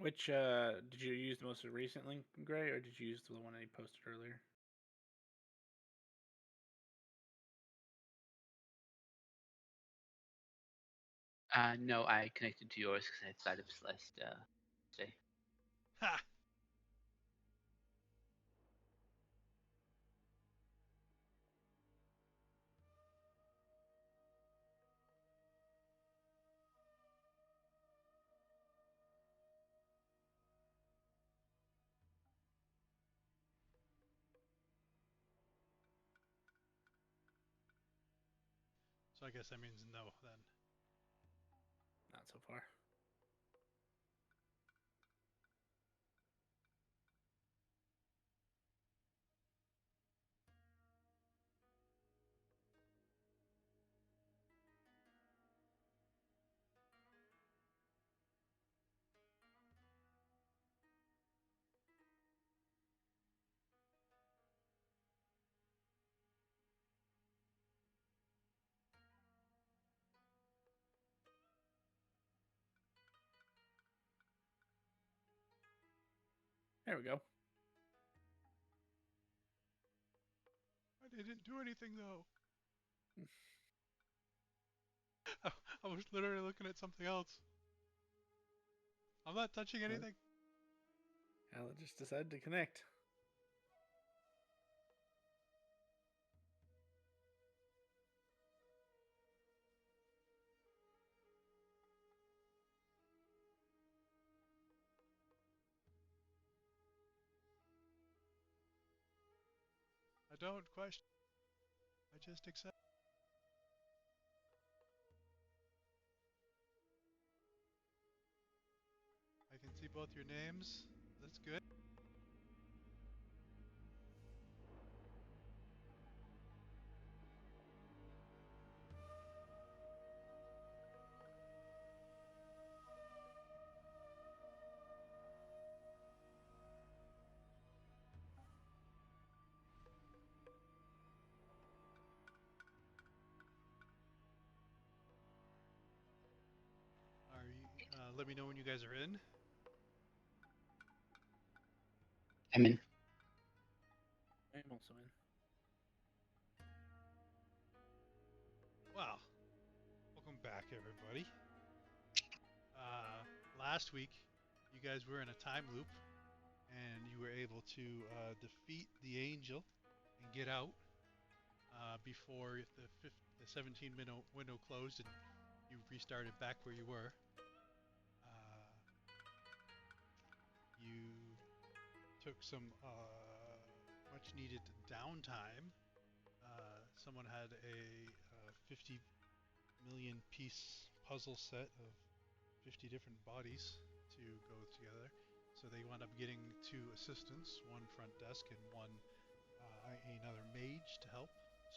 Which did you use the most recent link, Gray, or did you use the one that you posted earlier? No, I connected to yours because I decided this last day. Ha! So I guess that means no then. Not so far. There we go. I didn't do anything though. I was literally looking at something else. I'm not touching Well, anything. Ella just decided to connect. I don't question. I just accept. I can see both your names. That's good. Are you? Let me know when you guys are in. I'm in. I'm also in. Well, welcome back, everybody. Uh, Last week, you guys were in a time loop, and you were able to defeat the angel and get out before the 17 window closed, and you restarted back where you were. You took some much needed downtime. Someone had a 50 million piece puzzle set of 50 different bodies to go together. So they wound up getting two assistants, one front desk and one another mage to help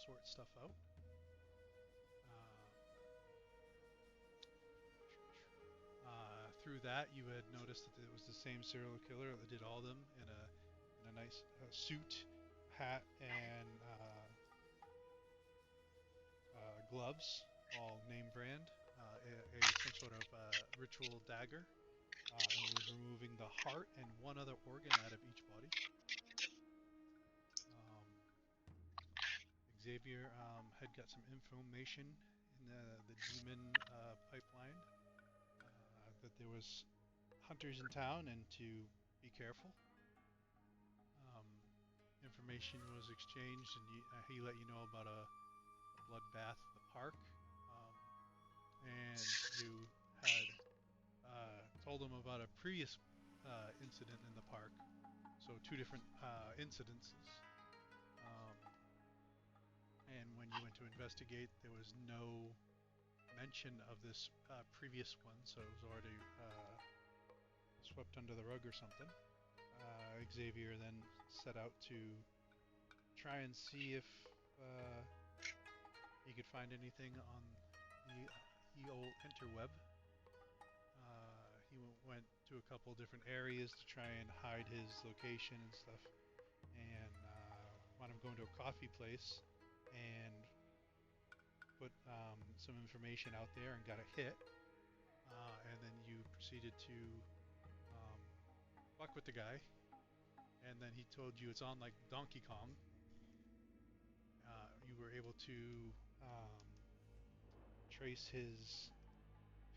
sort stuff out. Through that, you had noticed that it was the same serial killer that did all of them in a nice suit, hat, and gloves, all name brand. Some sort of ritual dagger, and was removing the heart and one other organ out of each body. Um, Xavier had got some information in the demon pipeline that there was hunters in town and to be careful. Um, Information was exchanged, and he let you know about a bloodbath at the park, and you had told him about a previous incident in the park. So two different incidences. Um, and when you went to investigate, there was no mention of this previous one, so it was already swept under the rug or something. Xavier then set out to try and see if uh, he could find anything on the old interweb. He went to a couple different areas to try and hide his location and stuff, and wound up going to a coffee place and put some information out there and got a hit. And then you proceeded to fuck with the guy, and then he told you it's on like Donkey Kong. You were able to trace his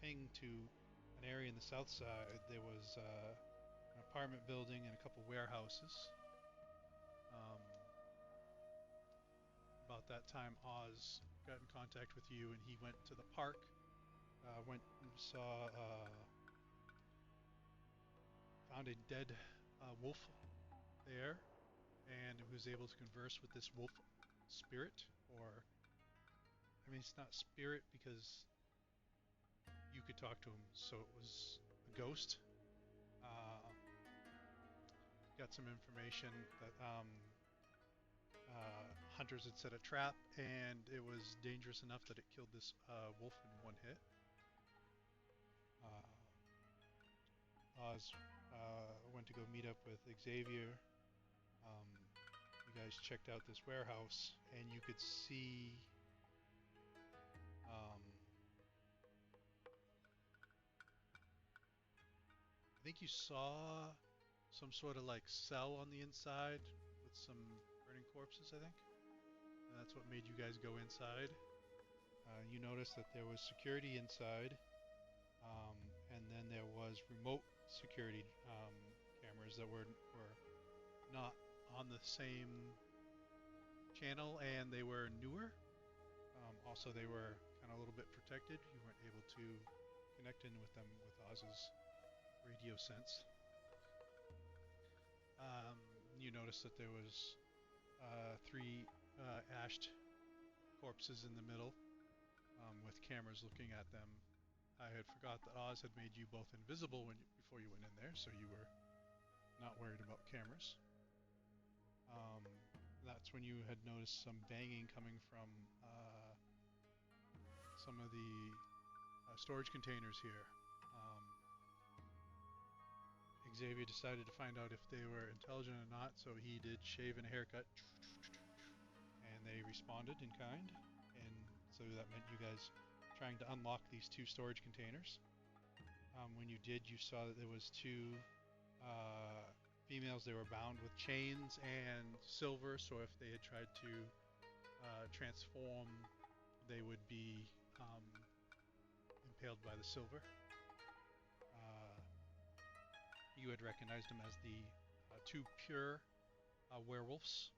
ping to an area in the south side. There was an apartment building and a couple warehouses. About that time, Oz got in contact with you, and he went to the park. Went and saw, found a dead wolf there, and was able to converse with this wolf spirit, or I mean, it's not spirit because you could talk to him, so it was a ghost. Got some information that hunters had set a trap, and it was dangerous enough that it killed this wolf in one hit. Oz went to go meet up with Xavier. You guys checked out this warehouse, and you could see I think you saw some sort of like cell on the inside with some burning corpses, I think. And that's what made you guys go inside. You noticed that there was security inside, and then there was remote security cameras that were not on the same channel, and they were newer. Also, they were kind of a little bit protected. You weren't able to connect in with them with Oz's radio sense. You noticed that there was three ashed corpses in the middle with cameras looking at them. I had forgot that Oz had made you both invisible before you went in there, so you were not worried about cameras. That's when you had noticed some banging coming from some of the storage containers here. Xavier decided to find out if they were intelligent or not, so he did shave and a haircut, and they responded in kind, and so that meant you guys trying to unlock these two storage containers. When you did, you saw that there was two females. They were bound with chains and silver, so if they had tried to transform, they would be impaled by the silver. You had recognized them as the two pure werewolves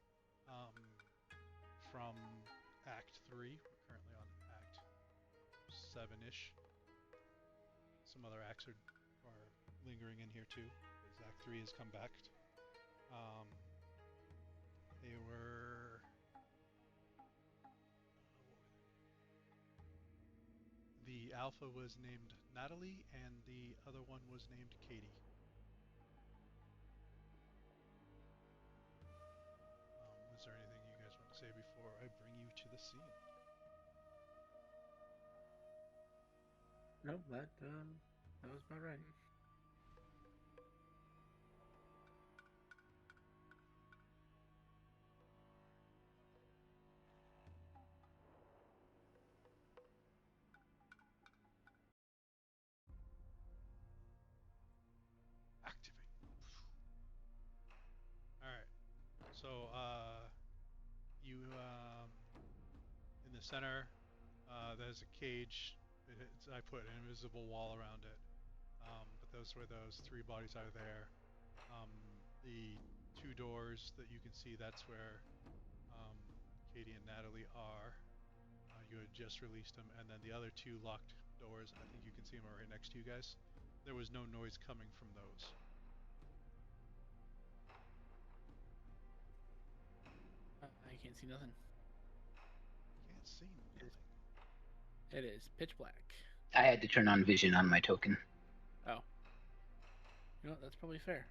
from Act 3. We're currently on Act 7-ish. Some other acts are lingering in here too, because Act 3 has come back. They were... the alpha was named Natalie, and the other one was named Katie. Is there anything you guys want to say before I bring you to the scene? No, that was about right. Activate. Alright. So, you, in the center, there's a cage. I put an invisible wall around it. But those three bodies are there. The two doors that you can see, that's where Katie and Natalie are. You had just released them, and then the other two locked doors, I think you can see them right next to you guys. There was no noise coming from those. I can't see nothing. Can't see nothing. It is pitch black. I had to turn on vision on my token. Oh. You know what? That's probably fair.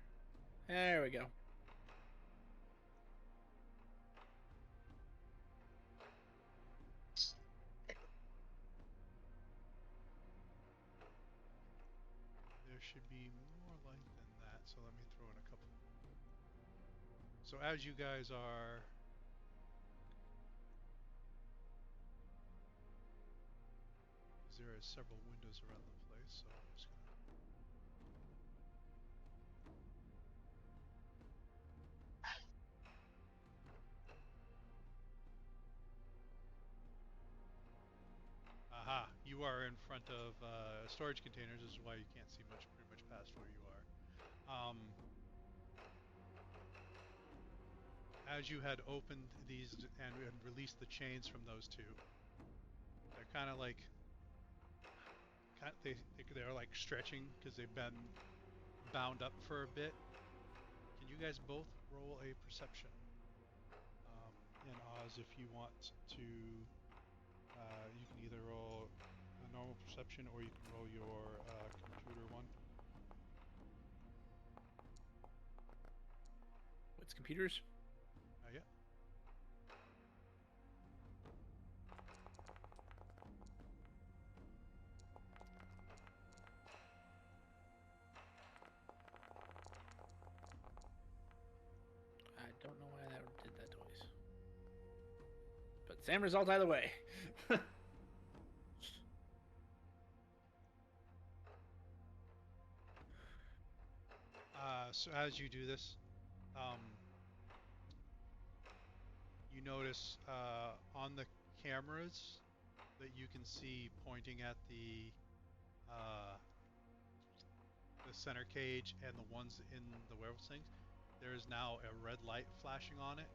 There we go. There should be more light than that, so let me throw in a couple. So as you guys are there are several windows around the place, so I'm just gonna in front of storage containers. This is why you can't see pretty much past where you are. As you had opened these and released the chains from those two, they're kind of like they're like stretching because they've been bound up for a bit. Can you guys both roll a perception? In Oz, if you want to, you can either roll a normal perception or you can roll your computer one. What's computers? Yeah. I don't know why that did that twice. But same result either way. So as you do this, you notice on the cameras that you can see pointing at the center cage and the ones in the werewolf things, there is now a red light flashing on it.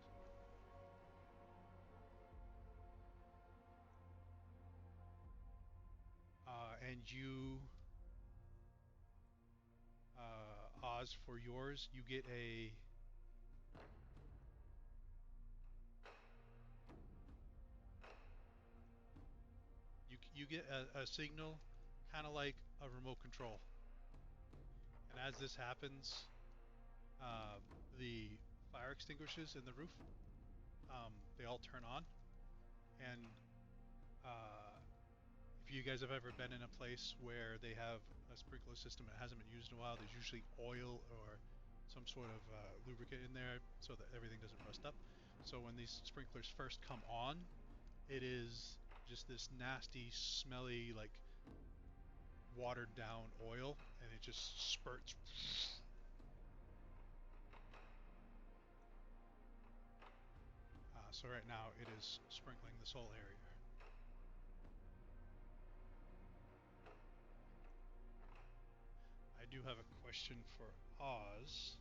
And you, Oz, for yours, you get a you get a signal, kind of like a remote control. And as this happens, the fire extinguishers in the roof, they all turn on. And if you guys have ever been in a place where they have a sprinkler system that hasn't been used in a while, there's usually oil or some sort of lubricant in there so that everything doesn't rust up. So when these sprinklers first come on, it is just this nasty, smelly, like watered down oil, and it just spurts. So right now it is sprinkling this whole area. I do have a question for Oz.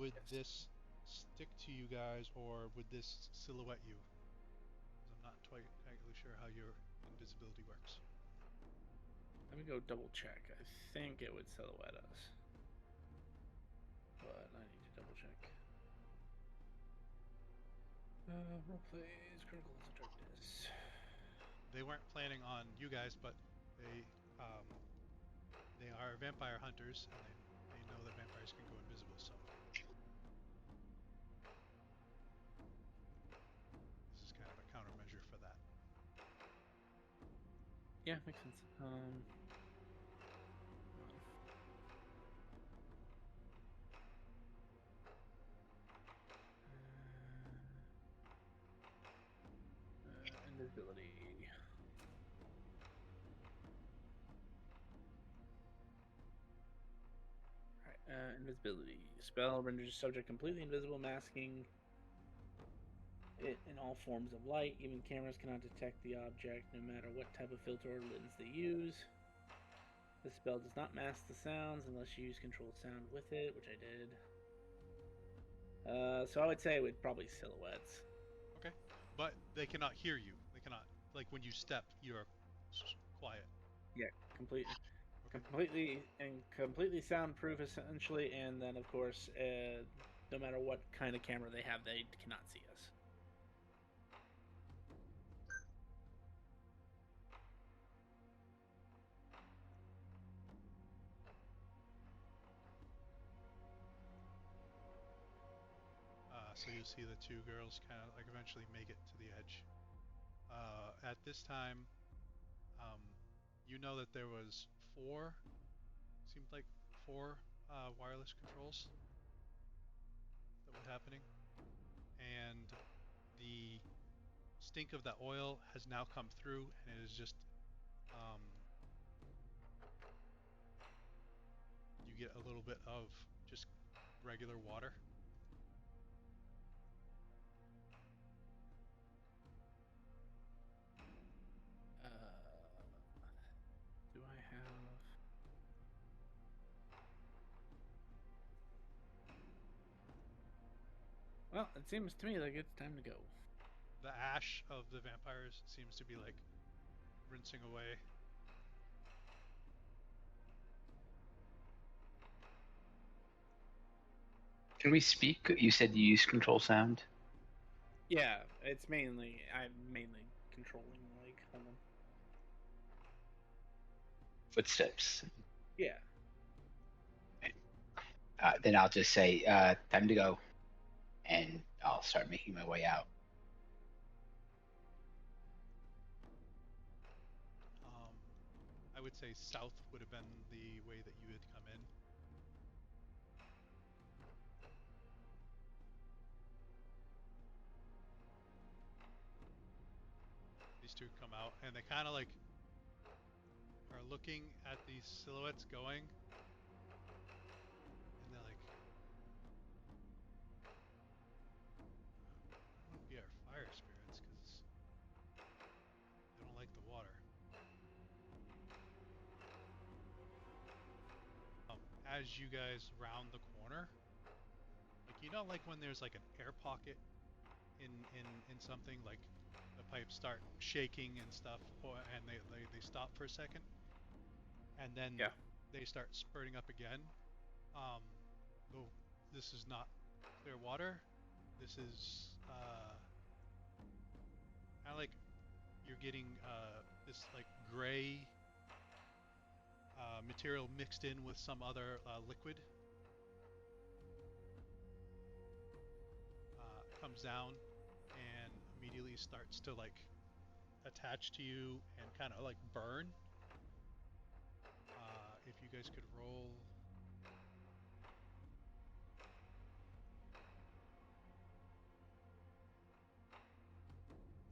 Would this stick to you guys, or would this silhouette you? Because I'm not entirely sure how your invisibility works. Let me go double check. I think it would silhouette us. But I need to double check. Roleplays, Chronicles of Darkness. They weren't planning on you guys, but they are vampire hunters, and they know that vampires can go invisible, so this is kind of a countermeasure for that. Yeah, makes sense. Invisibility. Alright, invisibility. Spell renders subject completely invisible, masking it in all forms of light. Even cameras cannot detect the object, no matter what type of filter or lens they use. The spell does not mask the sounds unless you use controlled sound with it, which I did. So I would say it would probably silhouettes. Okay, but they cannot hear you. They cannot, like when you step, you're quiet. Yeah, completely. Okay. Completely soundproof essentially, and then of course, no matter what kind of camera they have, they cannot see us. So you see the two girls kind of like eventually make it to the edge. At this time, um, you know that there was seemed like four wireless controls that were happening, and the stink of that oil has now come through, and it is just you get a little bit of just regular water. Well, it seems to me like it's time to go. The ash of the vampires seems to be like rinsing away. Can we speak? You said you use control sound. Yeah, I'm mainly controlling. Like, hold on. Footsteps. Yeah. Then I'll just say, time to go. And I'll start making my way out. I would say south would have been the way that you had come in. These two come out, and they kind of like are looking at these silhouettes going, and they're like, "That wouldn't be our fire spirits, because they don't like the water." As you guys round the corner, like like when there's like an air pocket in something, like the pipes start shaking and stuff, and they stop for a second, and then Yeah. they start spurting up again. Um, though this is not clear water. This is kind of like you're getting this like gray material mixed in with some other liquid. Comes down and immediately starts to like attach to you and kind of like burn. If you guys could roll.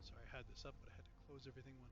Sorry, I had this up, but I had to close everything when.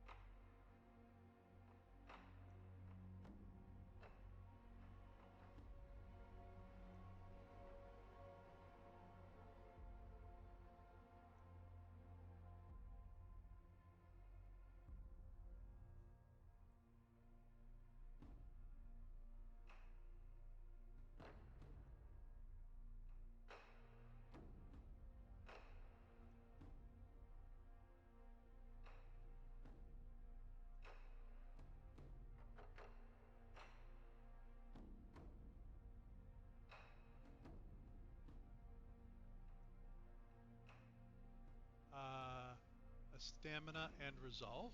A stamina and resolve.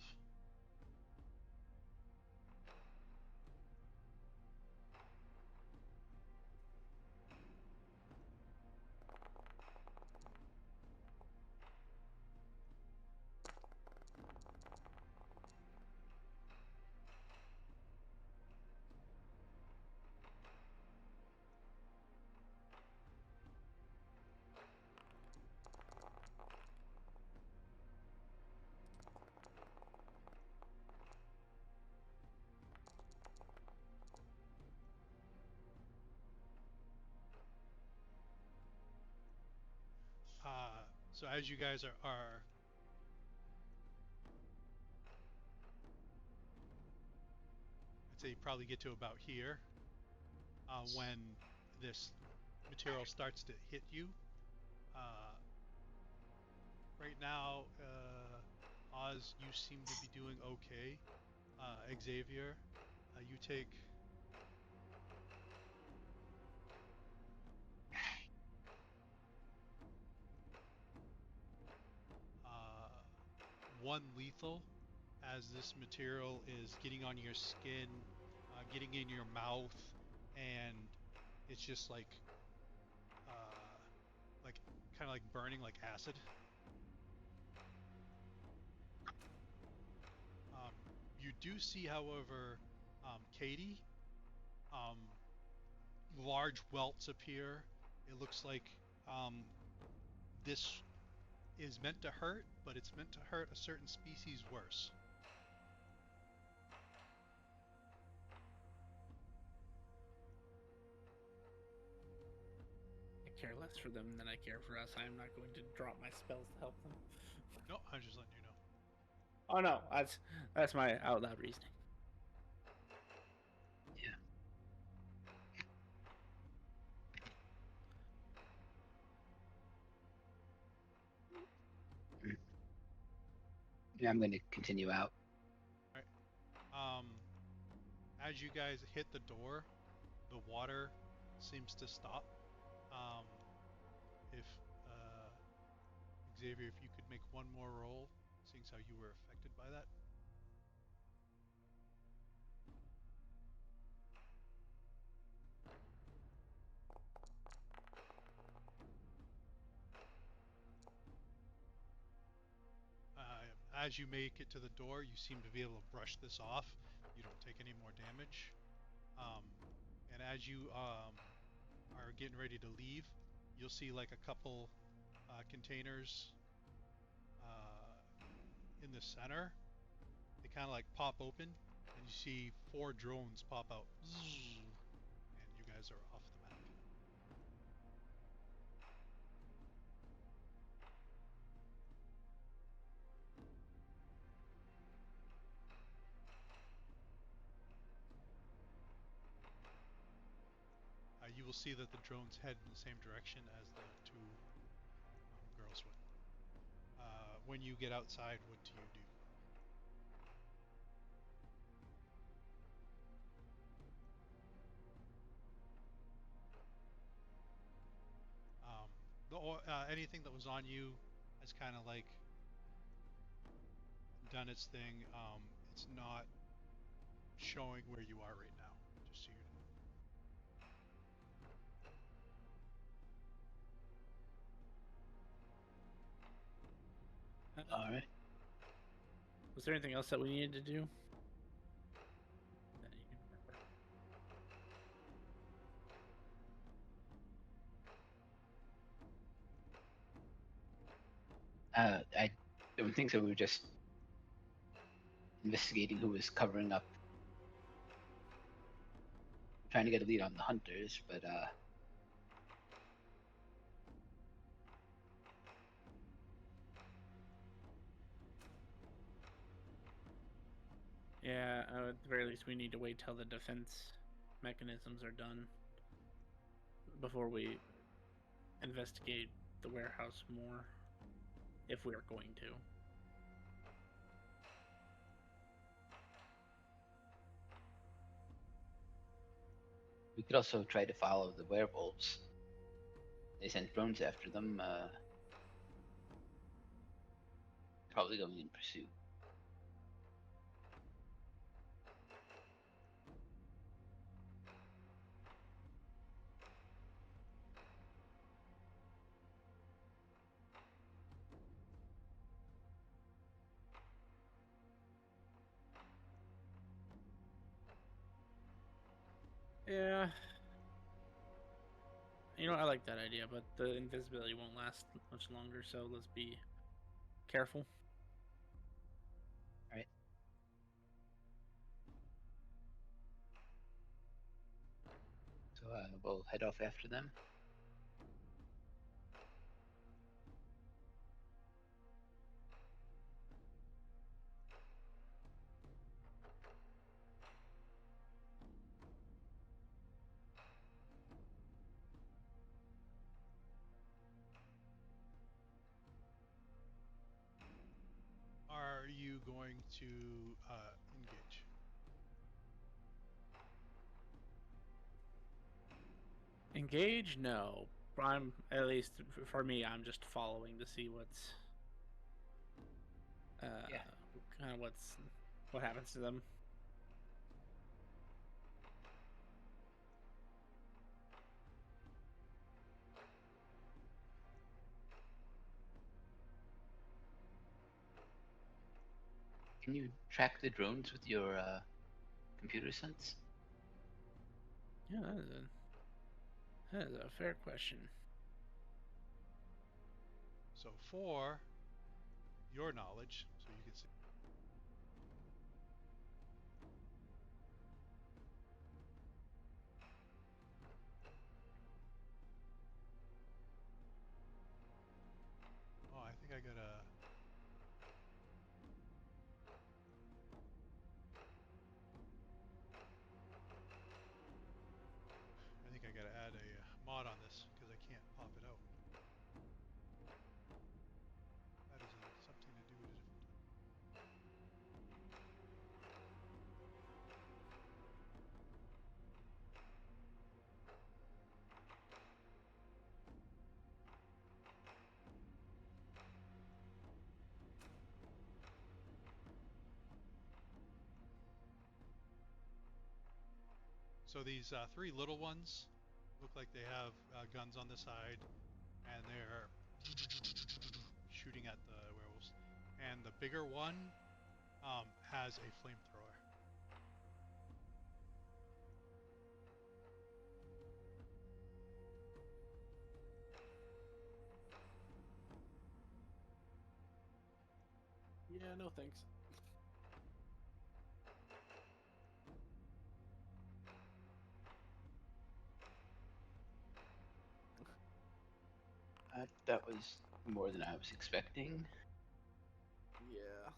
So as you guys are I'd say you probably get to about here when this material starts to hit you. Uh, right now, Oz, you seem to be doing okay. Xavier, you take uh, one lethal as this material is getting on your skin, getting in your mouth, and it's just like kind of like burning like acid. Um, you do see, however, Katie, um, large welts appear. It looks like this is meant to hurt, but it's meant to hurt a certain species worse. I care less for them than I care for us. I am not going to drop my spells to help them. No, I'm just letting you know. Oh no, that's my out loud reasoning. Yeah. Yeah, I'm going to continue out. As you guys hit the door, the water seems to stop. Um, if Xavier, if you could make one more roll, seeing as how you were affected by that. As you make it to the door, you seem to be able to brush this off. You don't take any more damage. Um, and as you are getting ready to leave, you'll see like a couple containers in the center. They kind of like pop open, and you see 4 drones pop out. And you guys are off the map. You will see that the drones head in the same direction as the 2 girls went. When you get outside, what do you do? Anything that was on you has kind of like done its thing. It's not showing where you are right now, just so you know. All right. Was there anything else that we needed to do? That you can remember? I don't think so. We were just investigating who was covering up, trying to get a lead on the hunters, but Yeah, at the very least, we need to wait till the defense mechanisms are done before we investigate the warehouse more, if we are going to. we could also try to follow the werewolves. They sent drones after them, probably going in pursuit. Yeah. You know, I like that idea, but the invisibility won't last much longer, so let's be careful. All right. So we'll head off after them. Are you going to engage? Engage? No. I'm, at least for me, I'm just following to see what's Yeah. kind of what happens to them. Can you track the drones with your computer sense? Yeah, that is a fair question. So for your knowledge, so you can see. Oh, I think I got a. I think I got to add a mod on this because I can't pop it out. That is something to do at a different time. So these three little ones look like they have guns on the side, and they're shooting at the werewolves. And the bigger one has a flamethrower. Yeah, no thanks. That was more than I was expecting. Yeah.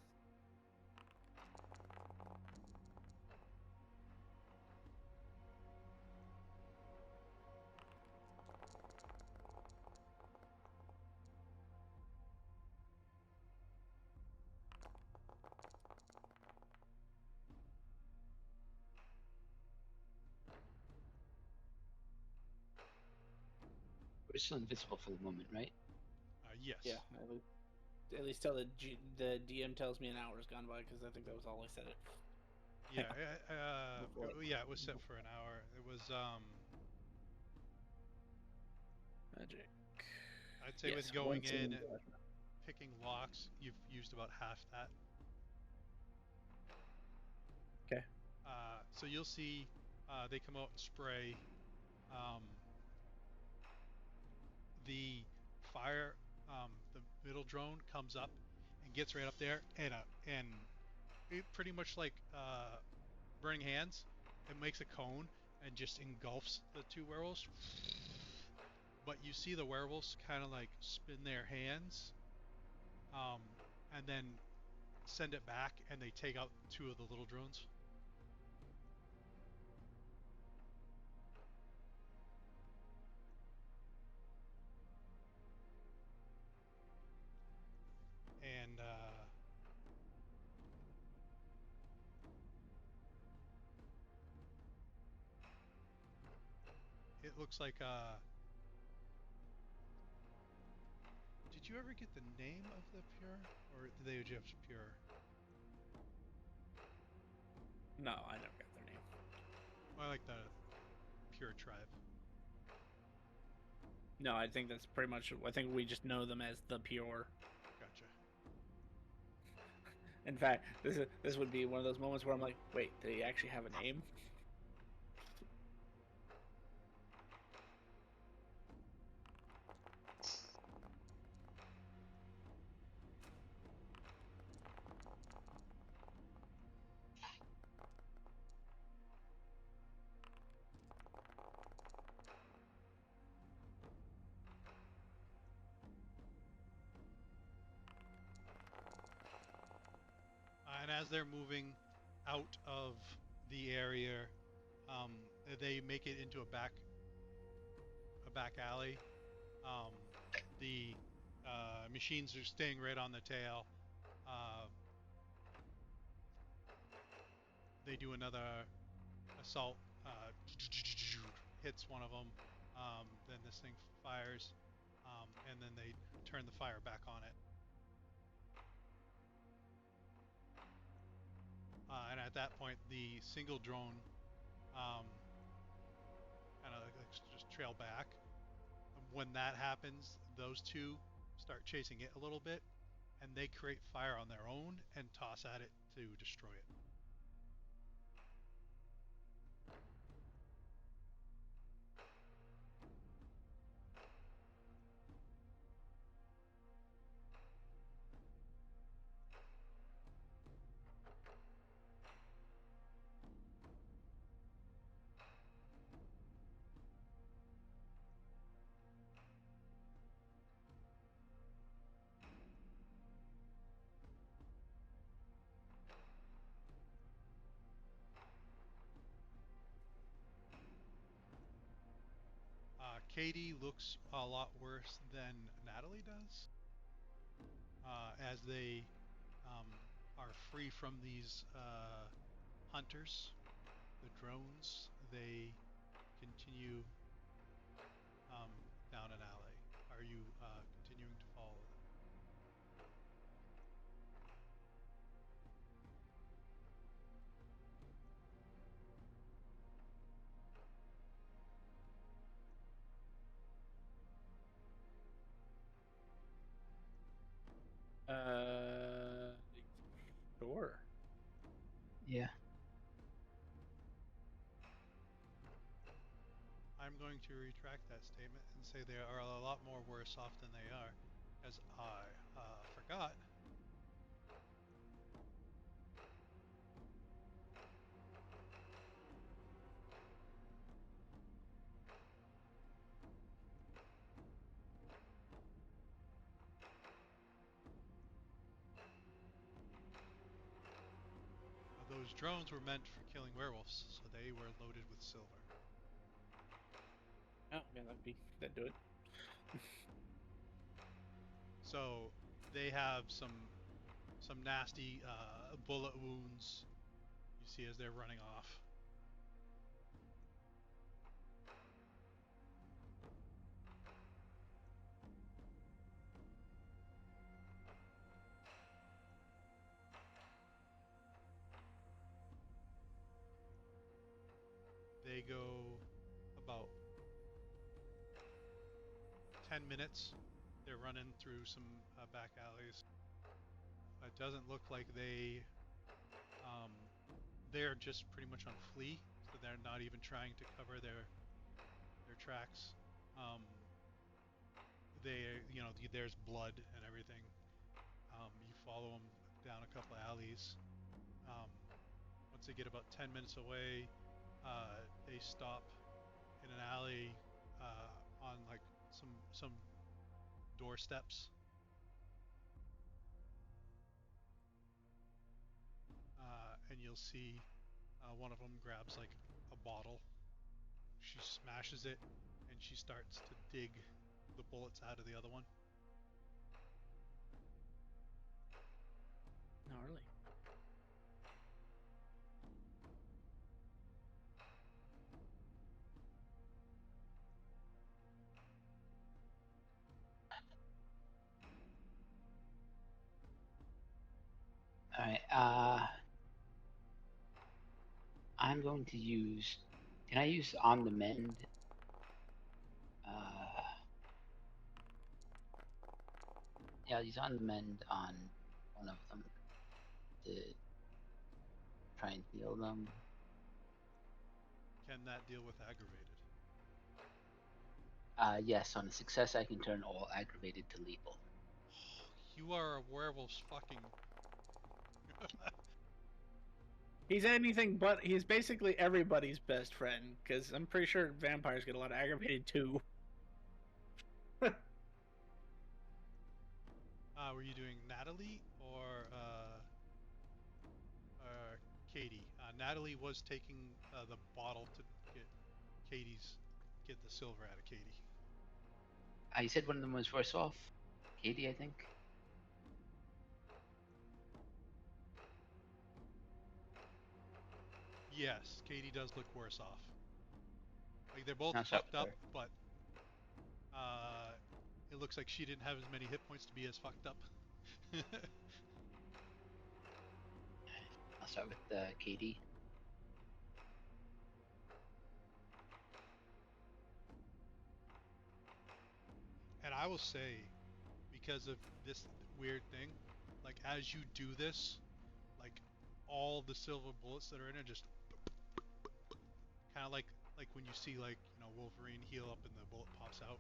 We're still invisible for the moment, right? Yes. Yeah. At least tell the DM tells me an hour's gone by because I think that was all I said it. Yeah. Before. Yeah. It was set for an hour. It was Magic. I'd say Yes, with going once in and picking locks, you've used about half that. Okay. So you'll see they come out and spray. Um, the fire, the middle drone comes up and gets right up there, and it pretty much like burning hands. It makes a cone and just engulfs the two werewolves. But you see the werewolves kind of like spin their hands, um, and then send it back, and they take out two of the little drones. And it looks like did you ever get the name of the pure, or did they just pure? No, I never got their name. I like the pure tribe. No, I think that's pretty much. I think we just know them as the Pure. Gotcha. In fact, this would be one of those moments where I'm like, wait, do they actually have a name? And as they're moving out of the area, um, they make it into a back alley. Um, the machines are staying right on the tail. Uh, they do another assault. Hits one of them. Then this thing fires, and then they turn the fire back on it. And at that point, the single drone um, kind of just trail back. When that happens, those two start chasing it a little bit, and they create fire on their own and toss at it to destroy it. Katie looks a lot worse than Natalie does. As they are free from these hunters, the drones, they continue um, down an alley. Are you continuing to follow them? Yeah. I'm going to retract that statement and say they are a lot more worse off than they are, as I forgot. Those drones were meant for killing werewolves, so they were loaded with silver. Oh, yeah, that'd do it. So they have some nasty bullet wounds. You see as they're running off. They go about 10 minutes. They're running through some back alleys. It doesn't look like um, they're just pretty much on flee, so they're not even trying to cover their tracks. Um, there's blood and everything. You follow them down a couple of alleys. Um, once they get about 10 minutes away, they stop in an alley on like some doorsteps. And you'll see one of them grabs like a bottle. She smashes it, and she starts to dig the bullets out of the other one. Gnarly. All right. I'm going to use. Can I use on the mend? Yeah, I'll use on the mend on one of them to try and heal them. Can that deal with aggravated? Yes, on a success, I can turn all aggravated to lethal. You are a werewolf's fucking. He's anything but. He's basically everybody's best friend, because I'm pretty sure vampires get a lot of aggravated too. Were you doing Natalie or Katie? Natalie was taking the bottle to get get the silver out of Katie. You said one of them was worse off. Katie, I think. Yes, Katie does look worse off. Like they're both I'll start fucked with up, her. but it looks like she didn't have as many hit points to be as fucked up. I'll start with Katie. And I will say, because of this weird thing, like as you do this, like all the silver bullets that are in it just kind of like when you see like Wolverine heal up and the bullet pops out.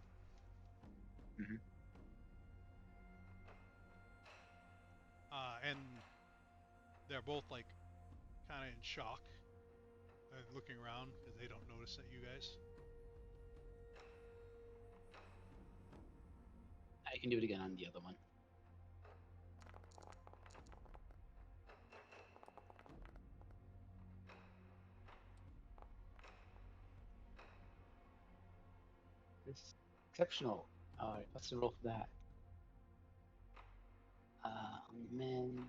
Mm-hmm. And they're both like kind of in shock and looking around because they don't notice that you guys. I can do it again on the other one. This exceptional. All right, what's the roll for that? On the mend.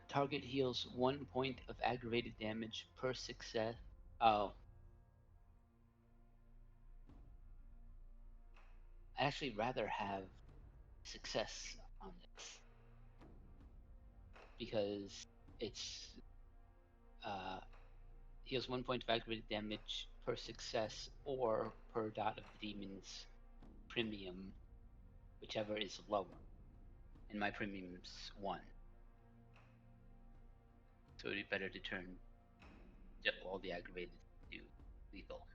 Target heals 1 point of aggravated damage per success. Oh. I'd actually rather have success on this because it's heals 1 point of aggravated damage per success or per dot of the demon's premium, whichever is lower. And my premium's 1. So it'd be better to turn all the aggravated to lethal.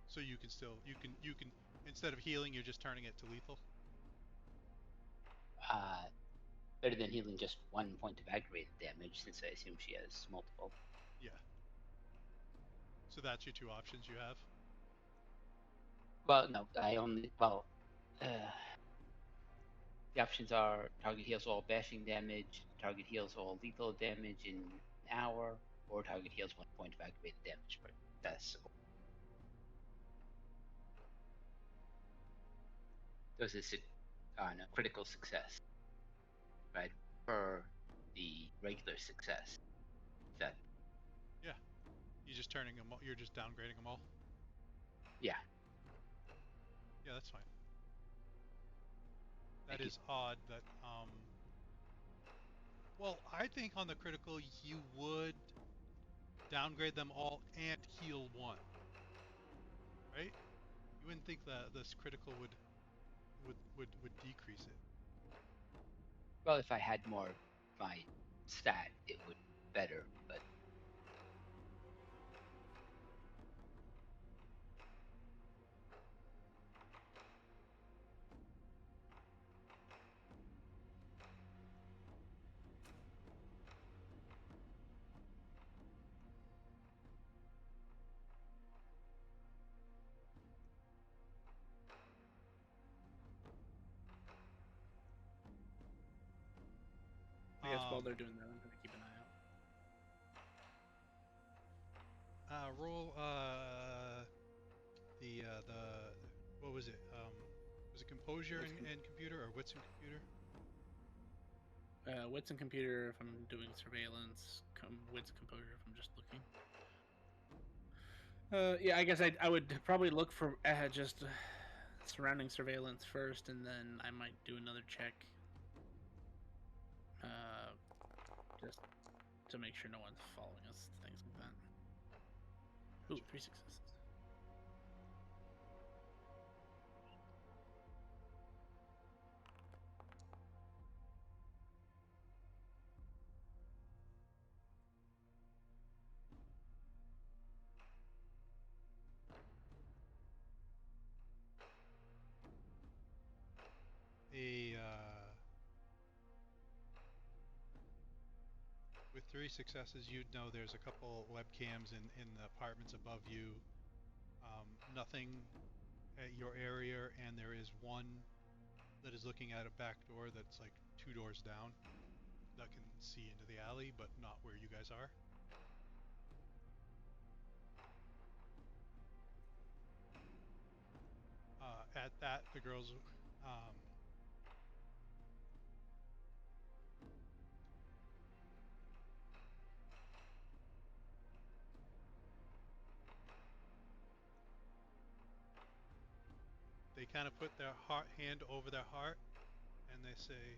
So you can still you can instead of healing, you're just turning it to lethal. Better than healing just 1 point of aggravated damage, since I assume she has multiple. Yeah. So that's your 2 options you have. Well, no, I only the options are target heals all bashing damage, target heals all lethal damage in an hour, or target heals 1 point of aggravated damage per success. Those is on a critical success, right? For the regular success. That Yeah. You're just turning them. You're just downgrading them all. yeah. Yeah, that's fine. That Thank you. is odd. That Well, I think on the critical you would downgrade them all and heal 1, right? You wouldn't think that this critical would decrease it. Well, if I had more my stat, it would be better, but I guess while they're doing that, I'm gonna keep an eye out. Roll the what was it? Was it composure and computer or wits and computer? Wits and computer if I'm doing surveillance. Wits composure if I'm just looking. Yeah, I guess I would probably look for just surrounding surveillance first, and then I might do another check. Just to make sure no one's following us, things like that. Ooh, 3 successes. With 3 successes, you'd know there's a couple webcams in the apartments above you. Nothing at your area, and there is one that is looking at a back door that's like 2 doors down that can see into the alley, but not where you guys are. At that, the girls they kind of put their hand over their heart and they say,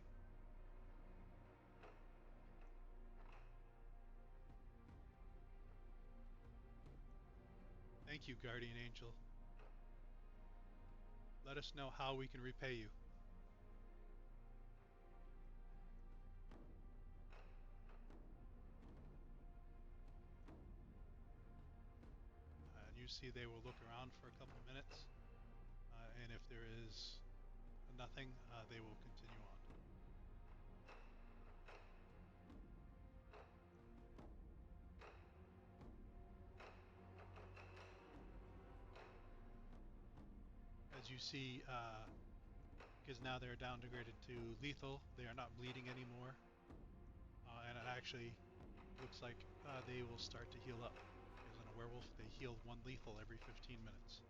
"Thank you, guardian angel. Let us know how we can repay you." And you see they will look around for a couple minutes, and if there is nothing, they will continue on. As you see, because now they're downgraded to lethal, they are not bleeding anymore, and it actually looks like they will start to heal up. Because in a werewolf, they heal 1 lethal every 15 minutes.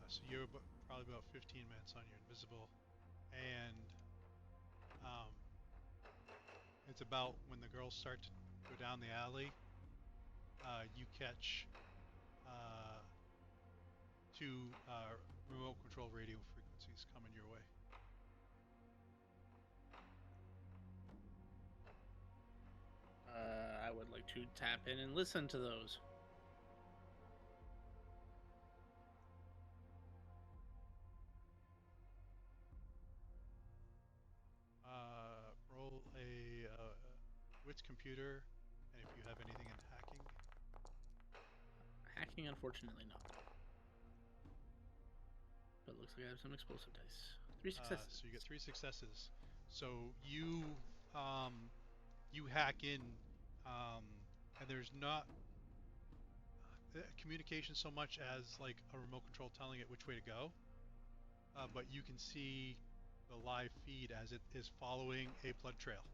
So you're probably about 15 minutes on your invisible, and um, it's about when the girls start to go down the alley. You catch uh, two remote control radio frequencies coming your way. I would like to tap in and listen to those. Roll a wits computer, and if you have anything in hacking. Hacking, unfortunately, not. But it looks like I have some explosive dice. 3 successes. So you get 3 successes. So you hack in, and there's not communication so much as like a remote control telling it which way to go, but you can see the live feed as it is following a blood trail,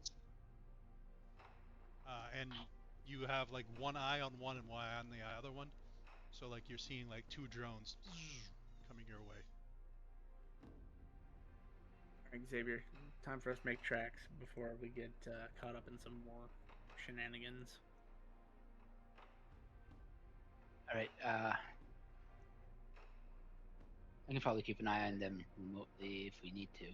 and you have like one eye on one and one eye on the other one, so like you're seeing like 2 drones coming your way. All right, Xavier, time for us to make tracks before we get caught up in some more shenanigans. All right. I can probably keep an eye on them remotely if we need to.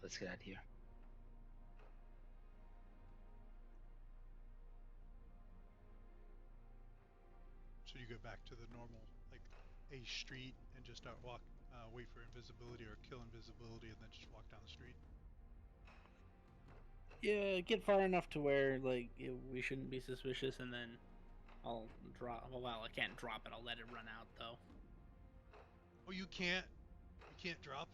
Let's get out of here. So you go back to the normal, like a street, and just start wait for invisibility or kill invisibility, and then just walk down the street. Yeah, get far enough to where like we shouldn't be suspicious, and then I'll drop. Well, I can't drop it. I'll let it run out though. Oh, you can't drop.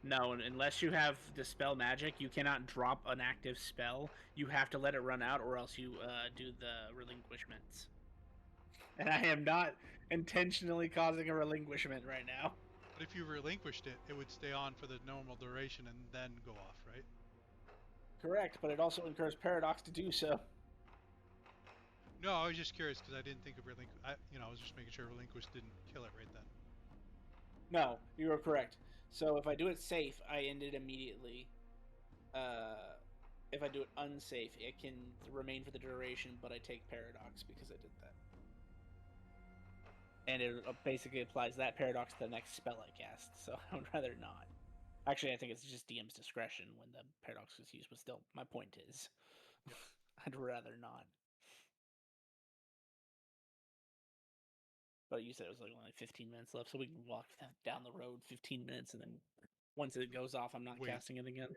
No, unless you have dispel magic, you cannot drop an active spell. You have to let it run out, or else you do the relinquishments. And I am not intentionally causing a relinquishment right now. But if you relinquished it, it would stay on for the normal duration and then go off, right? Correct, but it also incurs paradox to do so. No, I was just curious because I didn't think of relinquish. I was just making sure relinquish didn't kill it right then. No, you are correct. So if I do it safe, I end it immediately. If I do it unsafe, it can remain for the duration, but I take paradox because I did that. And it basically applies that paradox to the next spell I cast, so I would rather not. Actually, I think it's just DM's discretion when the paradox is used, but still, my point is, Yep. I'd rather not. But you said it was like only 15 minutes left, so we can walk down the road 15 minutes, and then once it goes off, I'm not casting it again.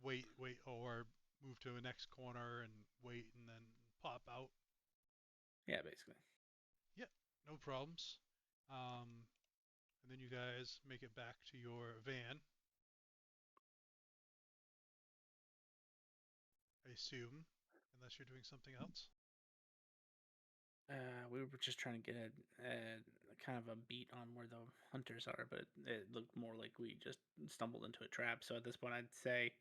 Wait, or move to a next corner and wait, and then pop out. Yeah, basically. Yeah, no problems. And then you guys make it back to your van. I assume, unless you're doing something else. We were just trying to get a kind of a beat on where the hunters are, but it looked more like we just stumbled into a trap. So at this point, I'd say,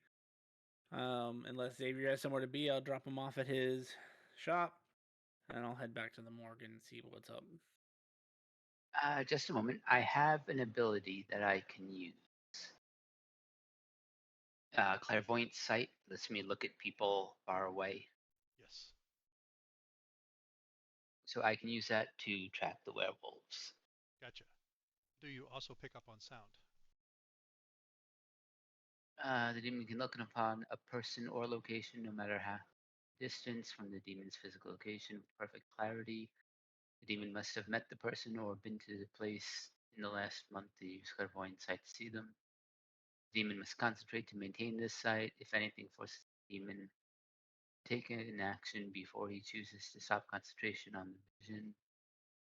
unless Xavier has somewhere to be, I'll drop him off at his shop, and I'll head back to the morgue and see what's up. Just a moment. I have an ability that I can use. Clairvoyant sight lets me look at people far away. Yes. So I can use that to track the werewolves. Gotcha. Do you also pick up on sound? The demon can look upon a person or location, no matter how distance from the demon's physical location, with perfect clarity. The demon must have met the person or been to the place in the last month to use clairvoyant sight to see them. The demon must concentrate to maintain this sight. If anything forces the demon to take an action before he chooses to stop concentration on the vision,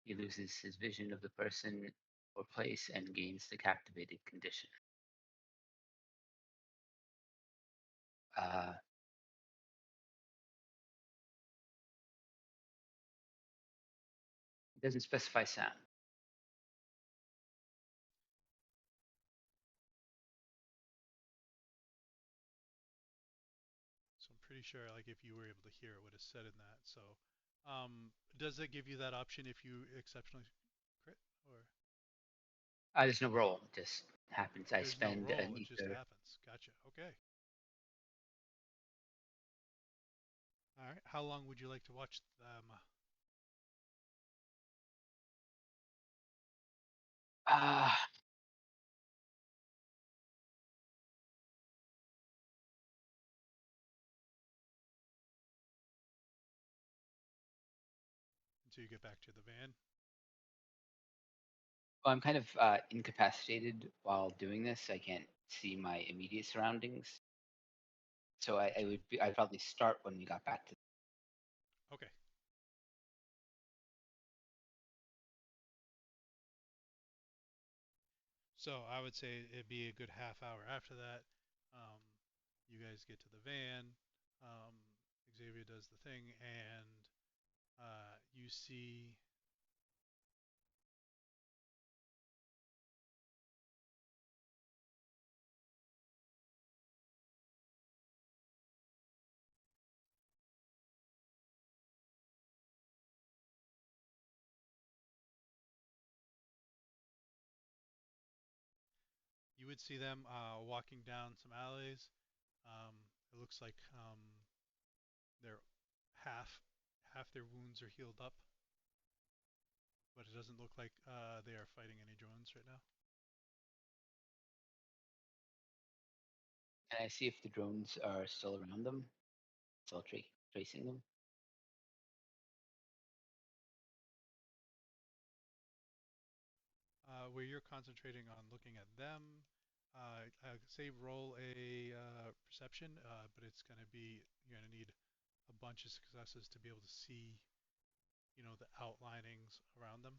he loses his vision of the person or place and gains the captivated condition. It doesn't specify sound. So I'm pretty sure, like, if you were able to hear, it would have said in that. So Does it give you that option if you exceptionally crit, or There's no roll; it just happens. I there's no spend an roll? It just ether. happens. Gotcha. Okay. All right. How long would you like to watch them? Uh, Until you get back to the van? well, I'm kind of incapacitated while doing this. I can't see my immediate surroundings, so I Gotcha. would be. I'd probably start when we got back to. Okay. So I would say it'd be a good half hour after that. Um, you guys get to the van. Um, Xavier does the thing, and you see. You would see them walking down some alleys. It looks like they're half half their wounds are healed up, but it doesn't look like they are fighting any drones right now. And I see if the drones are still around them, still tracing them. Where you're concentrating on looking at them, I say roll a perception, but it's going to be you're going to need a bunch of successes to be able to see, the outlinings around them.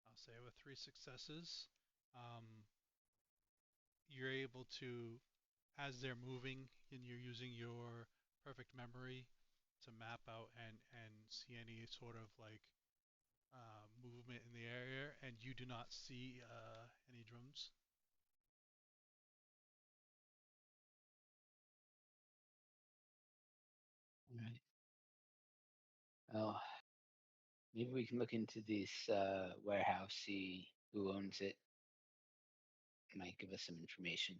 I'll say with 3 successes, um, you're able to, as they're moving, and you're using your perfect memory to map out and see any sort of like movement in the area, and you do not see any drones. All right. Well, maybe we can look into this warehouse, see who owns it. Might give us some information.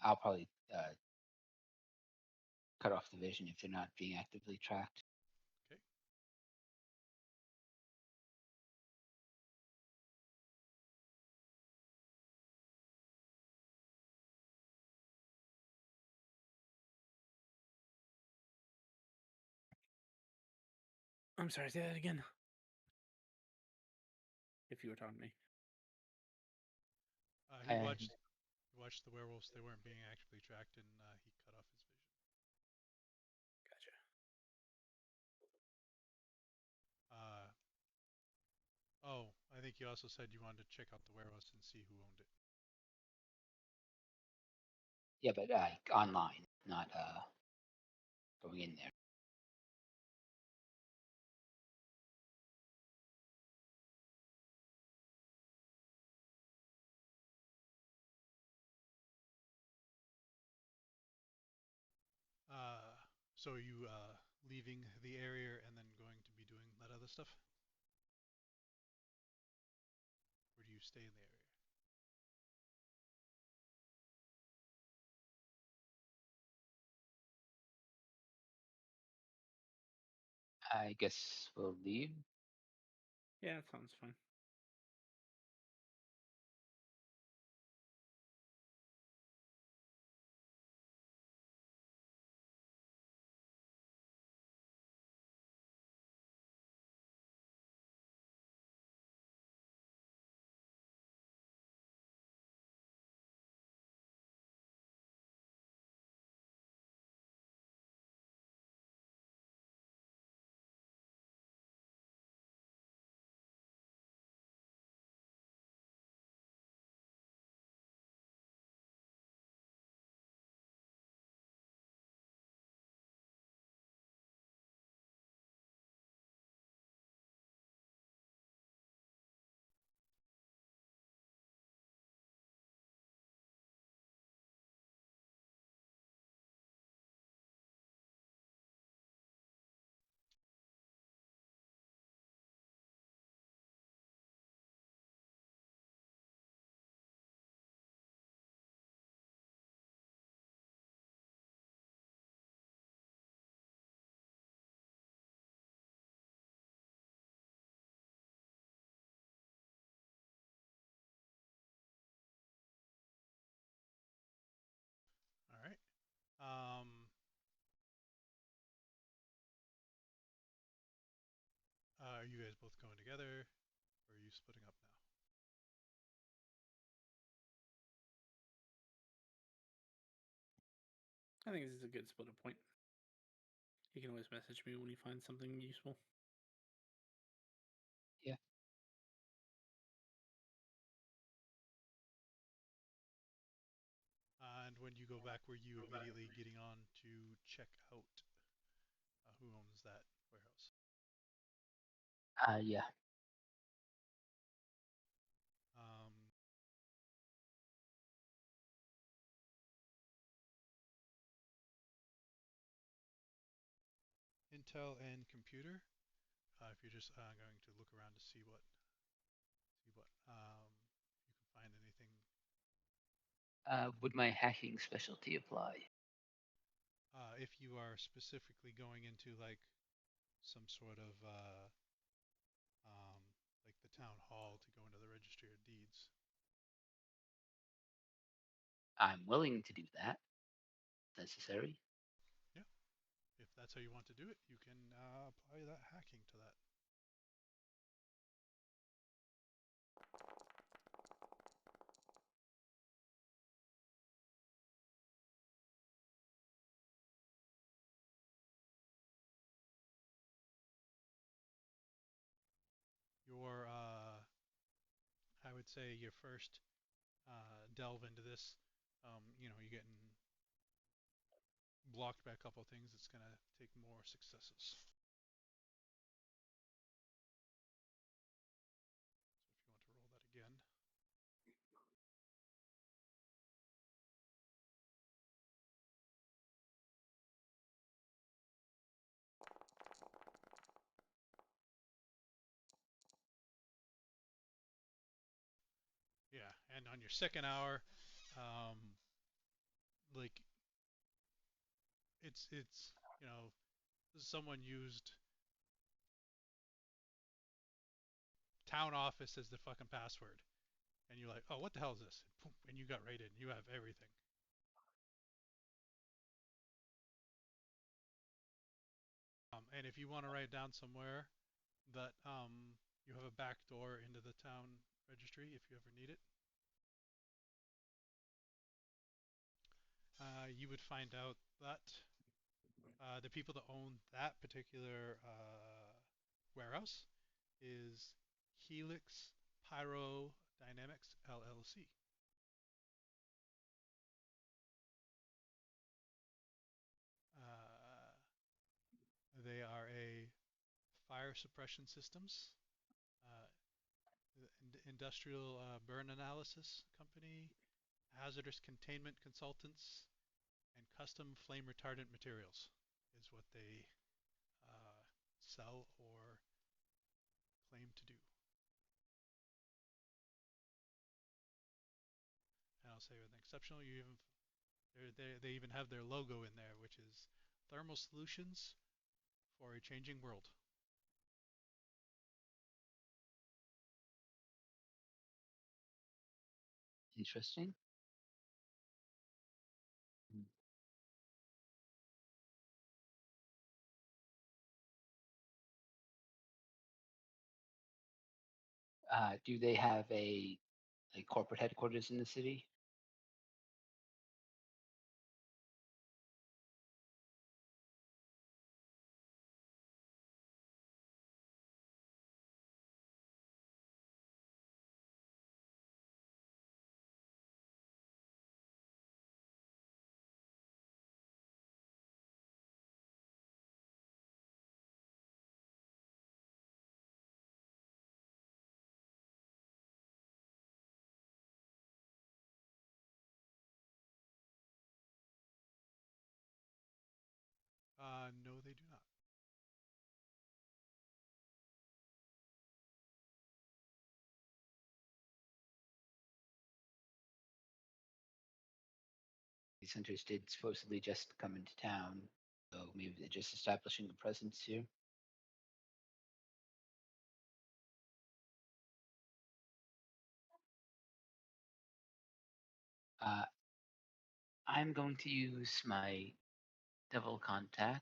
I'll probably cut off the vision if they're not being actively tracked. Okay. I'm sorry, say that again. If you were talking to me. He And watched the werewolves. They weren't being actively tracked, and he cut off his vision. Gotcha. Uh, oh, I think you also said you wanted to check out the warehouse and see who owned it. yeah, but online, not going in there. Uh, so are you leaving the area and then going to be doing that other stuff? Or do you stay in the area? I guess we'll leave. Yeah, that sounds fine. Are you guys both going together, or are you splitting up now? I think this is a good split up point. You can always message me when you find something useful. Yeah. And when you go back, were you immediately getting on to check out who owns that warehouse? Yeah. Um, Intel and computer. If you're just going to look around to see what you can find anything. Would my hacking specialty apply? If you are specifically going into like some sort of um, like the town hall to go into the registry of deeds. I'm willing to do that. Necessary. Yeah, if that's how you want to do it, you can apply that hacking to that. Your, I would say your first delve into this, you're getting blocked by a couple of things. It's gonna take more successes. So if you want to roll that again. Yeah, and on your second hour, um, like it's someone used town office as the fucking password, and you're like, oh, what the hell is this? And you got right in. You have everything. And if you want to write down somewhere that you have a back door into the town registry, if you ever need it, you would find out that the people that own that particular warehouse is Helix Pyro Dynamics LLC. They are a fire suppression systems, uh, industrial burn analysis company, hazardous containment consultants, and custom flame retardant materials is what they sell or claim to do. And I'll say with exceptional, you even they even have their logo in there, which is thermal solutions for a changing world. Interesting. Mm. Do they have a corporate headquarters in the city? No, they do not. These hunters did supposedly just come into town, so maybe they're just establishing a presence here. Uh, I'm going to use my devil contacts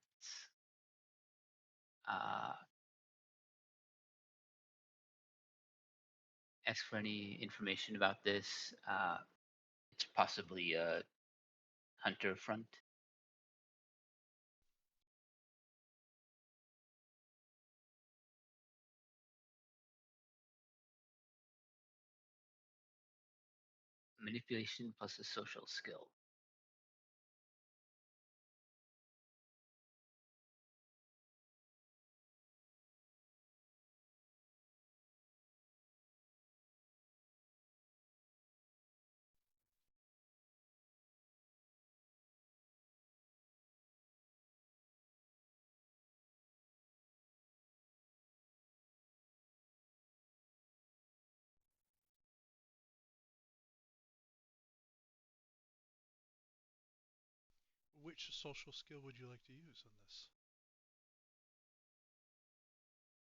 ask for any information about this. It's possibly a hunter front. Manipulation plus a social skill. Which social skill would you like to use on this?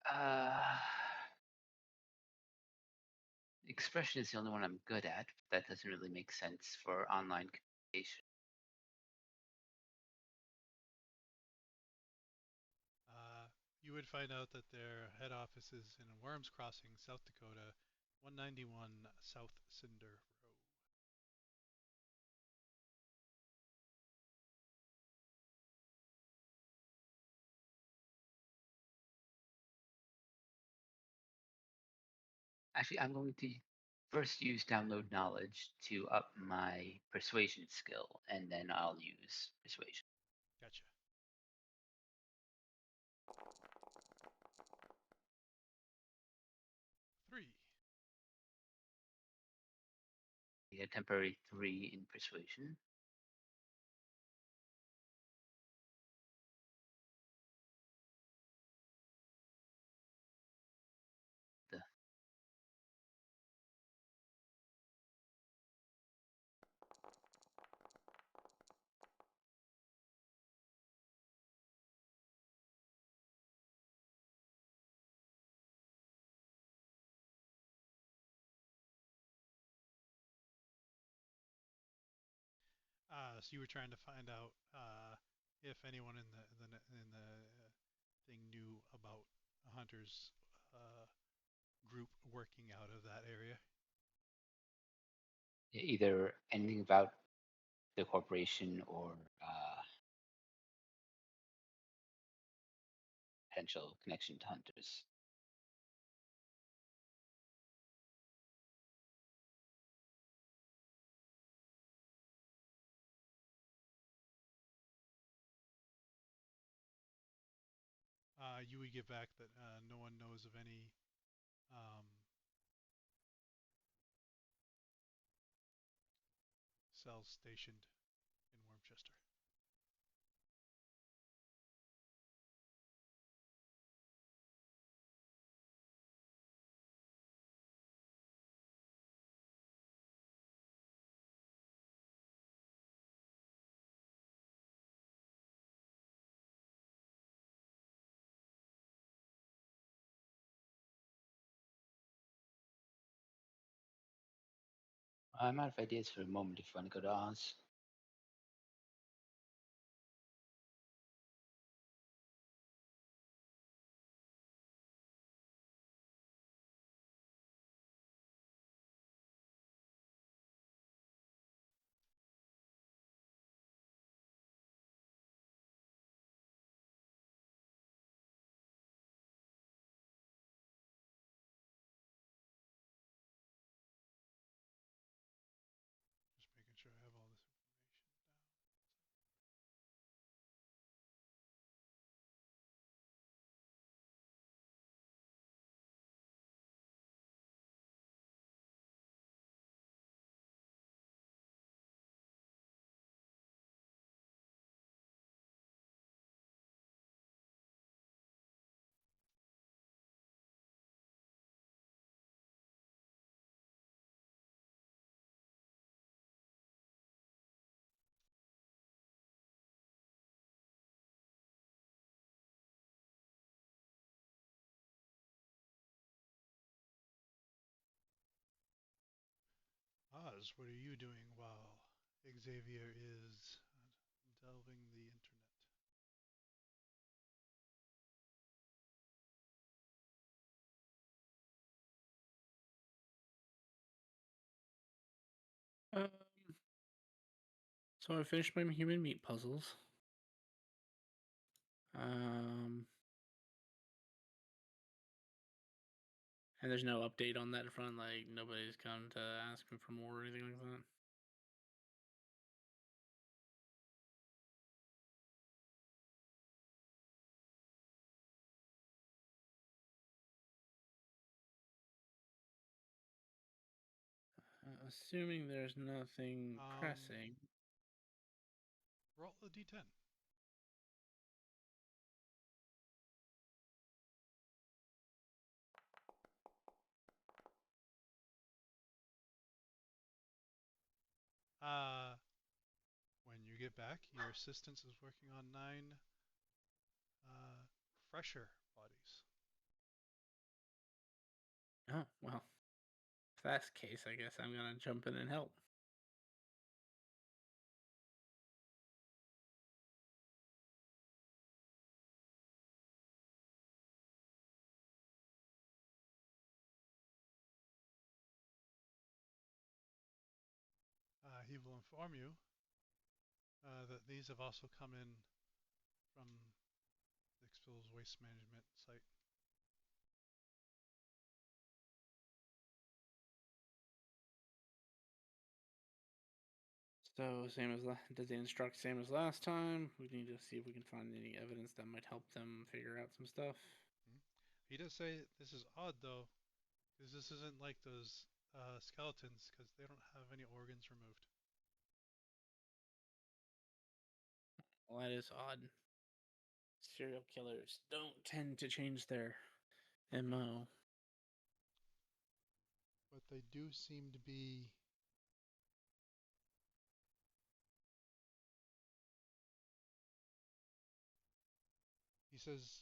Uh, expression is the only one I'm good at. That doesn't really make sense for online communication. You would find out that their head office is in Worms Crossing, South Dakota, 191 South Cinder Road. Actually, I'm going to first use download knowledge to up my persuasion skill, and then I'll use persuasion. Gotcha. 3. A temporary 3 in persuasion. The So you were trying to find out if anyone in the thing knew about a hunter's group working out of that area. either anything about the corporation or potential connection to hunters. You would get back that no one knows of any um, cells stationed in Wormchester. I'm out of ideas for a moment if you want to go to Oz. Just making sure I have all this information down. Oz, what are you doing while Xavier is delving the internet? Um, so I finished my human meat puzzles. And there's no update on that front. Like nobody's come to ask me for more or anything like that. Assuming there's nothing pressing. Roll a d10. When you get back, your assistant is working on 9 fresher bodies. Oh, well. If that's the case, I guess I'm gonna jump in and help. He will inform you that these have also come in from the Expil's waste management site. So same as does they instruct same as last time? We need to see if we can find any evidence that might help them figure out some stuff. He does say this is odd though, because this isn't like those skeletons, because they don't have any organs removed. Well, that is odd. Serial killers don't tend to change their MO. But they do seem to be he says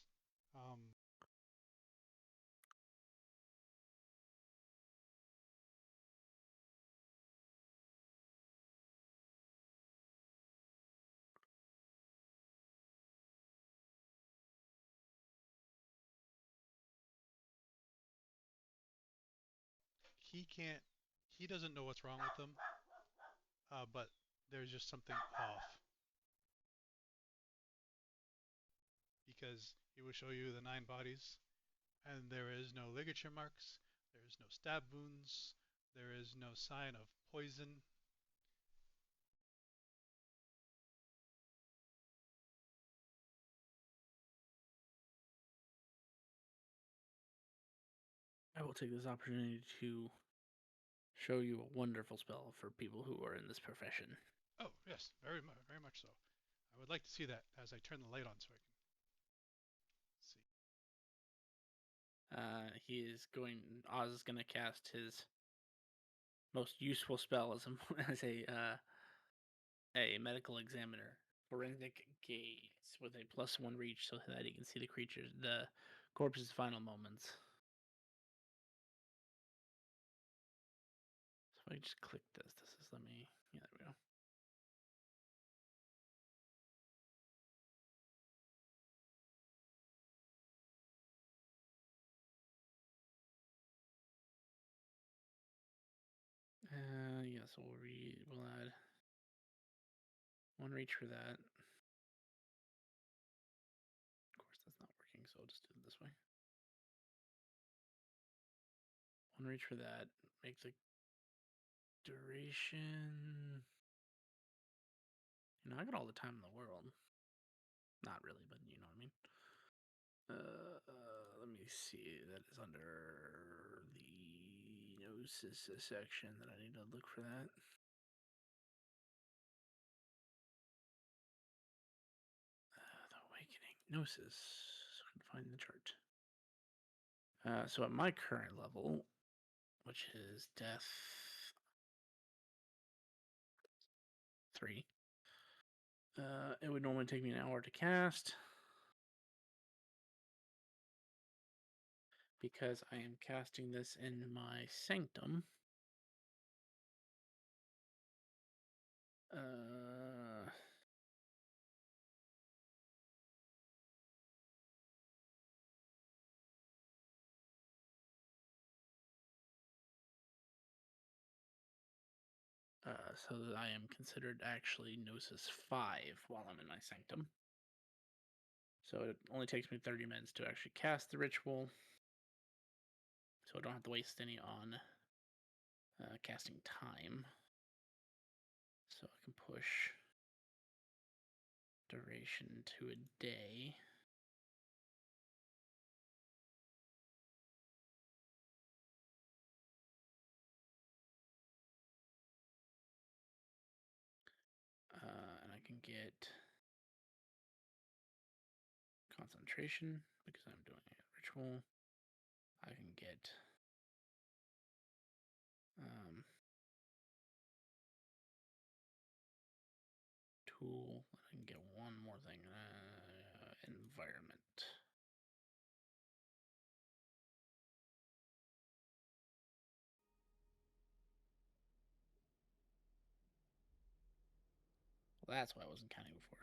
he doesn't know what's wrong with them, but there's just something off. Because he will show you the 9 bodies, and there is no ligature marks, there is no stab wounds, there is no sign of poison. I will take this opportunity to show you a wonderful spell for people who are in this profession. Oh, yes, very much so. I would like to see that as I turn the light on so I can see. Oz is going to cast his most useful spell as a medical examiner, forensic gaze, with a +1 reach, so that he can see the corpse's final moments. So if I just click this, let me. Yeah, there we go. Yeah, so we'll add 1 reach for that. Of course, that's not working, so I'll just do it this way. 1 reach for that. Make the duration. I got all the time in the world. Not really, but you know what I mean. Let me see. That is under the gnosis section that I need to look for that. The awakening gnosis. So I can find the chart. So at my current level, which is death 3, it would normally take me an hour to cast. Because I am casting this in my sanctum. so that I am considered actually Gnosis 5 while I'm in my sanctum. So it only takes me 30 minutes to actually cast the ritual. So I don't have to waste any on casting time. So I can push duration to a day. And I can get concentration because I'm doing a ritual. I can get tool. I can get one more thing. Environment. Well, that's why I wasn't counting before.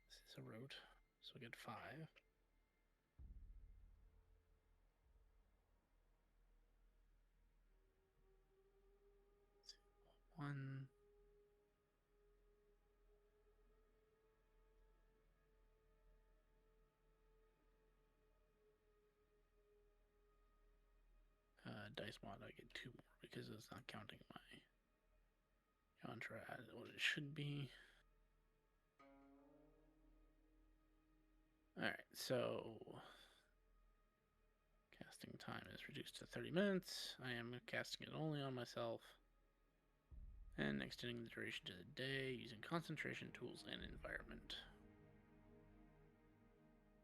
This is a road, so I get 5. One. Dice mod, I get 2 more because it's not counting my Yantra as what it should be. Alright, so casting time is reduced to 30 minutes. I am casting it only on myself. And extending the duration to the day using concentration tools and environment.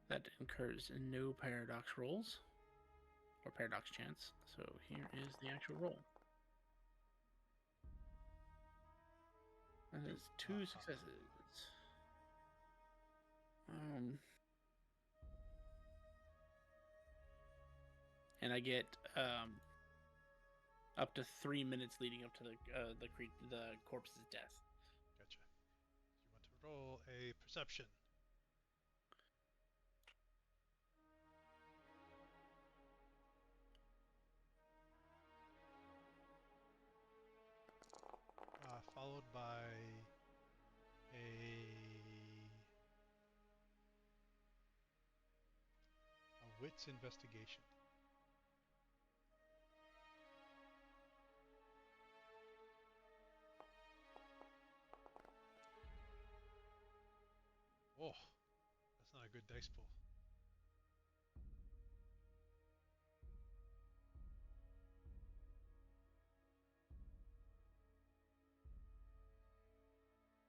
That incurs no paradox rolls or paradox chance. So here is the actual roll. That is 2 successes. And I get up to 3 minutes leading up to the corpse's death. Gotcha. You want to roll a perception. Followed by a wits investigation. Oh, that's not a good dice pull.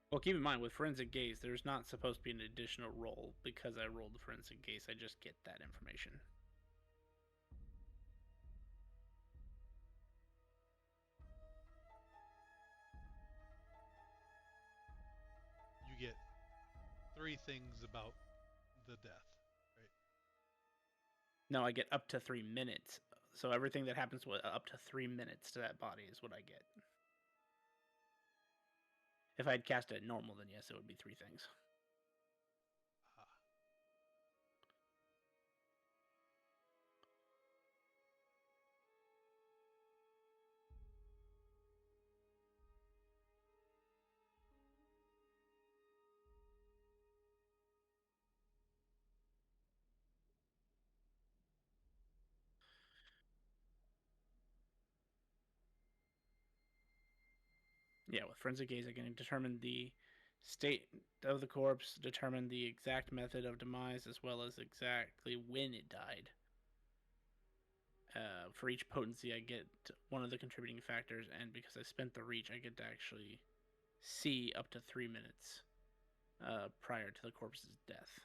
Well, keep in mind, with Forensic Gaze, there's not supposed to be an additional roll because I rolled the Forensic Gaze. I just get that information. You get 3 things about the death, right? No, I get up to 3 minutes. So everything that happens with up to 3 minutes to that body is what I get. If I had cast it normal, then yes, it would be 3 things. Yeah, with Forensic Gaze, I can determine the state of the corpse, determine the exact method of demise, as well as exactly when it died. For each potency, I get one of the contributing factors, and because I spent the reach, I get to actually see up to 3 minutes prior to the corpse's death.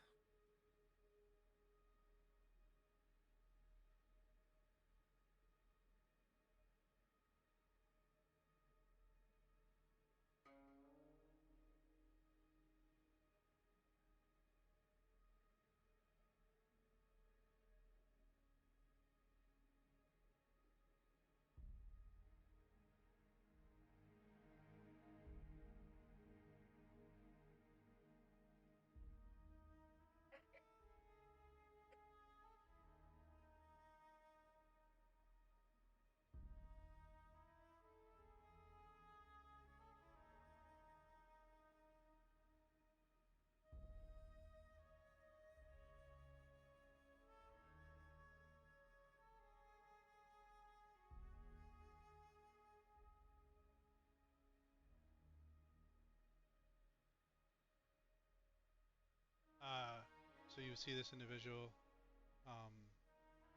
you see this individual,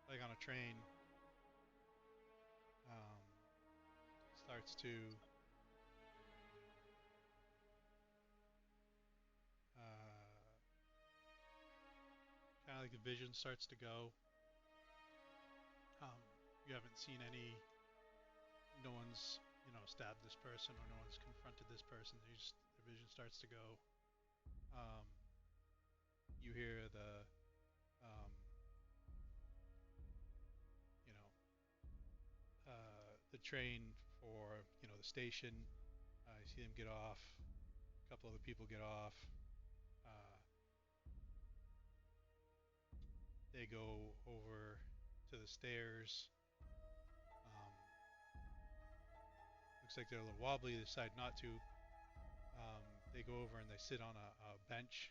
like on a train, starts to kind of like the vision starts to go. You haven't seen any, no one's, stabbed this person or no one's confronted this person. The vision starts to go. You hear um, you know, the train for, the station. You see them get off. A couple other people get off. Uh, they go over to the stairs. Looks like they're a little wobbly. They decide not to. They go over and they sit on a bench.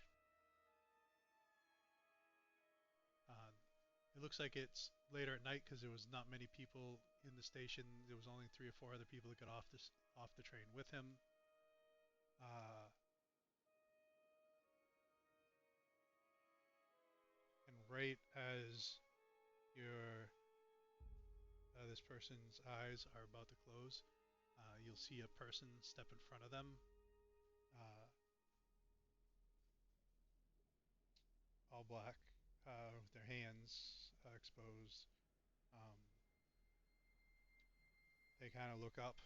It looks like it's later at night because there was not many people in the station. There was only 3 or 4 other people that got off the train with him. And right as this person's eyes are about to close, you'll see a person step in front of them, all black, with their hands exposed. Um, they kind of look up,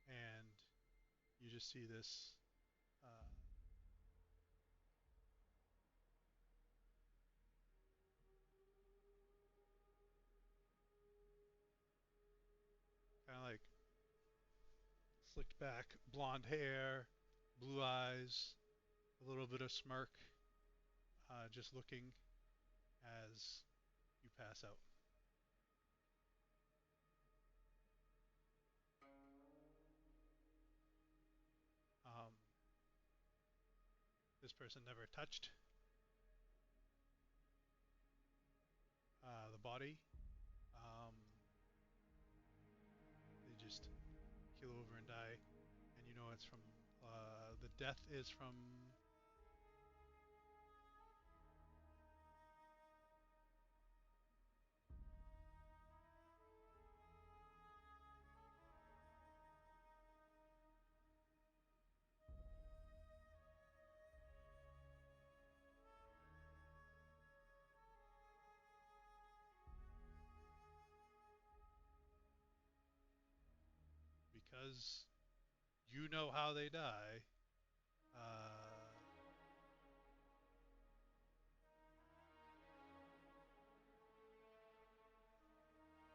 and you just see this kind of like slicked back blonde hair, blue eyes, a little bit of smirk, just looking as you pass out. Um, this person never touched the body. They just keel over and die, and it's from the death is from because you know how they die.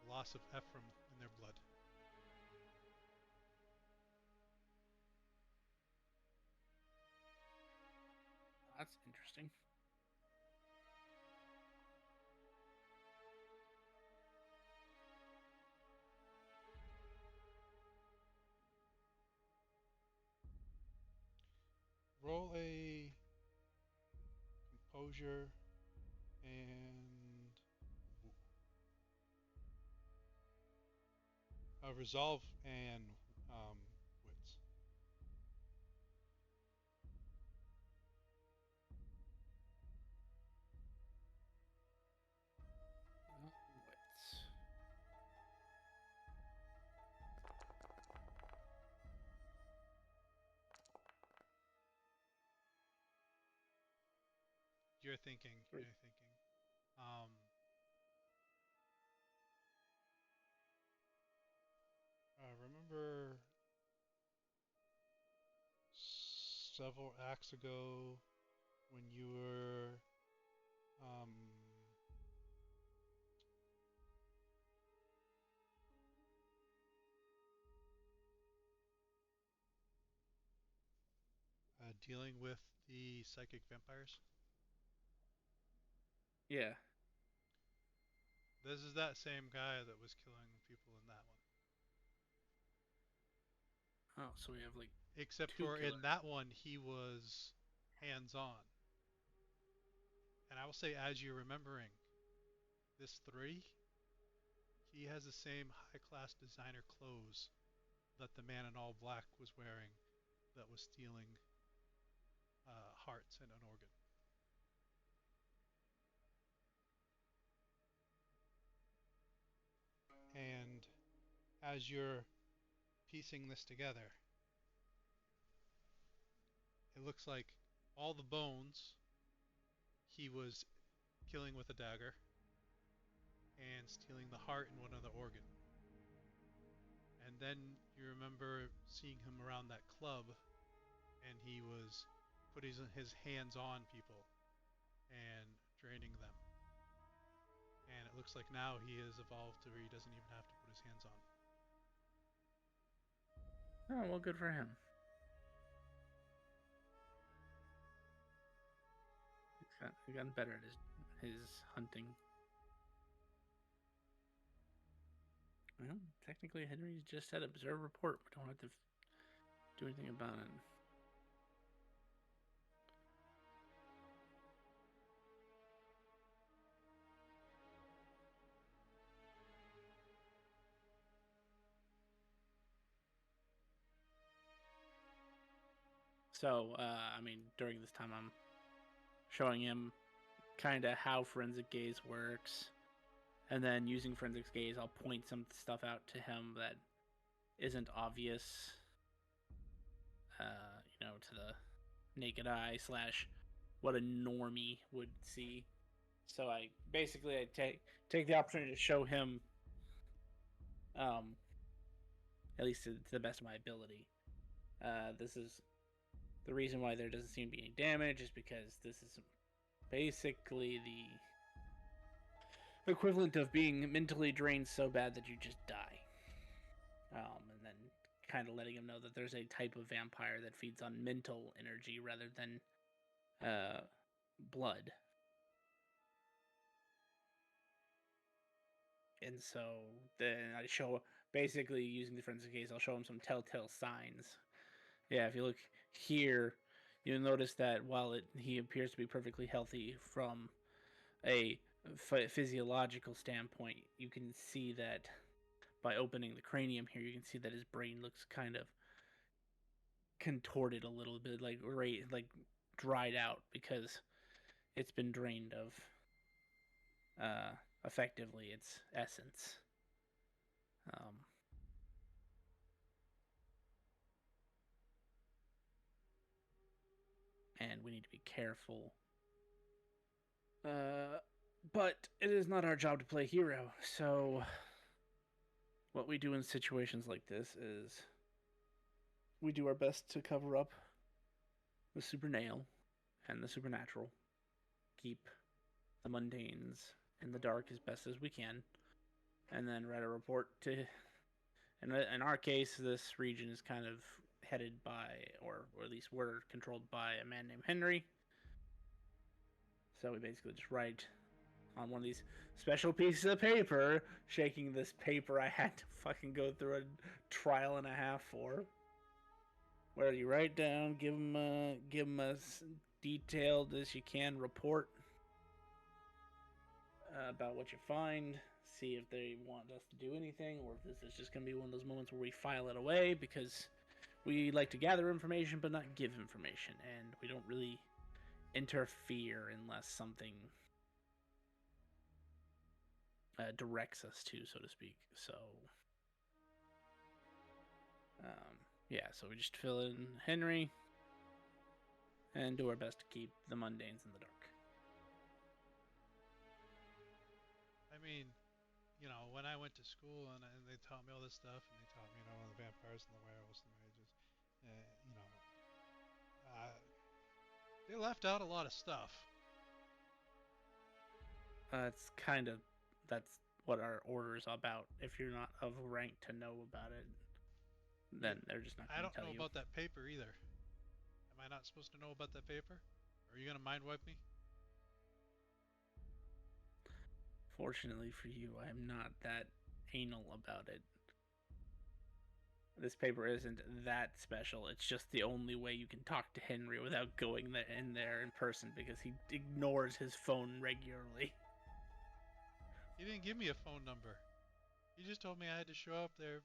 Loss of Ephraim in their blood. That's interesting. Roll a composure and resolve and wits. Wits. You're thinking. Remember several acts ago when you were dealing with the psychic vampires? Yeah. This is that same guy that was killing people in that one. Oh, so we have like Except two for killers. in that one, he was hands-on. And I will say, as you're remembering, this 3, he has the same high-class designer clothes that the man in all black was wearing that was stealing hearts and an organ. And as you're piecing this together, it looks like all the bones he was killing with a dagger and stealing the heart and one other organ. And then you remember seeing him around that club, and he was putting his hands on people and draining them. And it looks like now he has evolved to where he doesn't even have to put his hands on. Oh, well, good for him. He's gotten better at his hunting. Well, technically, Henry just said observe report. We don't have to do anything about it. So, I mean, during this time, I'm showing him kind of how forensic gaze works. And then using forensic gaze, I'll point some stuff out to him that isn't obvious, to the naked eye / what a normie would see. So I take the opportunity to show him, at least to the best of my ability. This is the reason why there doesn't seem to be any damage, is because this is basically the equivalent of being mentally drained so bad that you just die. And then kind of letting him know that there's a type of vampire that feeds on mental energy rather than blood. And so then I show, basically using the forensic gaze, I'll show him some telltale signs. Yeah, if you look here, you'll notice that while he appears to be perfectly healthy from a physiological standpoint, you can see that by opening the cranium here, you can see that his brain looks kind of contorted a little bit, like dried out, because it's been drained of effectively its essence. And we need to be careful. But it is not our job to play hero, so what we do in situations like this is we do our best to cover up the supernail and the supernatural, keep the mundanes in the dark as best as we can, and then write a report to. In our case, this region is kind of headed by, or at least we're controlled by, a man named Henry. So we basically just write on one of these special pieces of paper, shaking this paper I had to fucking go through a trial and a half for, where you write down, give them a detailed as you can report about what you find, see if they want us to do anything, or if this is just going to be one of those moments where we file it away, because we like to gather information but not give information, and we don't really interfere unless something directs us to, so to speak. So so we just fill in Henry and do our best to keep the mundanes in the dark. I mean, when I went to school and they taught me all this stuff, and they taught me, the vampires and the werewolves and the mages, they left out a lot of stuff. That's what our order is about. If you're not of rank to know about it, then they're just not going to tell you. I don't know about that paper either. Am I not supposed to know about that paper? Are you going to mind wipe me? Fortunately for you, I am not that anal about it. This paper isn't that special. It's just the only way you can talk to Henry without going in there in person, because he ignores his phone regularly. He didn't give me a phone number. He just told me I had to show up there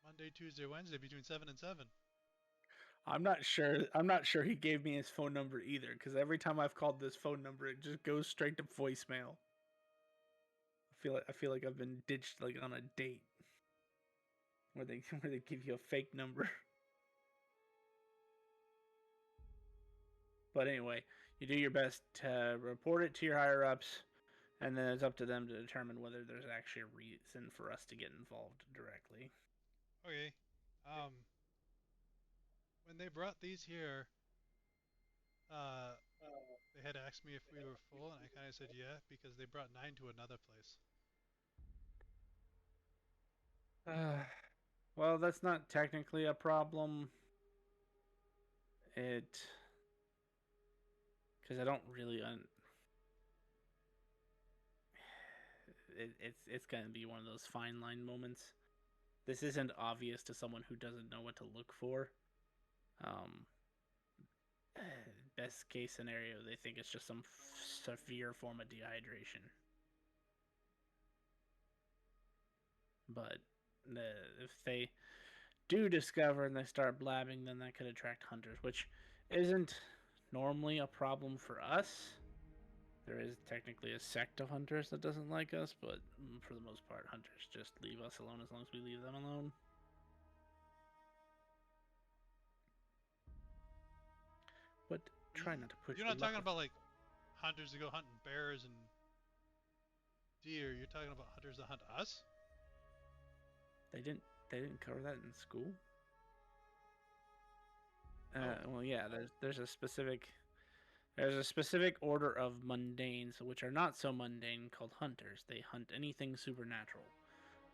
Monday, Tuesday, Wednesday between 7 and 7. I'm not sure he gave me his phone number either, because every time I've called this phone number, it just goes straight to voicemail. I feel like I've been ditched like on a date. where they give you a fake number. But anyway, you do your best to report it to your higher ups, and then it's up to them to determine whether there's actually a reason for us to get involved directly. Okay. When they brought these here, uh, they had asked me if we were full, and I kind of said yeah because they brought 9 to another place. Well, that's not technically a problem. Because I don't really it's gonna be one of those fine line moments. This isn't obvious to someone who doesn't know what to look for. Um, Best case scenario, they think it's just some severe form of dehydration. But if they do discover and they start blabbing, then that could attract hunters, which isn't normally a problem for us. There is technically a sect of hunters that doesn't like us, but for the most part, hunters just leave us alone as long as we leave them alone. But try not to push. You're not talking about like hunters that go hunting bears and deer. You're talking about hunters that hunt us? They didn't cover that in school. Oh. Well, yeah. There's a specific order of mundanes, which are not so mundane, called hunters. They hunt anything supernatural.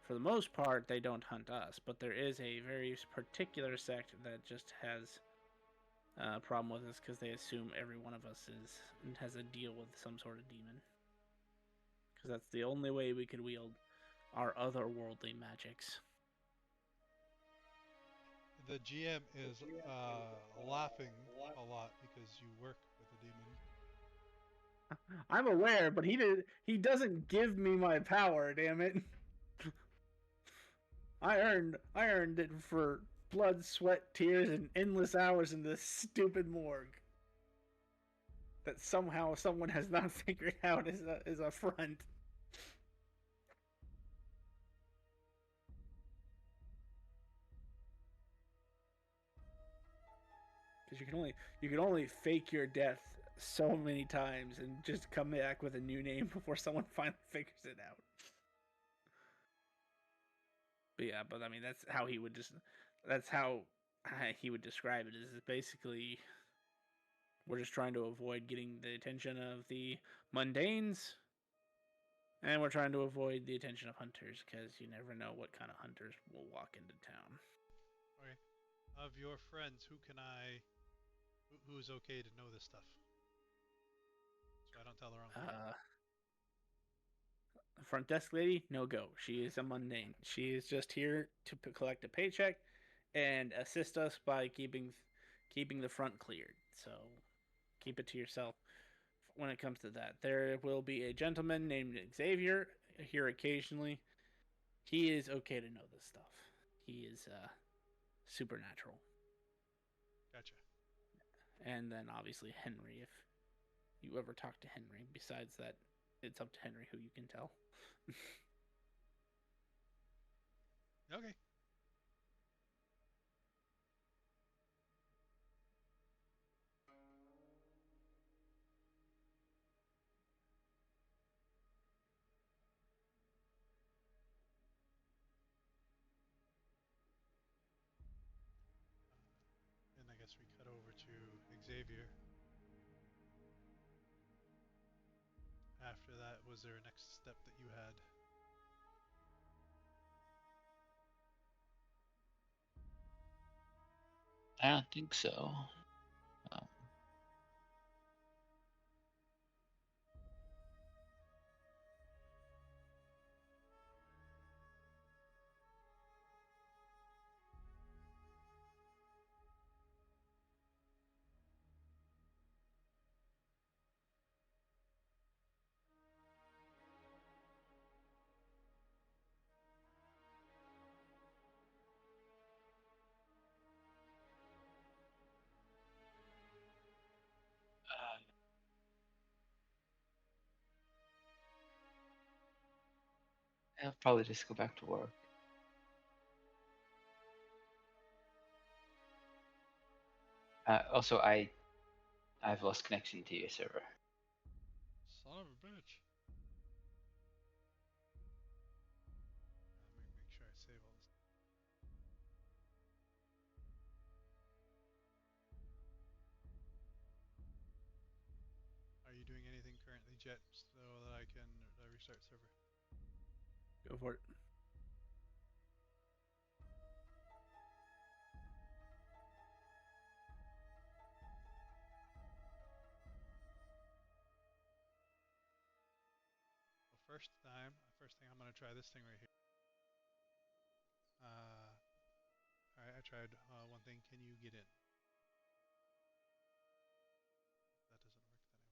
For the most part, they don't hunt us, but there is a very particular sect that just has a problem with us because they assume every one of us has a deal with some sort of demon. Because that's the only way we could wield our otherworldly magics. The GM is laughing a lot because you work with a demon. I'm aware, but he doesn't give me my power, damn it. I earned it for blood, sweat, tears, and endless hours in this stupid morgue. That somehow someone has not figured out is a front. Because you can only fake your death so many times and just come back with a new name before someone finally figures it out. But yeah, but I mean that's how he would describe it. Is basically we're just trying to avoid getting the attention of the mundanes, and we're trying to avoid the attention of hunters because you never know what kind of hunters will walk into town. Okay. Of your friends, who's okay to know this stuff? So I don't tell the wrong people. Front desk lady, no go. She is a mundane. She is just here to collect a paycheck and assist us by keeping the front cleared. So keep it to yourself when it comes to that. There will be a gentleman named Xavier here occasionally. He is okay to know this stuff. He is supernatural. Gotcha. And then obviously Henry, if you ever talk to Henry. Besides that, it's up to Henry who you can tell. Okay. And I guess we cut over to Xavier. After that, was there a next step that you had? I don't think so. Um, I'll probably just go back to work. Also, I've lost connection to your server. Son of a bitch. Let me make sure I save all this. Are you doing anything currently, Jet, so that I can restart server? Go for it. Well, first thing I'm gonna try this thing right here. Alright, I tried one thing. Can you get in? If that doesn't work, then I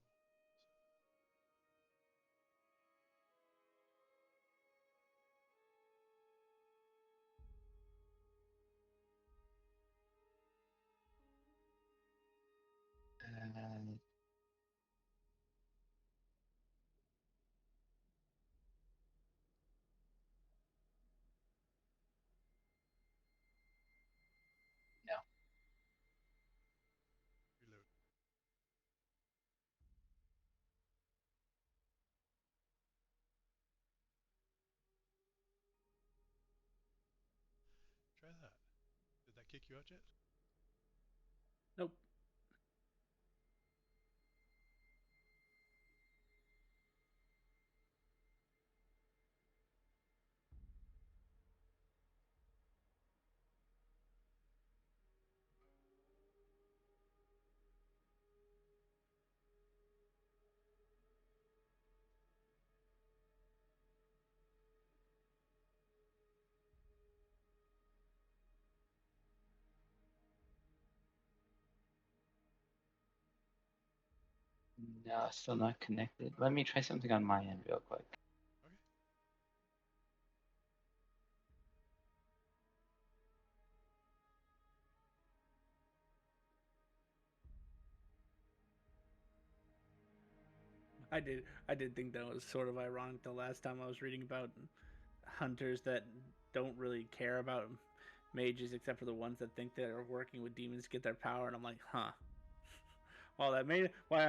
will. Uh, no. Reload. Try that. Did that kick you out, Jet? Nope. No, still not connected. Let me try something on my end real quick. Okay. I did think that was sort of ironic the last time I was reading about hunters that don't really care about mages except for the ones that think they're working with demons to get their power, and I'm like, huh. Well, I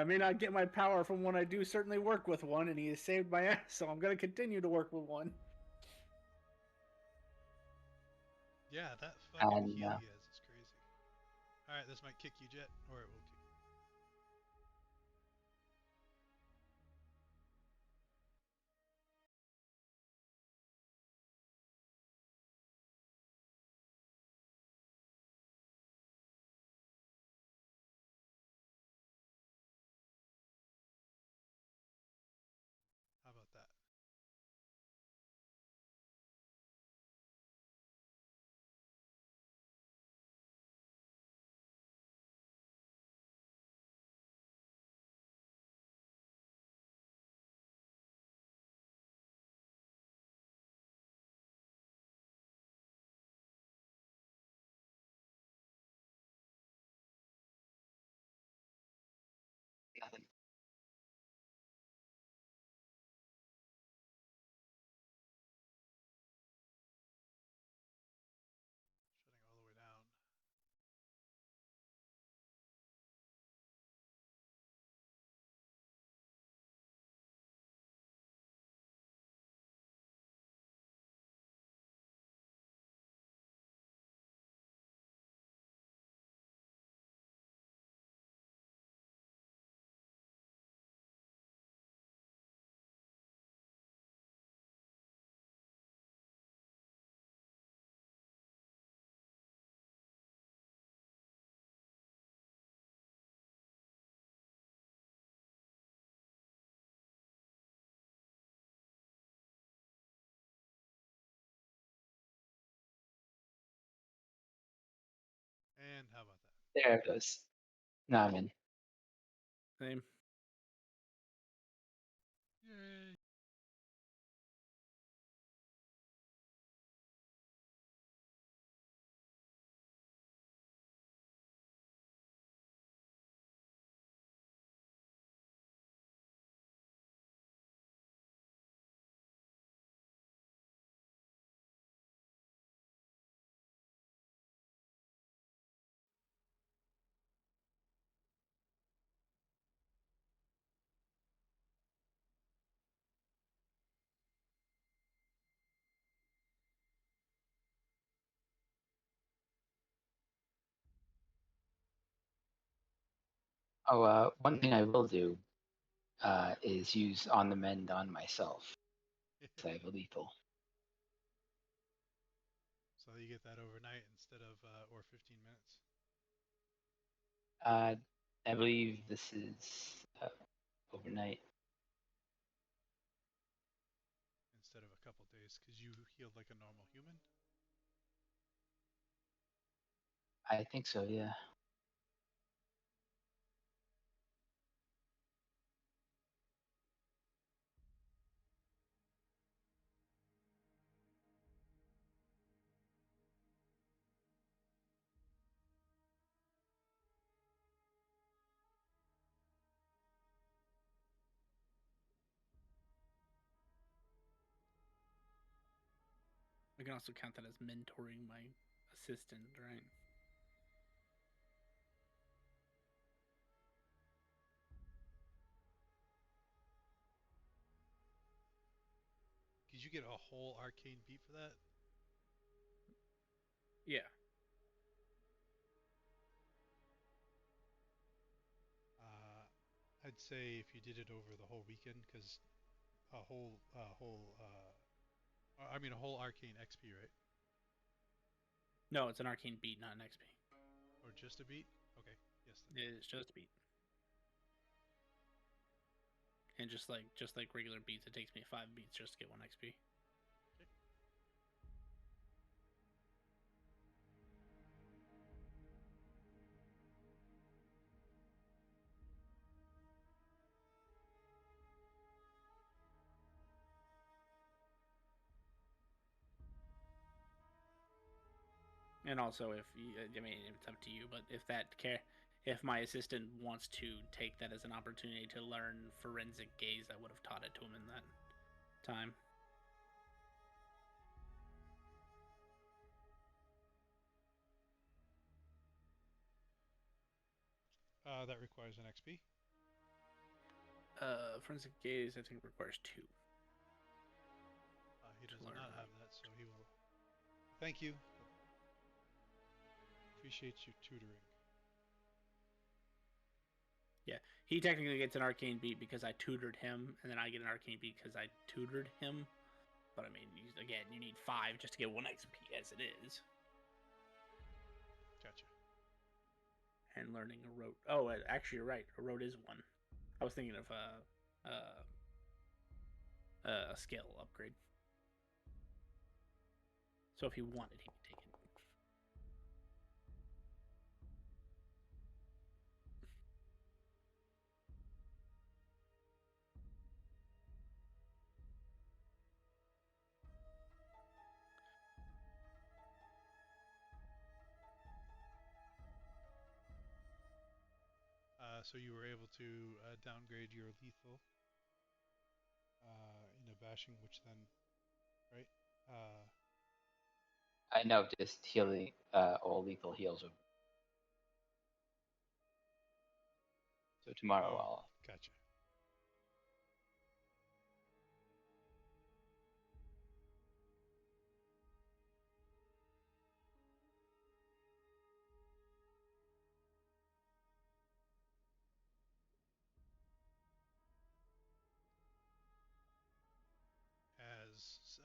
may not get my power from one, I do certainly work with one, and he has saved my ass, so I'm gonna continue to work with one. Yeah, that fucking heal No. he has is crazy. Alright, this might kick you, Jet, or it will kick you. How about that? Nothing. Shutting all the way down. And how about that? There it goes. Now I'm in. Same. Yay! Oh, one thing I will do is use on the mend on myself. So I have a lethal. So you get that overnight instead of or 15 minutes I believe this is overnight. instead of a couple days because you healed like a normal human. I think so, yeah. I can also count that as mentoring my assistant, right? Did you get a whole arcane beat for that? Yeah. I'd say if you did it over the whole weekend, because a whole arcane XP, right? No, it's an arcane beat, not an XP. Or just a beat? Okay, yes then. It's just a beat. And just like regular beats, it takes me 5 beats just to get 1 XP. Okay. And also, if you, I mean, it's up to you, but if my assistant wants to take that as an opportunity to learn forensic gaze, I would have taught it to him in that time. That requires an XP. Forensic gaze, I think, requires 2. He does learn. not have that, so he will. Thank you. Appreciate you tutoring. Yeah, he technically gets an arcane beat because I tutored him, and then I get an arcane beat because I tutored him. But I mean, again, you need 5 just to get 1 XP as it is. Gotcha. And learning a rote. Oh, actually, you're right. A rote is 1. I was thinking of a skill upgrade. So if he wanted, he could take it. So you were able to downgrade your lethal in a bashing, which then, right? I know, just healing all lethal heals. So tomorrow I'll. Gotcha.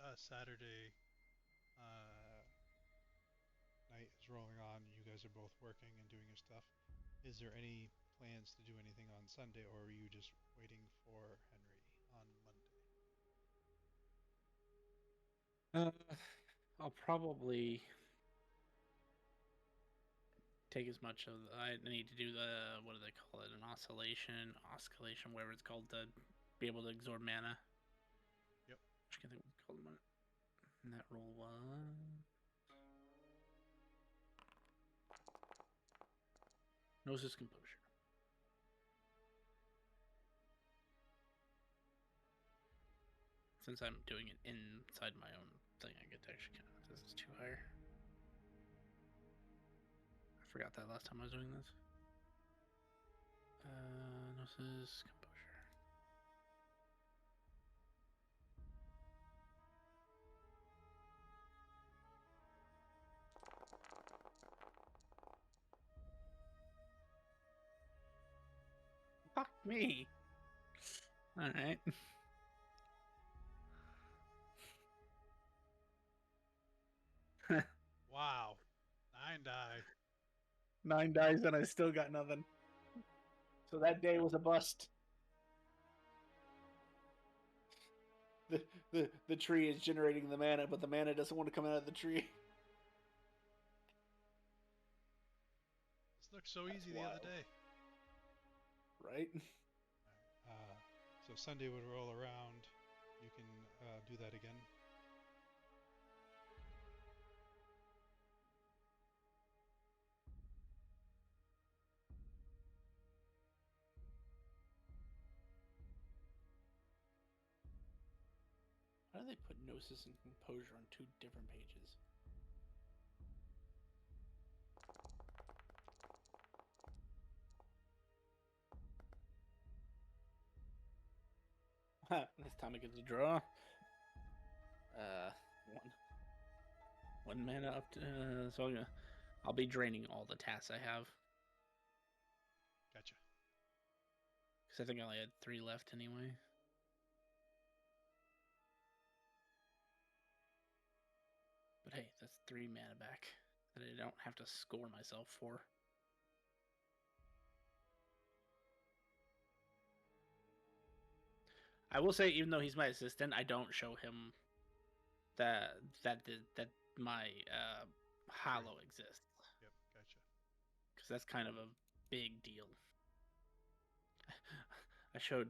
As Saturday night is rolling on, you guys are both working and doing your stuff. Is there any plans to do anything on Sunday, or are you just waiting for Henry on Monday? I'll probably take as much of. I need to do the, what do they call it? An oscillation, whatever it's called, to be able to absorb mana. Yep. I can't think what it's called. And that roll was Gnosis Composure. Since I'm doing it inside my own thing, I get to actually count this is 2 higher. I forgot that last time I was doing this. Gnosis Composure. Fuck me. All right. Wow. 9 die. 9 dice and I still got nothing. So that day was a bust. The tree is generating the mana, but the mana doesn't want to come out of the tree. This looked so That's easy the wild. other day. Right? So Sunday would roll around. You can do that again. Why do they put Gnosis and Composure on 2 different pages? This time I get to draw. One mana up to. So I'll be draining all the tasks I have. Gotcha. Because I think I only had 3 left anyway. But hey, that's 3 mana back that I don't have to score myself for. I will say, even though he's my assistant, I don't show him that my hollow exists. Yep, gotcha. Because that's kind of a big deal. I showed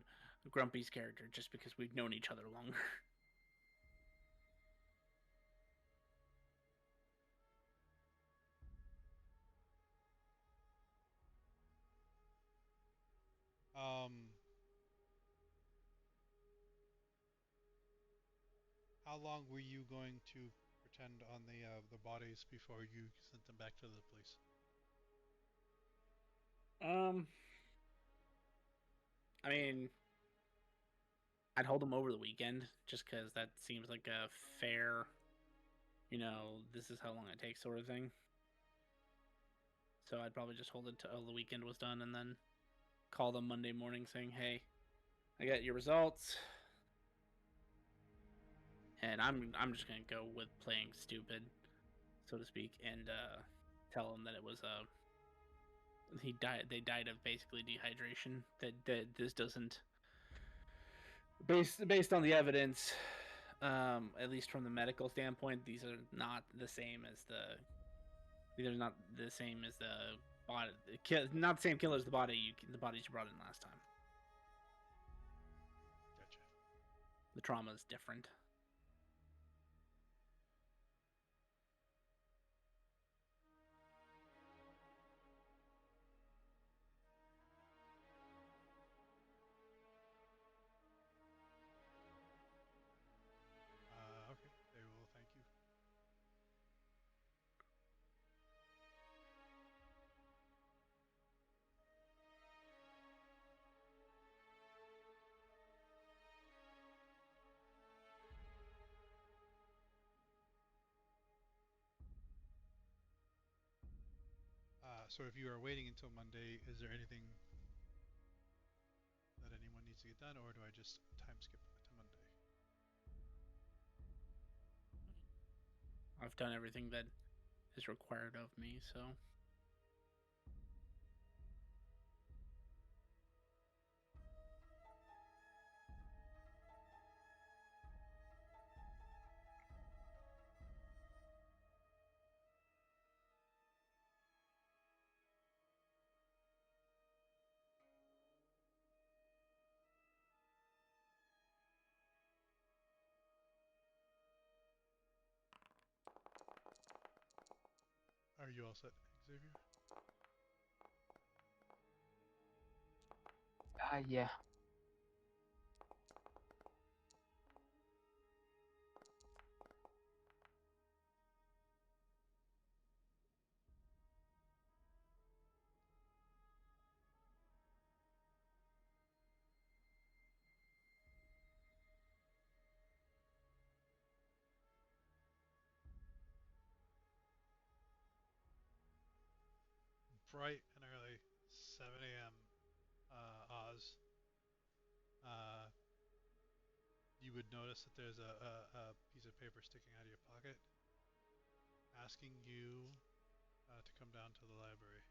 Grumpy's character just because we've known each other longer. How long were you going to pretend on the bodies before you sent them back to the police? I mean, I'd hold them over the weekend just because that seems like a fair, this is how long it takes sort of thing. So I'd probably just hold it till the weekend was done and then call them Monday morning saying, hey, I got your results. And I'm just gonna go with playing stupid, so to speak, and tell them that it was they died of basically dehydration. That this doesn't based on the evidence, at least from the medical standpoint, these are not the same as the body, not the same killer as the bodies you brought in last time. Gotcha. The trauma is different. Okay, they will thank you. So if you are waiting until Monday, is there anything that anyone needs to get done, or do I just time skip to Monday? I've done everything that is required of me, so. Are you all set, Xavier? Yeah. Bright and early, 7 a.m. Oz. you would notice that there's a piece of paper sticking out of your pocket asking you to come down to the library.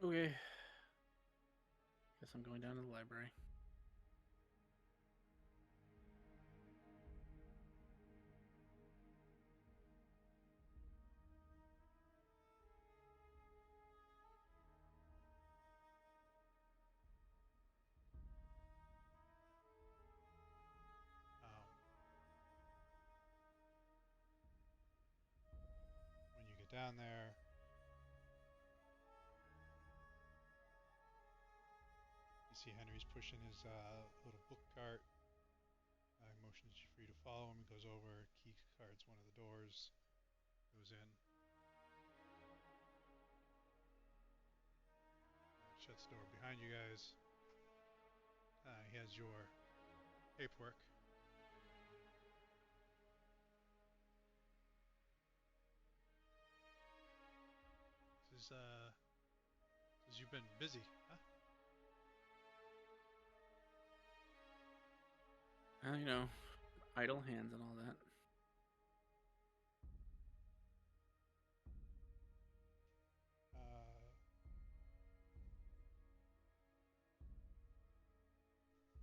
Okay. Guess I'm going down to the library. When you get down there, you see Henry's pushing his little book cart. Motions for you to follow him. He goes over, key cards one of the doors, goes in, shuts the door behind you guys. He has your paperwork. Says you've been busy, huh? Well, you know, idle hands and all that.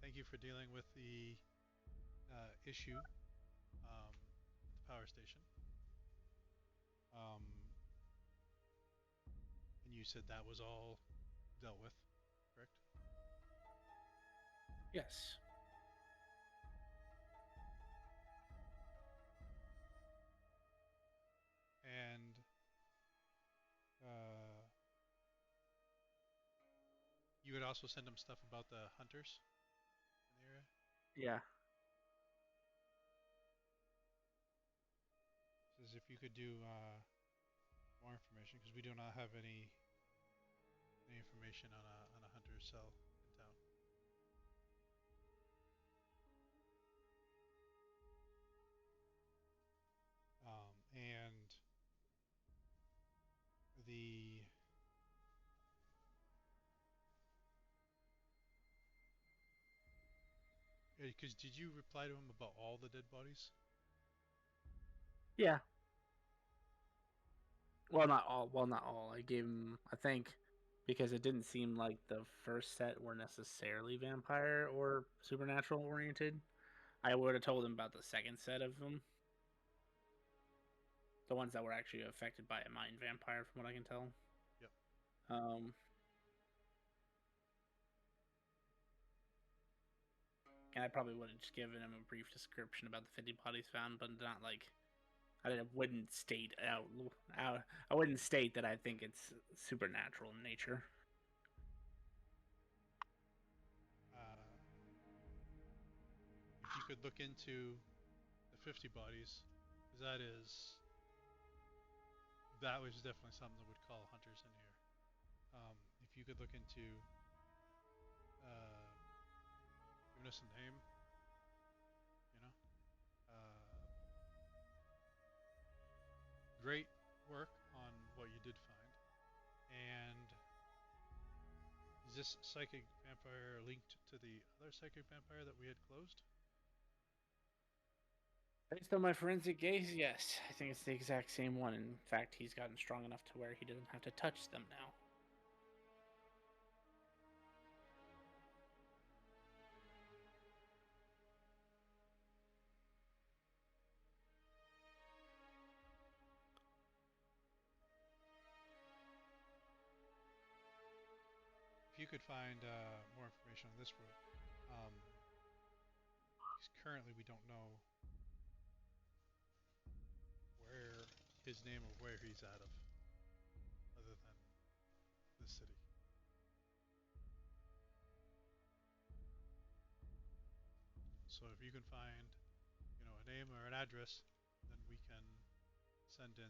Thank you for dealing with the issue at the power station. And you said that was all dealt with, correct? Yes. And you would also send him stuff about the hunters in the area? Yeah. Says if you could do more information, because we do not have any information on a hunter's cell in town. And the because did you reply to him about all the dead bodies? Yeah. Well, not all. Well, not all. I gave him, I think, because it didn't seem like the first set were necessarily vampire or supernatural oriented. I would have told him about the second set of them. The ones that were actually affected by a mind vampire, from what I can tell. Yep. And I probably would have just given him a brief description about the 50 bodies found, but not like wouldn't state out. I wouldn't state that I think it's supernatural in nature. If you could look into the 50 bodies, because that was definitely something that would call hunters in here. If you could look into giving us a name, you know. Great work on what you did find. And is this psychic vampire linked to the other psychic vampire that we had closed? Based on my forensic gaze, yes. I think it's the exact same one. In fact, he's gotten strong enough to where he doesn't have to touch them now. If you could find more information on this route, because currently we don't know where his name or where he's out of, other than this city. So if you can find, a name or an address, then we can send in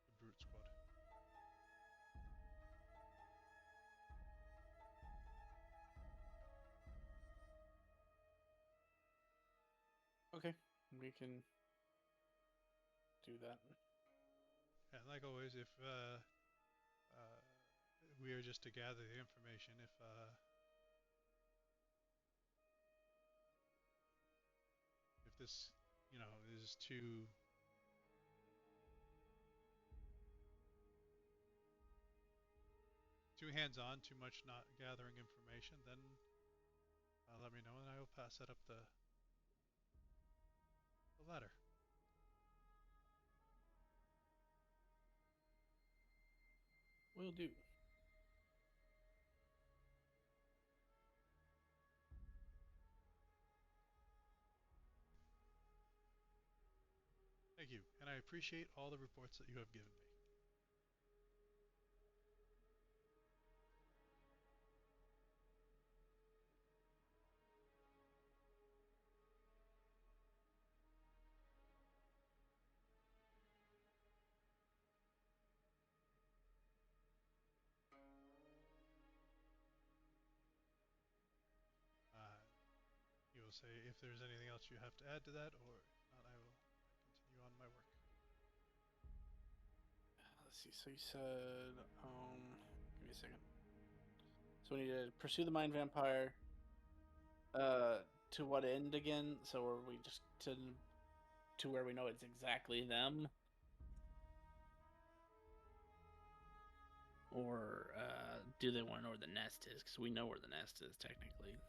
the Brute Squad. Okay, we can do that. And like always, if we are just to gather the information, if this, is too hands-on, too much not gathering information, then let me know and I will pass that up the ladder. Will do. Thank you, and I appreciate all the reports that you have given me. You will say if there's anything else you have to add to that, or if not, I will continue on my work. Let's see. So you said, give me a second. So we need to pursue the mind vampire. To what end again? So are we just to where we know it's exactly them? Or do they want to know where the nest is? Because we know where the nest is, technically.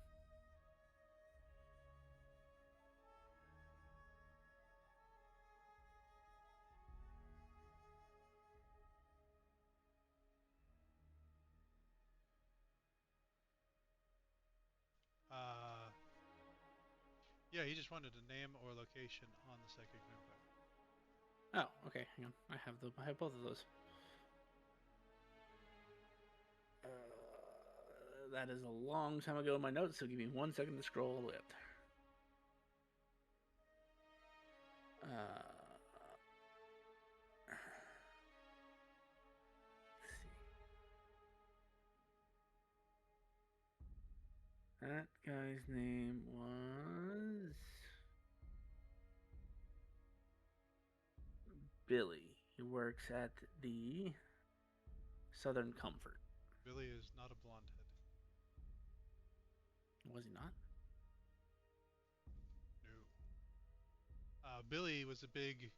Yeah, he just wanted a name or location on the psychic vampire. Oh, okay. Hang on. I have both of those. That is a long time ago in my notes, so give me 1 second to scroll all the way up there. Let's see. That guy's name was Billy. He works at the Southern Comfort. Billy is not a blonde head. Was he not? No. Billy was a big.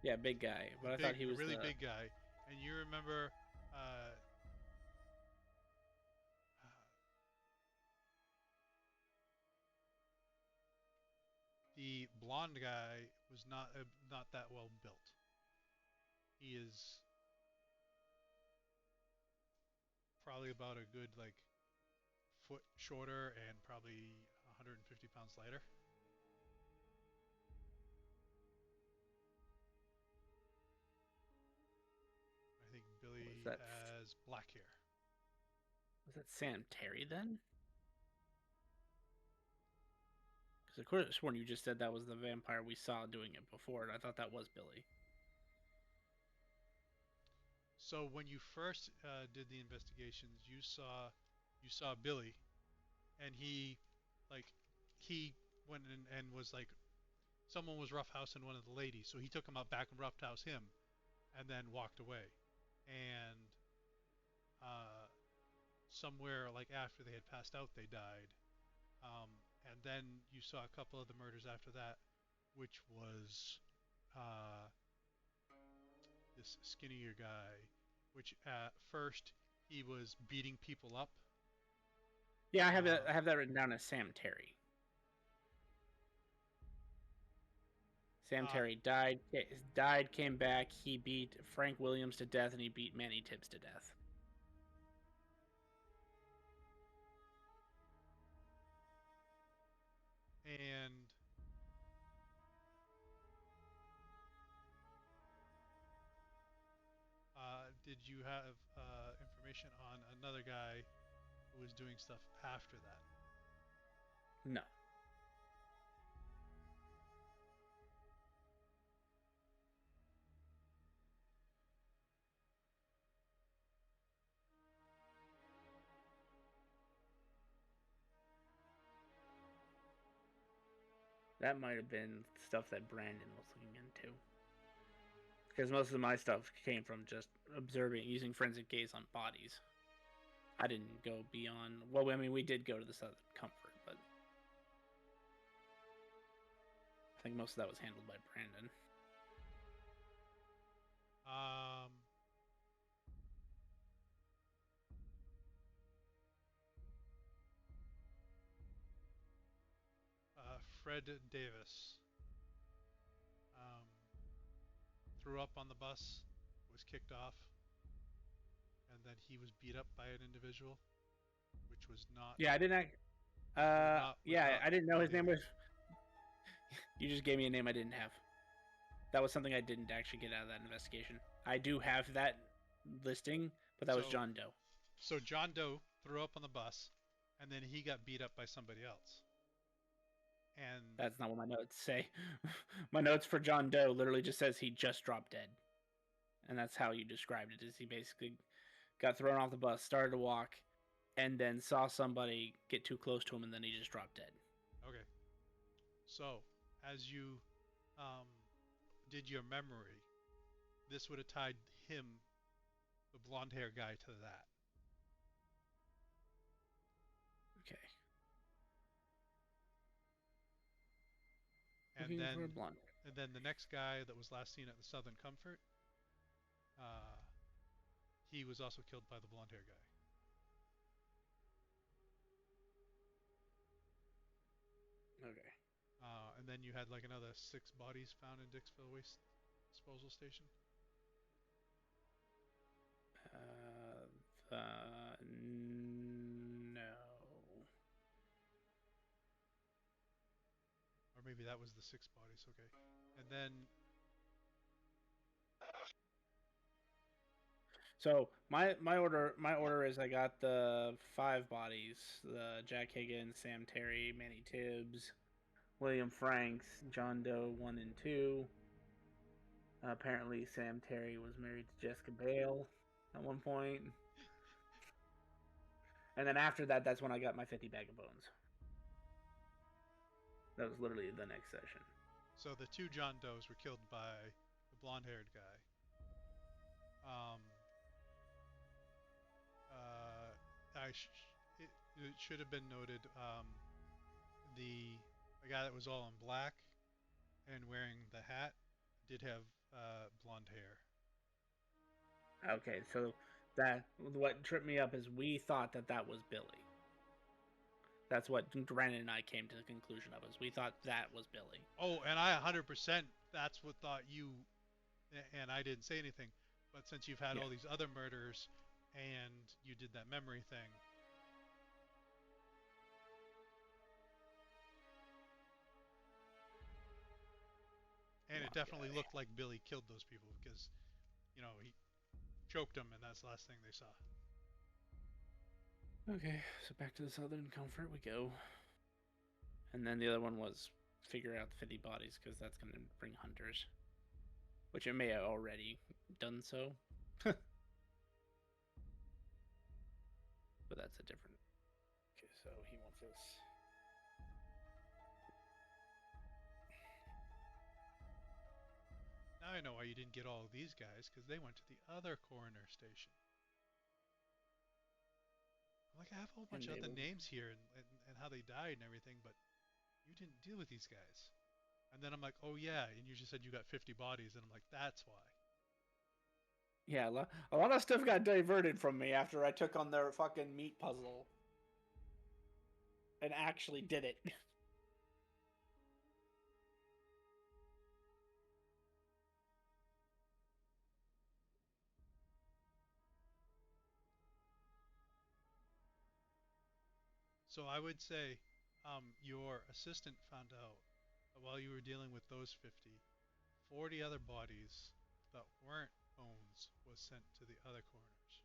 Yeah, big guy. But I thought he was a really big guy. And you remember the blonde guy was not that well built. He is probably about a good foot shorter and probably 150 pounds lighter. I think Billy has black hair. Was that Sam Terry then? Because of course I sworn you just said that was the vampire we saw doing it before, and I thought that was Billy. So when you first did the investigations, you saw Billy, and he went in and was someone was roughhousing one of the ladies, so he took him out back and roughhoused him, and then walked away. And somewhere after they had passed out, they died. And then you saw a couple of the murders after that, which was this skinnier guy, which at first he was beating people up. Yeah, I have that written down as Sam Terry. Sam Terry died, came back. He beat Frank Williams to death, and he beat Manny Tibbs to death. And did you have information on another guy who was doing stuff after that? No. That might have been stuff that Brandon was looking into. Because most of my stuff came from just observing, using forensic gaze on bodies. I didn't go beyond. Well, I mean, we did go to the Southern Comfort, but I think most of that was handled by Brandon. Fred Davis threw up on the bus, was kicked off, and then he was beat up by an individual, which was not. Yeah, I didn't. I didn't know his name was. You just gave me a name I didn't have. That was something I didn't actually get out of that investigation. I do have that listing, but that was John Doe. So John Doe threw up on the bus, and then he got beat up by somebody else. And that's not what my notes say. My notes for John Doe literally just says he just dropped dead. And that's how you described it, is he basically got thrown off the bus, started to walk, and then saw somebody get too close to him, and then he just dropped dead. Okay. So, as you did your memory, this would have tied him, the blonde-haired guy, to that. Okay. And then the next guy that was last seen at the Southern Comfort, he was also killed by the blonde-haired guy. Okay. And then you had like another 6 bodies found in Dixville Waste Disposal Station. No. Or maybe that was the 6 bodies. Okay. And then. So my order is I got the 5 bodies: the Jack Higgins, Sam Terry, Manny Tibbs, William Franks, John Doe 1 and 2. Apparently, Sam Terry was married to Jessica Bale at one point. And then after that, that's when I got my 50 bag of bones. That was literally the next session. So the 2 John Does were killed by the blonde-haired guy. It should have been noted, the guy that was all in black and wearing the hat did have blonde hair. Okay, so that what tripped me up is we thought that was Billy. That's what Brandon and I came to the conclusion of, is we thought that was Billy. Oh, and I 100% that's what thought you, and I didn't say anything. But since you've had all these other murders and you did that memory thing. And it definitely looked like Billy killed those people because, you know, he choked them and that's the last thing they saw. Okay, so back to the Southern Comfort we go. And then the other one was figure out the 50 bodies, because that's going to bring hunters. Which it may have already done so. But that's a different... Okay, so he wants this. Now I know why you didn't get all of these guys, because they went to the other coroner station. I'm like, I have a whole bunch of other names here and how they died and everything, but you didn't deal with these guys. And then I'm like, oh yeah, and you just said you got 50 bodies, and I'm like, that's why. Yeah, a lot of stuff got diverted from me after I took on their fucking meat puzzle. And actually did it. So I would say your assistant found out that while you were dealing with those 40 other bodies that weren't Bones was sent to the other coroners.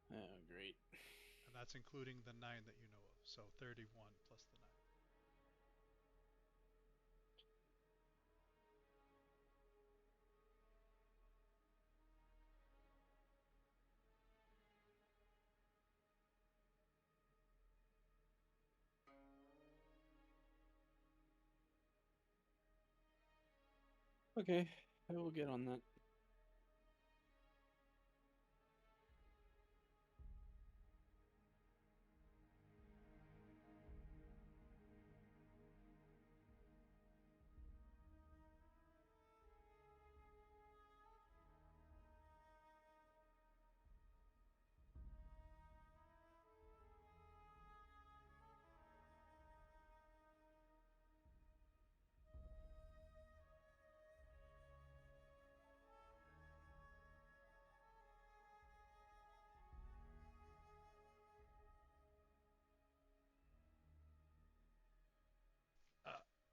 Oh, great. And that's including the 9 that you know of. So 31 plus the 9. Okay, I will get on that.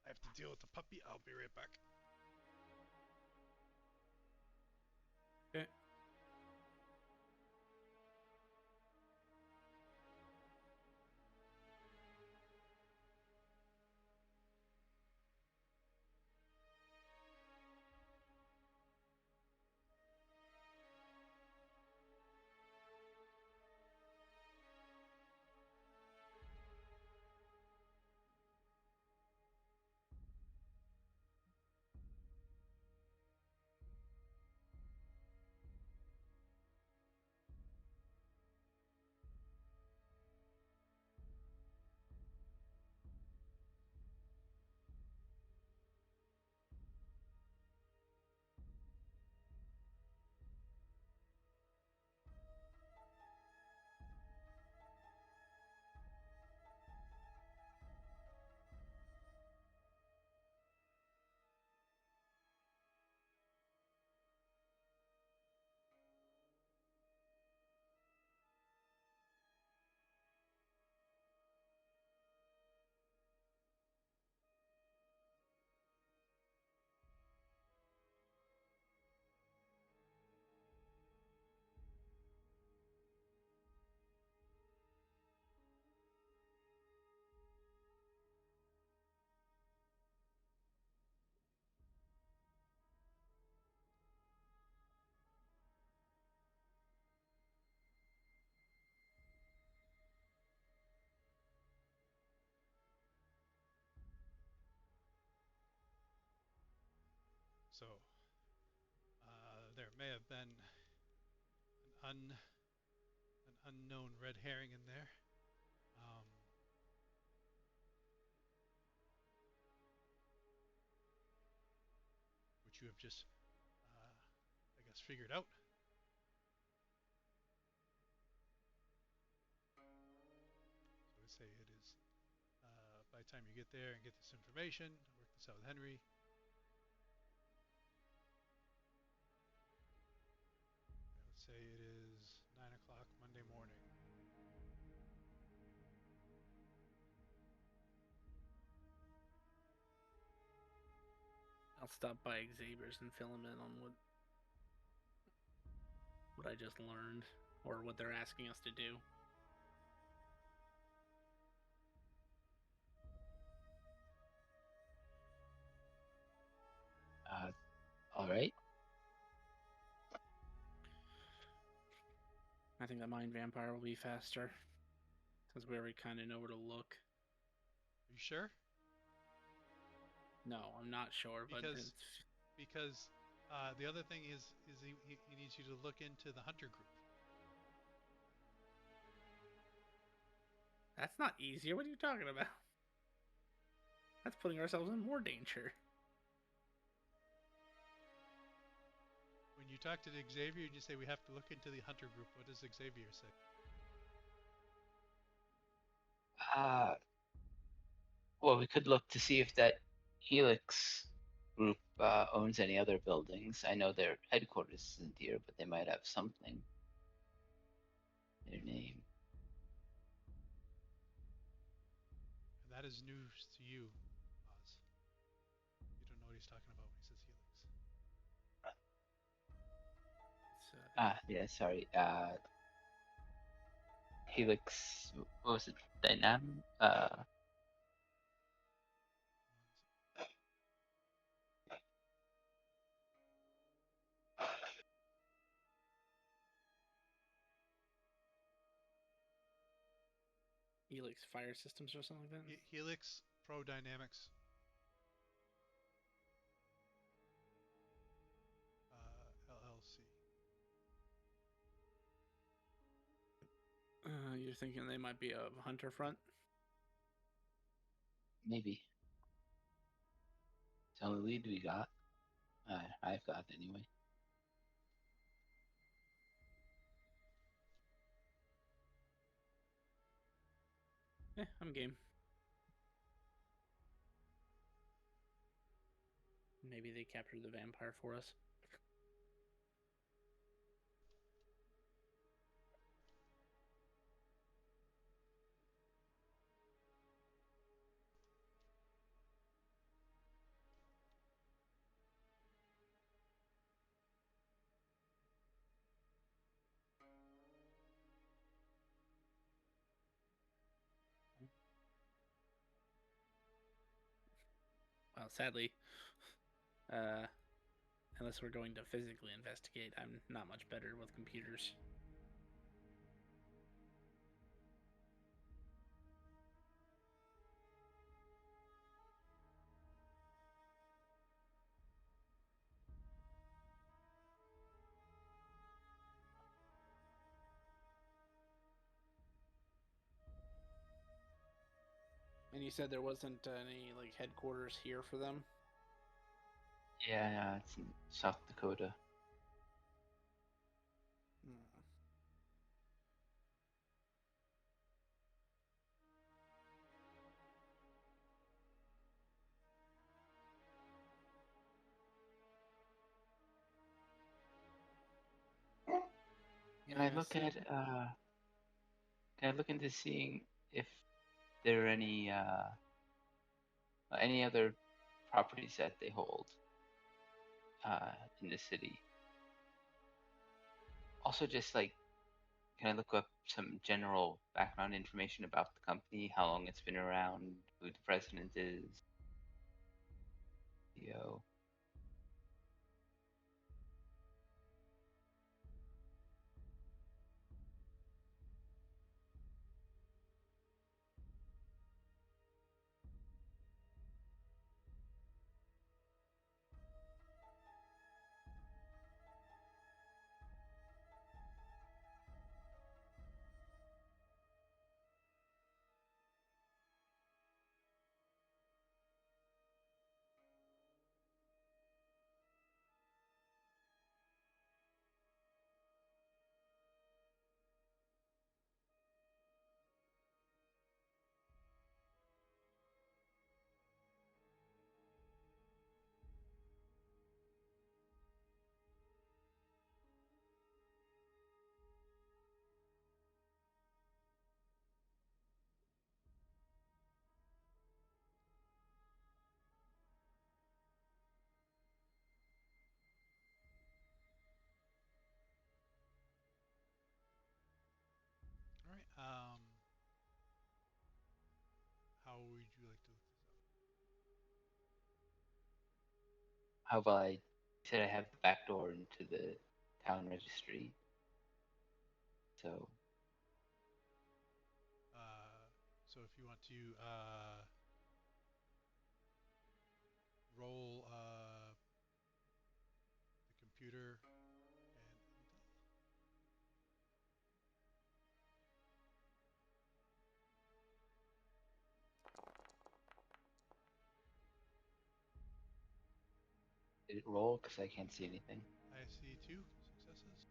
I have to deal with the puppy. I'll be right back. Okay. So there may have been an unknown red herring in there. Which you have just, I guess, figured out. So I would say it is, by the time you get there and get this information, work this out with Henry. I would say it is 9 o'clock Monday morning. I'll stop by Xavier's and fill him in on what I just learned or what they're asking us to do. All right. I think the mind vampire will be faster, since we already kind of know where to look. Are you sure? No, I'm not sure, because the other thing is he needs you to look into the hunter group. That's not easier. What are you talking about? That's putting ourselves in more danger. When you talk to Xavier and you say we have to look into the hunter group, what does Xavier say? Well, we could look to see if that Helix group owns any other buildings. I know their headquarters isn't here, but they might have something. Their name. And that is news to you, Oz. You don't know what he's talking about when he says Helix. Yeah, sorry. Helix, what was it? Dynam? Helix Fire Systems or something like that? Helix Pro Dynamics. You're thinking they might be a hunter front? Maybe. It's the only lead we got. I've got anyway. I'm game. Maybe they captured the vampire for us. Well, sadly, unless we're going to physically investigate, I'm not much better with computers. And you said there wasn't any like headquarters here for them? Yeah, it's in South Dakota. Hmm. Can I look at can I look into seeing if there are any other properties that they hold in the city? Also, just like, can I look up some general background information about the company, how long it's been around, who the president is, CEO? All right. How would you like to look this up? How about I said I have the back door into the town registry, so So if you want to roll the computer and intel. did it roll? Because I can't see anything. I see 2 successes.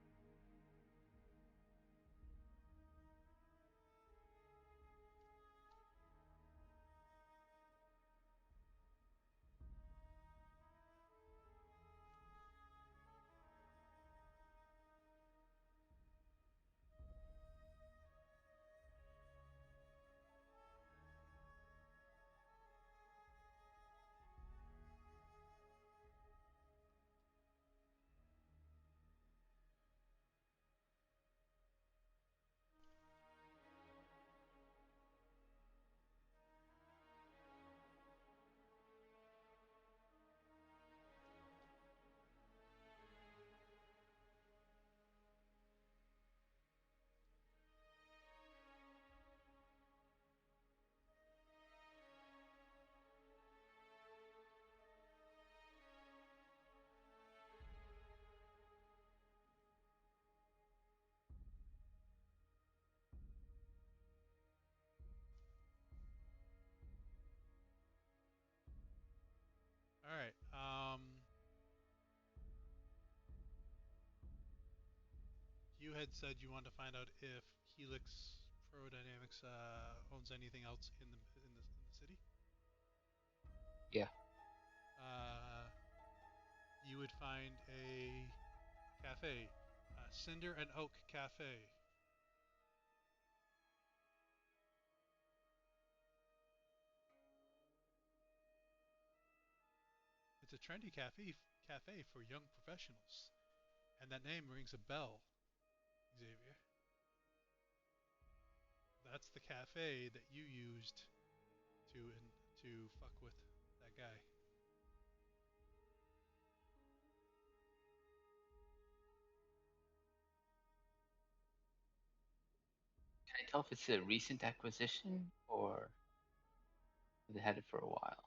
had said you wanted to find out if Helix Prodynamics owns anything else in the city. Yeah. You would find a cafe, Cinder and Oak Cafe. It's a trendy cafe for young professionals, and that name rings a bell, Xavier. That's the cafe that you used to fuck with that guy. Can I tell if it's a recent acquisition or they had it for a while?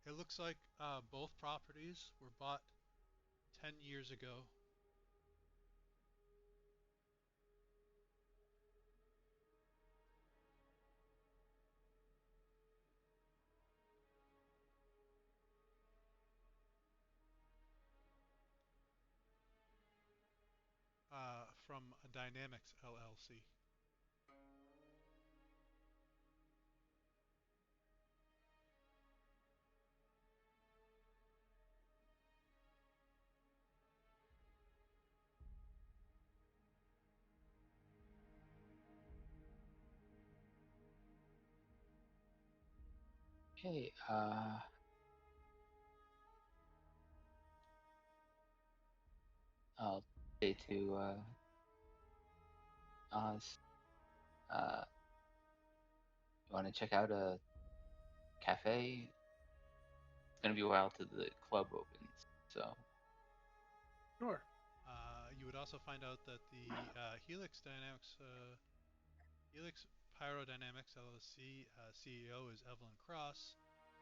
It looks like both properties were bought 10 years ago. From Dynamics LLC. Okay. I'll say to Oz, you want to check out a cafe? It's gonna be a while till the club opens, so Sure. You would also find out that the Helix Pyrodynamics LLC CEO is Evelyn Cross.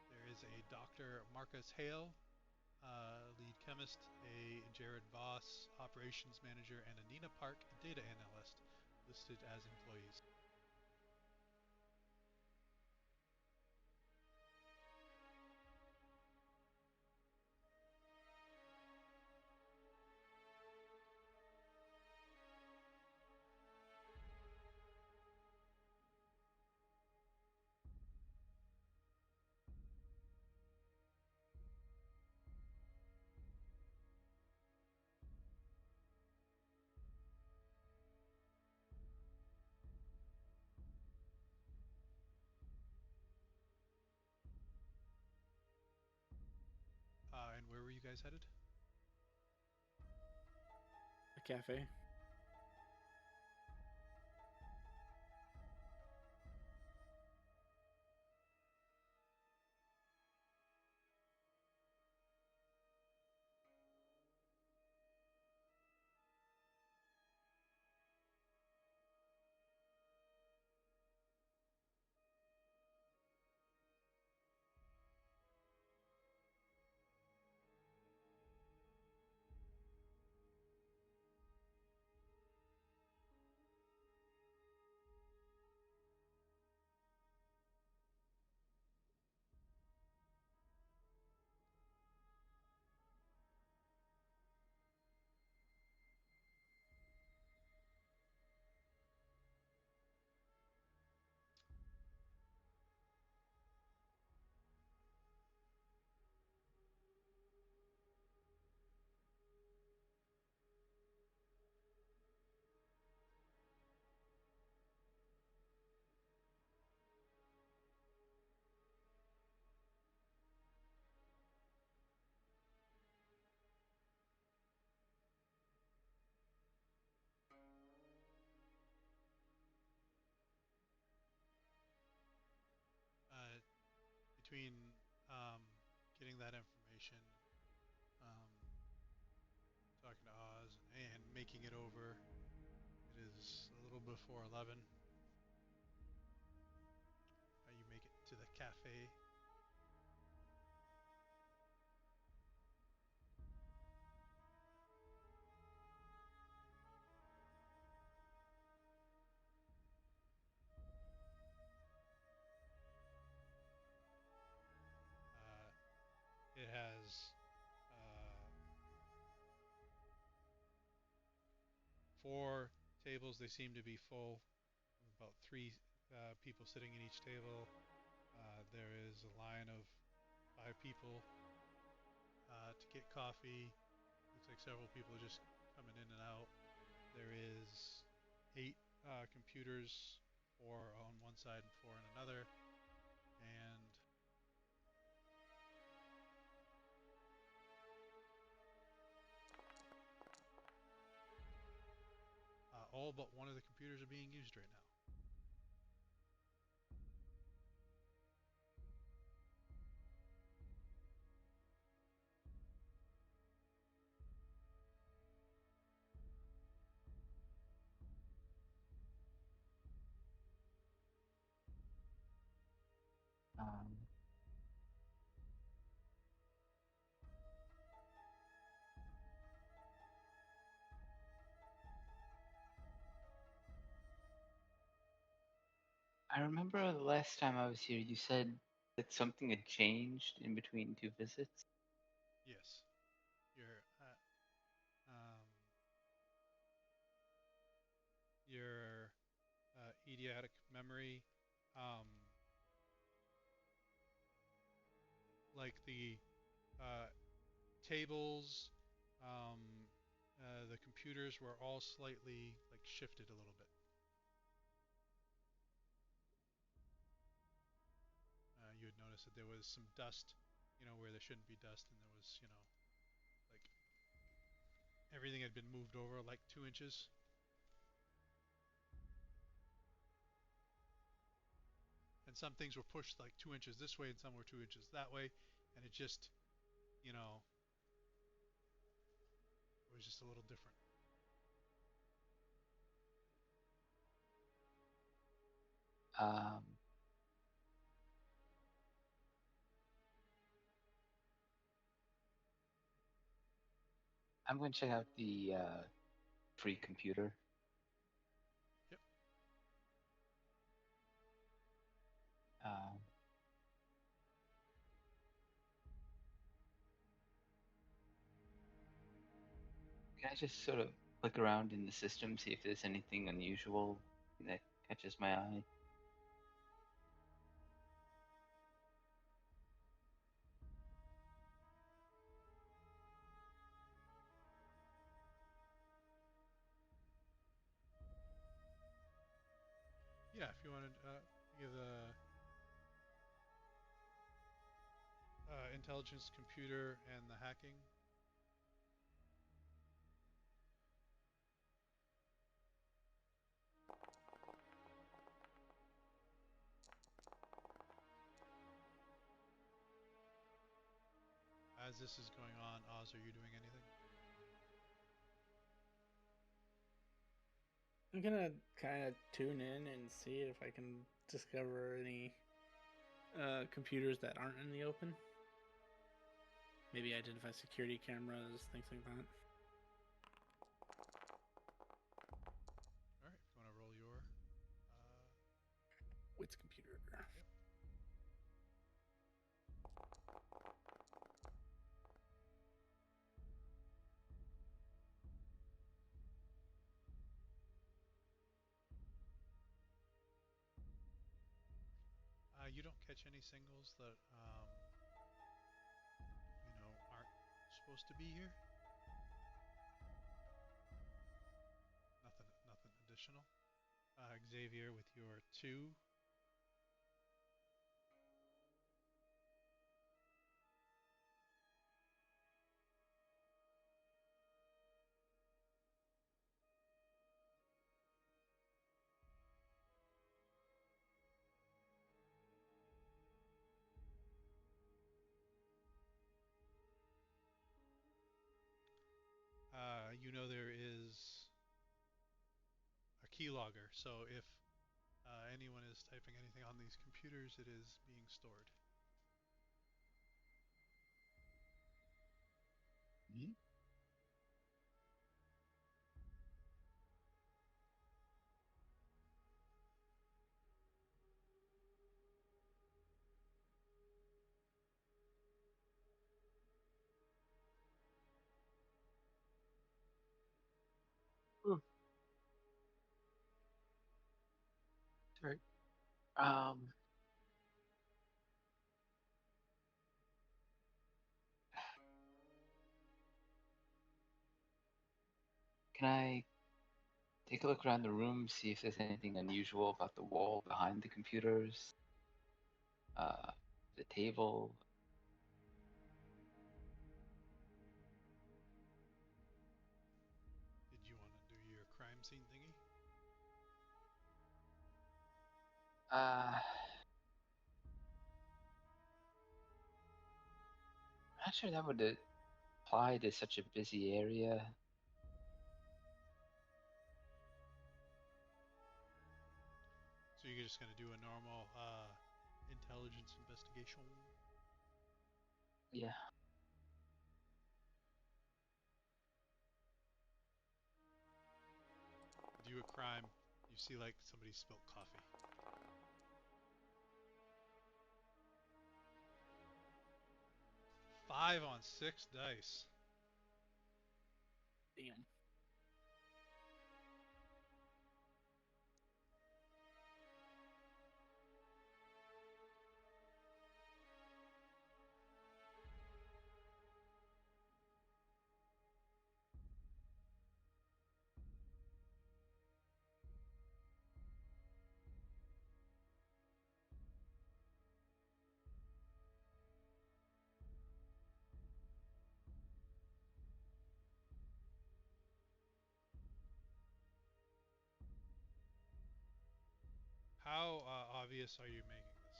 There is a Dr. Marcus Hale, lead chemist, a Jared Voss, operations manager, and a Nina Park, data analyst, listed as employees. And where were you guys headed? A cafe. Uh, Between getting that information, um, talking to Oz, and making it over, it is a little before 11. You make it to the cafe. has uh, 4 tables. They seem to be full. About 3 people sitting in each table. There is a line of 5 people to get coffee. Looks like several people are just coming in and out. There is 8 computers, 4 on one side and 4 on another. And all but one of the computers are being used right now. Um, I remember the last time I was here, you said that something had changed in between 2 visits. Yes, your um, your idiotic memory, um, like the uh, tables, um, the computers were all slightly like shifted a little bit. You would notice that there was some dust, where there shouldn't be dust, and there was, like everything had been moved over like 2 inches. And some things were pushed like 2 inches this way and some were 2 inches that way. And it just, it was just a little different. Um, I'm going to check out the free computer. Yep. Um, can I just sort of look around in the system, see if there's anything unusual that catches my eye? Yeah, if you wanted to give the intelligence computer and the hacking. As this is going on, Oz, are you doing anything? I'm gonna kind of tune in and see if I can discover any computers that aren't in the open. Maybe identify security cameras, things like that. All right, if you want to roll your Wits computer. Yep. You don't catch any singles that aren't supposed to be here. Nothing additional. Xavier with your 2. There is a keylogger, so if anyone is typing anything on these computers, it is being stored. Hmm? effort. Um, can I take a look around the room, see if there's anything unusual about the wall behind the computers, uh, the table? Did you want to do your crime scene thingy? Uh, not sure that would apply to such a busy area. So you're just gonna do a normal intelligence investigation. Yeah. Do a crime. You see like somebody spilled coffee. 5 on 6 dice. Damn. How obvious are you making this?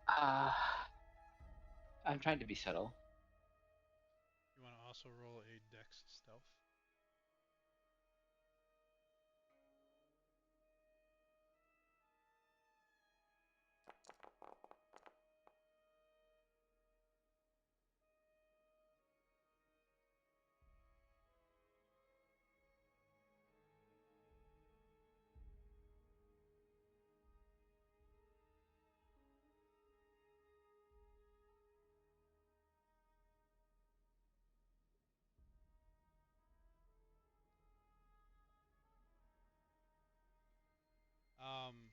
Uh, I'm trying to be subtle. You want to also roll a dex stealth. Um,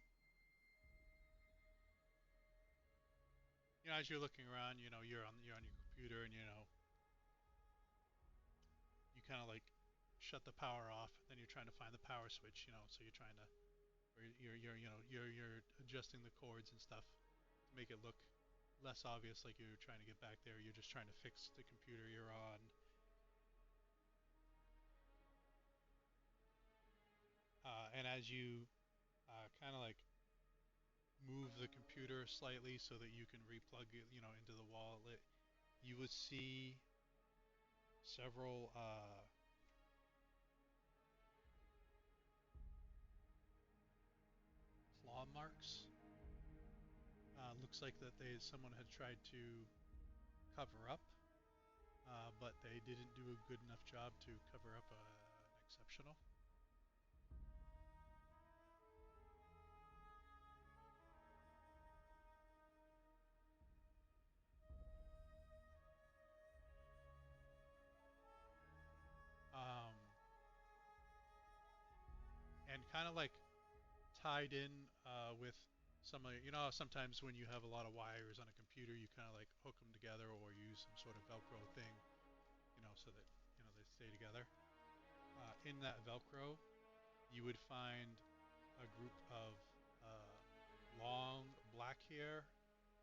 as you're looking around, you're on your computer, and you kind of like shut the power off. Then you're trying to find the power switch, so you're trying to, or you're adjusting the cords and stuff to make it look less obvious, like you're trying to get back there. You're just trying to fix the computer you're on. And as you kind of like move the computer slightly so that you can replug it, into the wall, you would see several claw marks. Looks like that someone had tried to cover up, but they didn't do a good enough job to cover up an exceptional. Um, and kind of like tied in with some of, sometimes when you have a lot of wires on a computer, you kind of like hook them together or use some sort of Velcro thing, so that, they stay together. In that Velcro, you would find a group of long black hair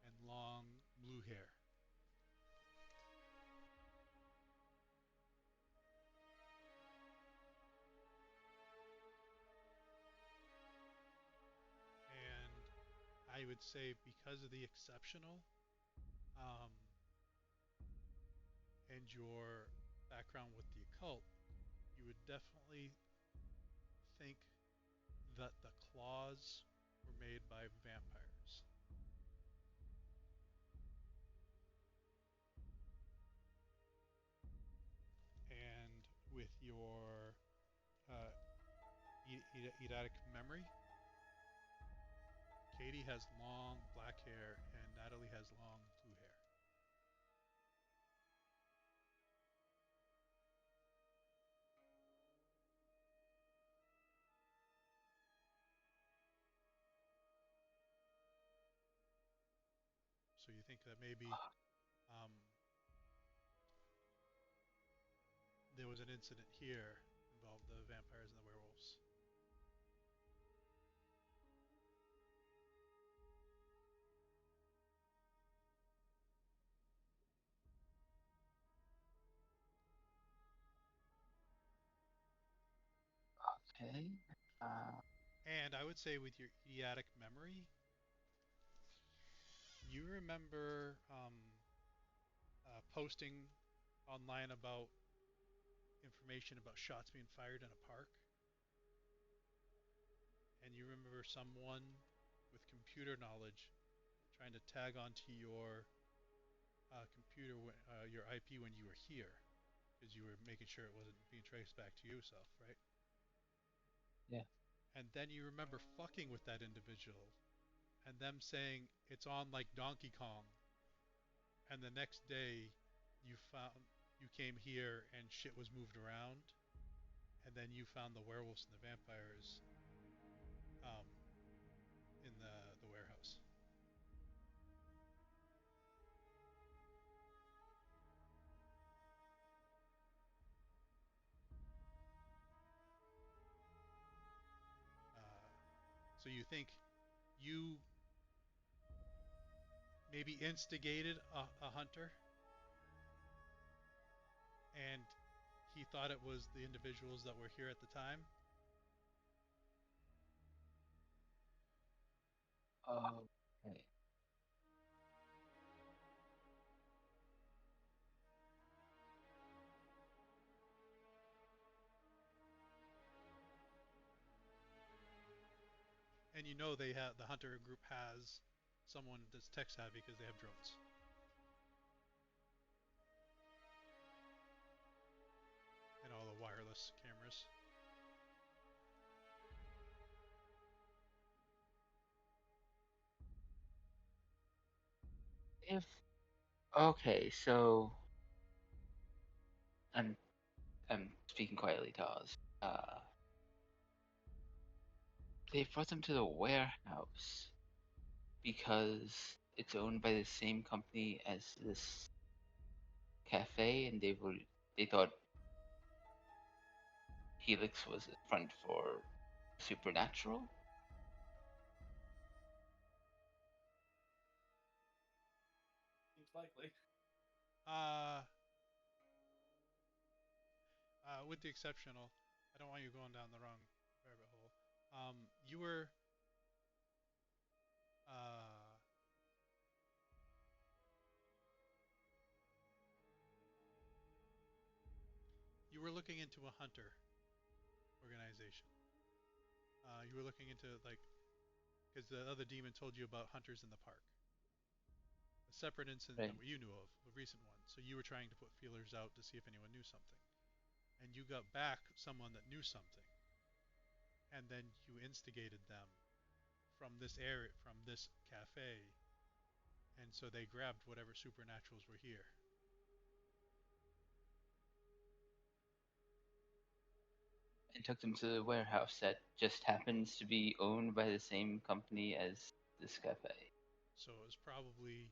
and long blue hair. And I would say because of the exceptional, um, and your background with the occult, you would definitely think that the claws were made by vampires. And with your uh, eidetic memory, Katie has long black hair and Natalie has long blue hair. think that maybe um, there was an incident here involved the vampires and the werewolves. Okay. Uh, And I would say with your idiotic memory, you remember posting online about information about shots being fired in a park, and you remember someone with computer knowledge trying to tag onto your computer, your IP when you were here, because you were making sure it wasn't being traced back to yourself, right? yeah. And then you remember fucking with that individual and them saying it's on like Donkey Kong, and the next day you came here and shit was moved around, and then you found the werewolves and the vampires um, in the warehouse. Uh, so you think you maybe instigated a hunter, and he thought it was the individuals that were here at the time. Okay. And you know they have the hunter group has someone that's tech savvy because they have drones. And all the wireless cameras. If okay, so I'm I'm speaking quietly to Oz. They brought them to the warehouse because it's owned by the same company as this cafe, and they thought Helix was a front for supernatural. Seems likely. Uh, with the exceptional, I don't want you going down the wrong rabbit hole. You were uh, you were looking into a hunter organization. You were looking into like because the other demon told you about hunters in the park. A separate incident Right. that you knew of, a recent one. So you were trying to put feelers out to see if anyone knew something, and you got back someone that knew something, and then you instigated them from this area, from this cafe, and so they grabbed whatever supernaturals were here. And took them to the warehouse that just happens to be owned by the same company as this cafe. So it was probably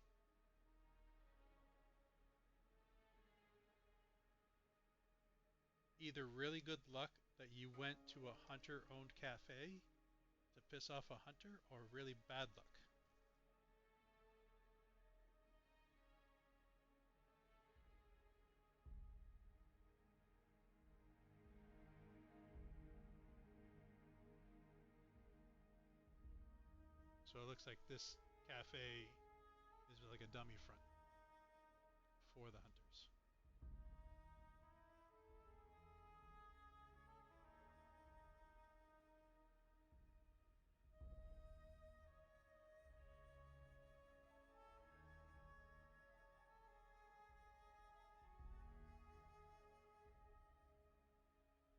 either really good luck that you went to a hunter-owned cafe to piss off a hunter, or really bad luck. So it looks like this cafe is like a dummy front for the hunters.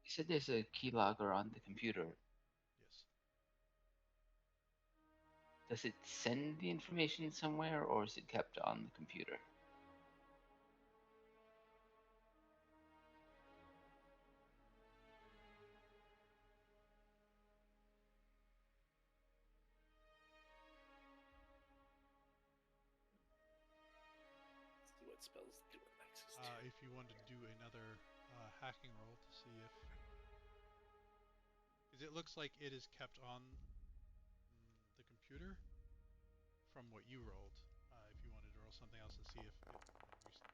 You said there's a keylogger on the computer. Yes. Does it send the information somewhere, or is it kept on the computer? what spells do it access to. If you want to do another hacking roll to see if, because it looks like it is kept on the computer from what you rolled. If you wanted to roll something else to see if it recently something.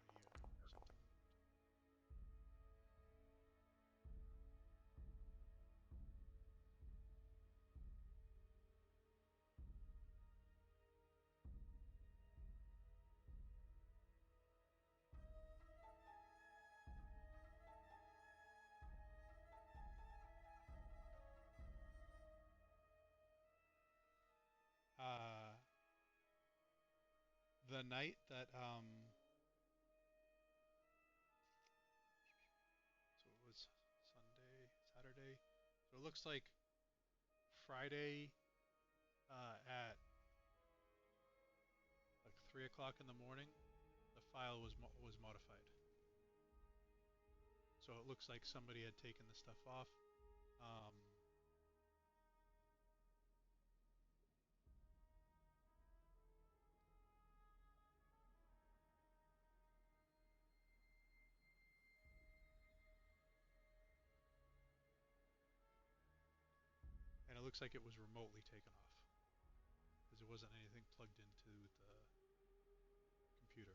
The night that so it was Sunday, Saturday. So it looks like Friday at like 3 o'clock in the morning, the file was modified. So it looks like somebody had taken the stuff off. And it looks like it was remotely taken off because there wasn't anything plugged into the computer.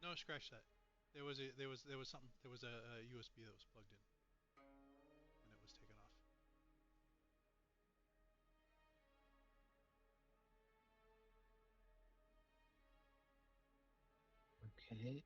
No, scratch that. There was a USB that was plugged in when it was taken off. Okay.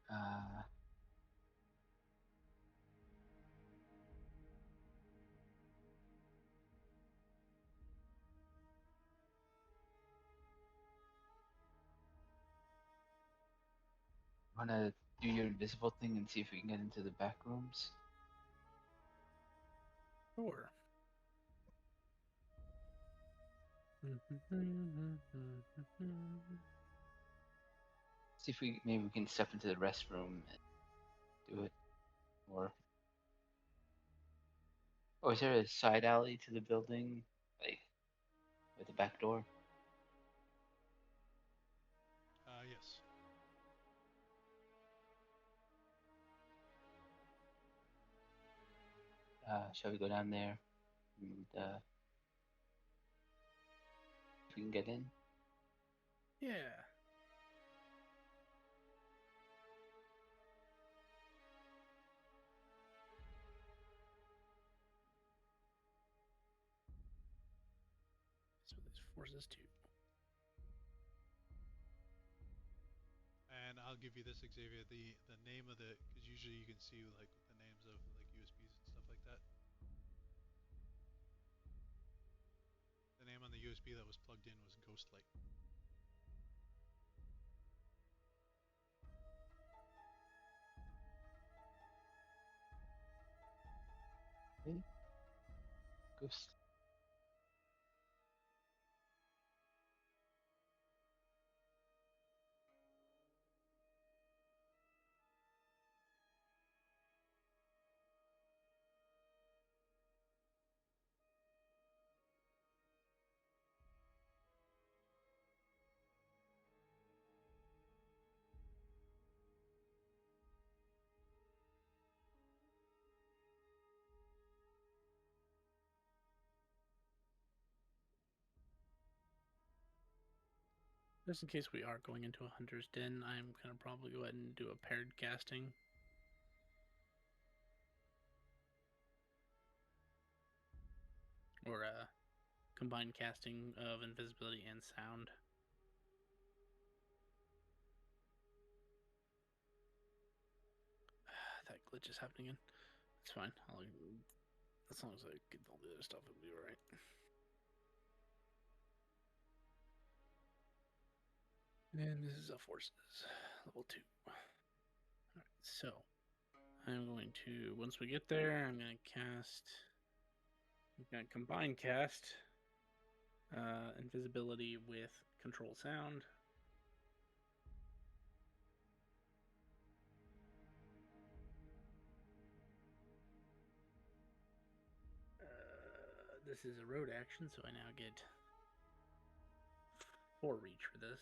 Want to do your invisible thing and see if we can get into the back rooms? Sure. See if maybe we can step into the restroom and do it. Or oh, is there a side alley to the building, like with a back door? Yes. Shall we go down there and if we can get in? Yeah. So this forces to. And I'll give you this, Xavier. The name of the, because usually you can see like the names of like USBs and stuff like that. The name on the USB that was plugged in was Ghostlight. Okay. Ghost. Just in case we are going into a hunter's den, I'm gonna probably go ahead and do a paired casting. Or a combined casting of invisibility and sound. That glitch is happening again. It's fine. As long as I get all the other stuff, it'll be alright. And this is a forces level 2. Alright, so I'm going to, once we get there, I'm going to cast, I'm going to combine cast invisibility with control sound. this is a road action, so I now get 4 reach for this.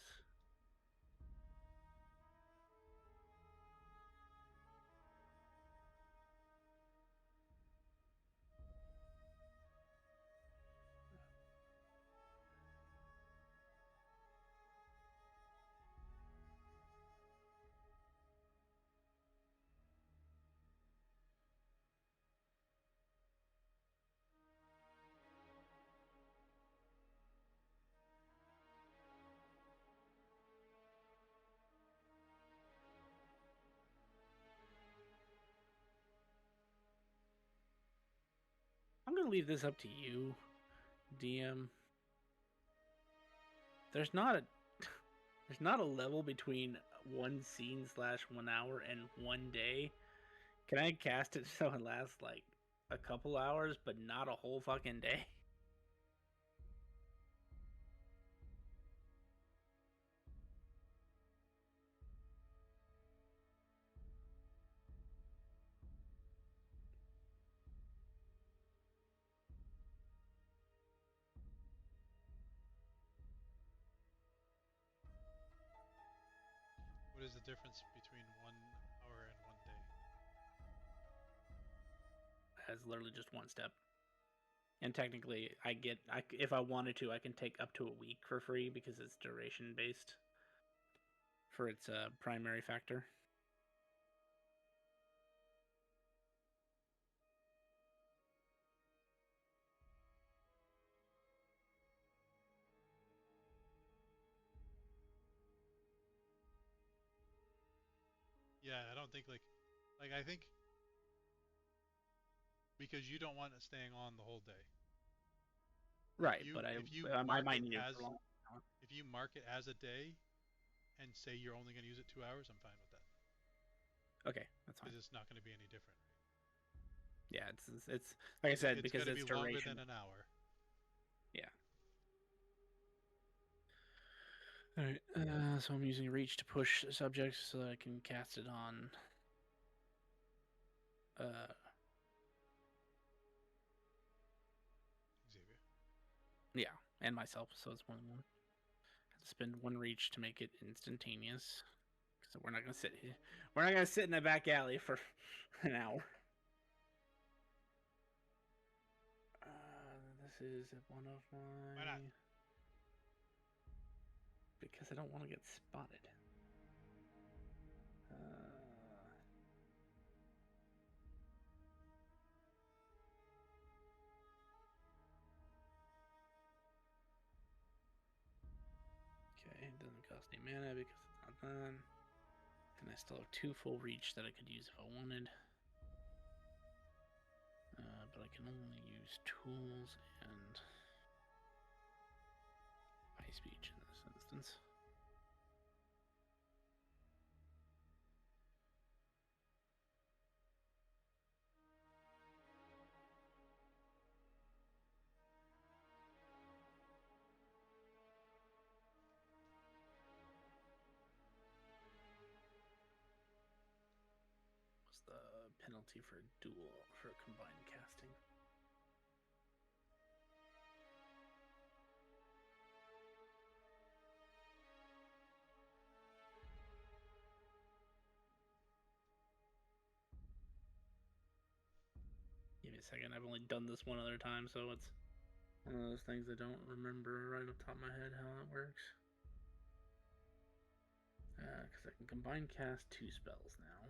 I'm gonna leave this up to you, DM. There's not a level between 1 scene / 1 hour and 1 day. Can I cast it so it lasts like a couple hours, but not a whole fucking day? What is the difference between 1 hour and 1 day? As literally just 1 step. And technically, if I wanted to, I can take up to a week for free because it's duration based for its primary factor. Yeah, I don't think like I think because you don't want it staying on the whole day. Right, You, but I mark might it need it as for long. if you mark it as a day and say you're only going to use it 2 hours, I'm fine with that. Okay, that's fine. Because it's not going to be any different. Yeah, it's like I said, because it's it's be longer duration. than an hour. Yeah. All right. So I'm using reach to push subjects so that I can cast it on. Xavier. Yeah, and myself, so it's more than 1. I have to spend 1 reach to make it instantaneous. So we're not gonna sit here. We're not gonna sit in the back alley for an hour. This is one of my. Why not? Because I don't want to get spotted. Okay, it doesn't cost any mana because it's not done. And I still have 2 full reach that I could use if I wanted. But I can only use tools and high speech in this instance. What's the penalty for combined casting? Give me a second. I've only done this one other time, so it's one of those things I don't remember right off the top of my head how it works. Because I can combine cast 2 spells now.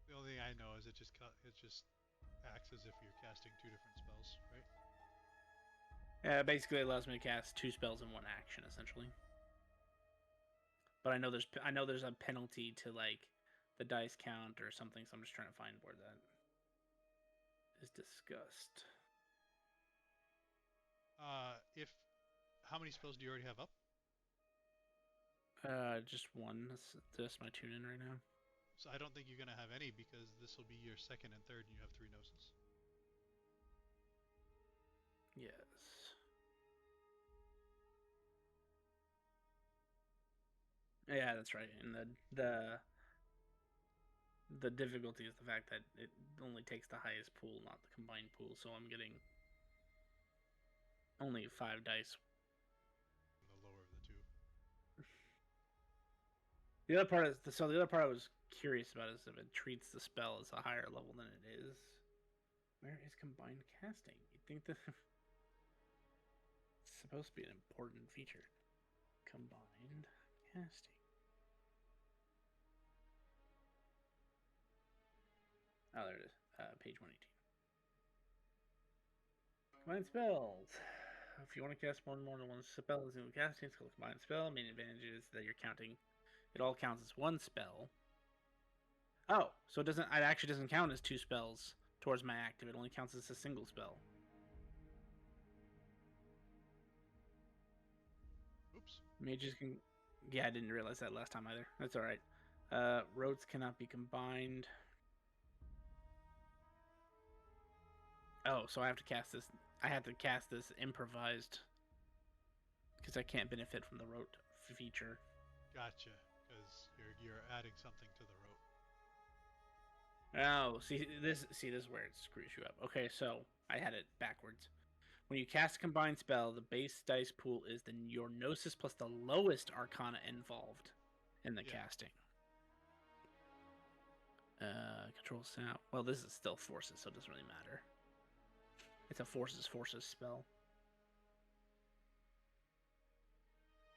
The only thing I know is it just acts as if you're casting 2 different spells, right? Basically, it allows me to cast 2 spells in 1 action, essentially. But I know there's a penalty to like the dice count or something, so I'm just trying to find where that is discussed. How many spells do you already have up? Just 1. That's my tune in right now. So I don't think you're gonna have any because this will be your 2nd and 3rd, and you have 3 gnosis. Yes. Yeah, that's right. And The difficulty is the fact that it only takes the highest pool, not the combined pool. So I'm getting only 5 dice. The lower of the two. The other part is the other part I was curious about is if it treats the spell as a higher level than it is. Where is combined casting? You'd think that it's supposed to be an important feature. Combined casting. Oh, there it is. Page 118. Combined spells. If you want to cast more than one spell as a casting, it's called a combined spell. Main advantage is that you're counting. It all counts as one spell. Oh, so it actually doesn't count as 2 spells towards my active. It only counts as a single spell. Oops. Mages can. Yeah, I didn't realize that last time either. That's all right. Rotes cannot be combined. Oh, so I have to cast this. I have to cast this improvised because I can't benefit from the rote feature. Gotcha. Because you're adding something to the rote. Oh, see this is where it screws you up. Okay, so I had it backwards. When you cast a combined spell, the base dice pool is your Gnosis plus the lowest Arcana involved in the casting. Control sound. Well, this is still forces, so it doesn't really matter. It's a forces spell.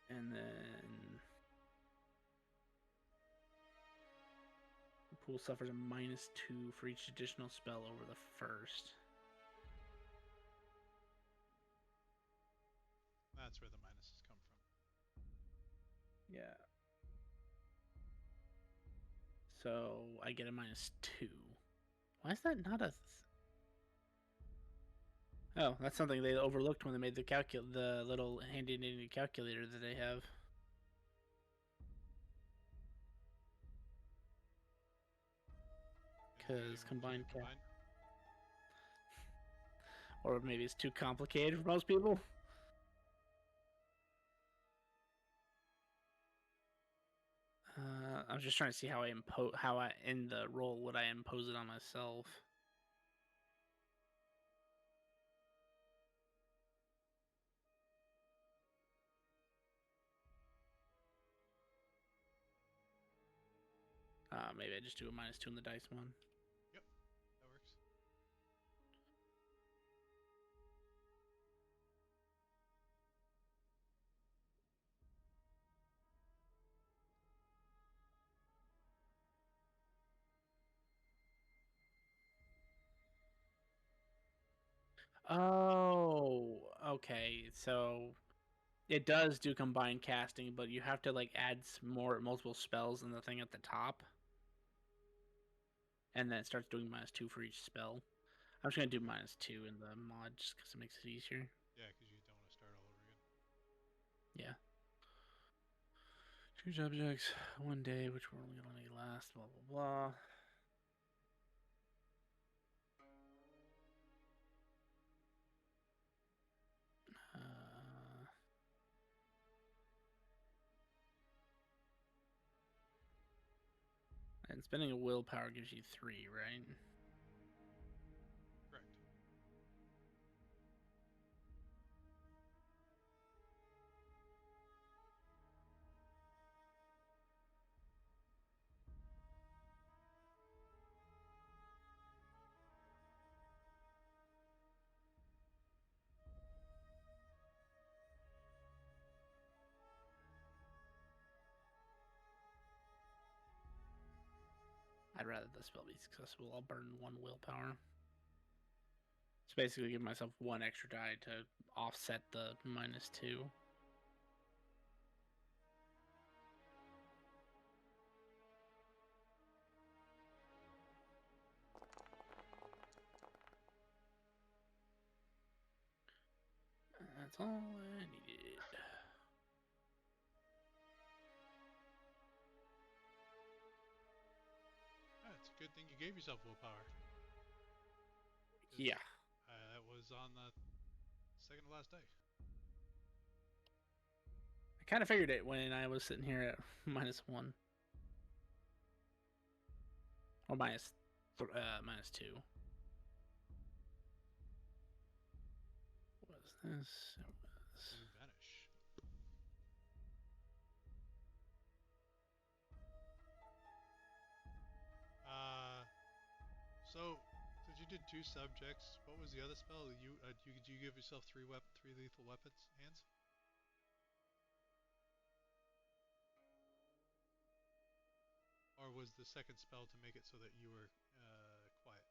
And then the pool suffers a -2 for each additional spell over the first. That's where the minuses come from. Yeah. So I get a -2. Why is that not a? Oh, that's something they overlooked when they made the little handy-dandy calculator that they have. Because combined. Or maybe it's too complicated for most people. I'm just trying to see how I in the role would I impose it on myself. Maybe I just do a -2 in the dice one. Yep, that works. Oh, okay. So it does do combined casting, but you have to like add multiple spells in the thing at the top, and then it starts doing -2 for each spell. I'm just gonna do -2 in the mod just because it makes it easier. Yeah, because you don't want to start all over again. Yeah. Choose objects 1 day, which will only last. Blah blah blah. And spending a willpower gives you 3, right? Correct. I'd rather the spell be successful. I'll burn 1 willpower. So basically give myself 1 extra die to offset the -2. That's all I needed. It's a good thing you gave yourself willpower. Yeah. That was on the second to last day. I kind of figured it when I was sitting here at -1. Or minus 2. What was this? It was... You vanish. So since you did 2 subjects, what was the other spell? Did you give yourself 3 lethal weapons hands? Or was the second spell to make it so that you were quiet?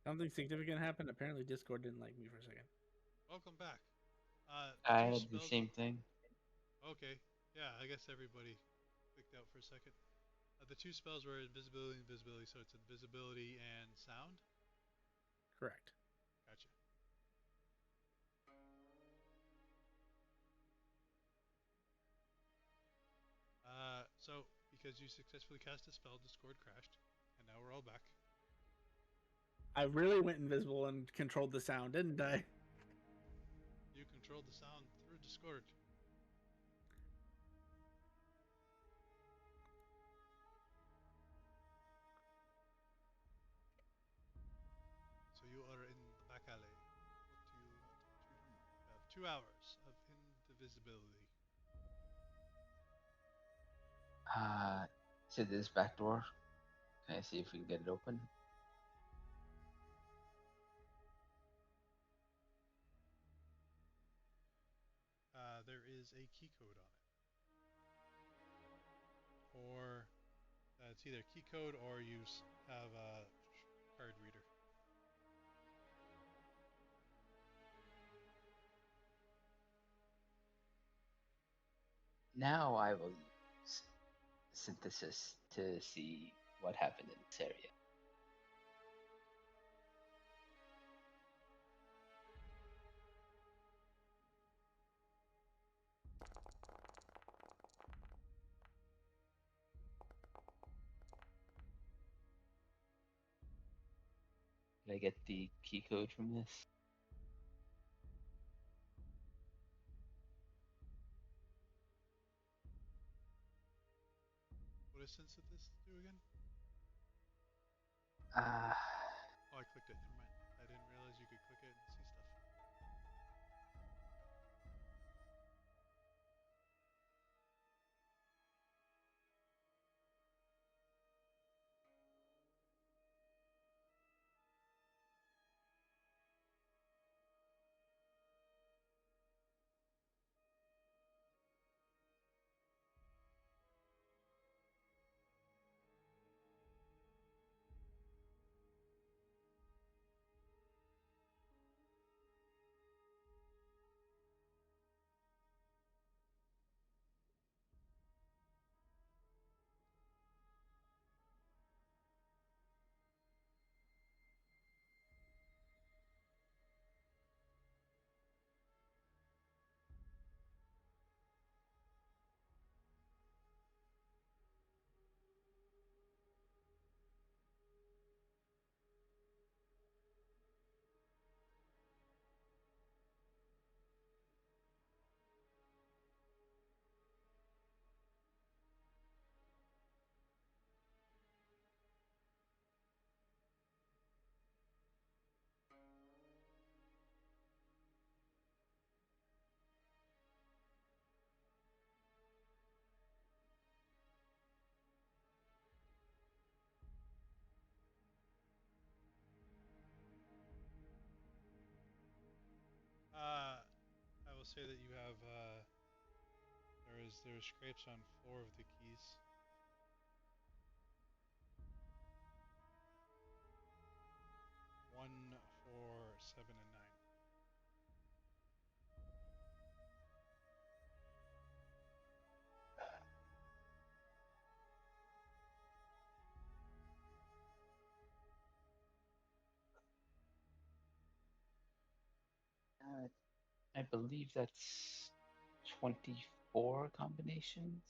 Something significant happened. Apparently, Discord didn't like me for a second. Welcome back. I 2 had the spells. same thing. Okay. Yeah, I guess everybody clicked out for a second. The 2 spells were invisibility and invisibility, so it's invisibility and sound. Correct. Gotcha. So because you successfully cast a spell, Discord crashed, and now we're all back. I really went invisible and controlled the sound, didn't I? You controlled the sound through Discord. So you are in the back alley. What do you want to do? You have 2 hours of indivisibility. To this back door. Can I see if we can get it open? There is a key code on it. Or it's either key code or you have a card reader. Now I will use synthesis to see what happened in this area. Can I get the key code from this? What does synthesis do again? Uh, Oh, I clicked it. Never mind. I didn't realize you could click it and see stuff. I will say that you have there are scrapes on floor of the keys. 1, 4, 7, and 9. I believe that's 24 combinations.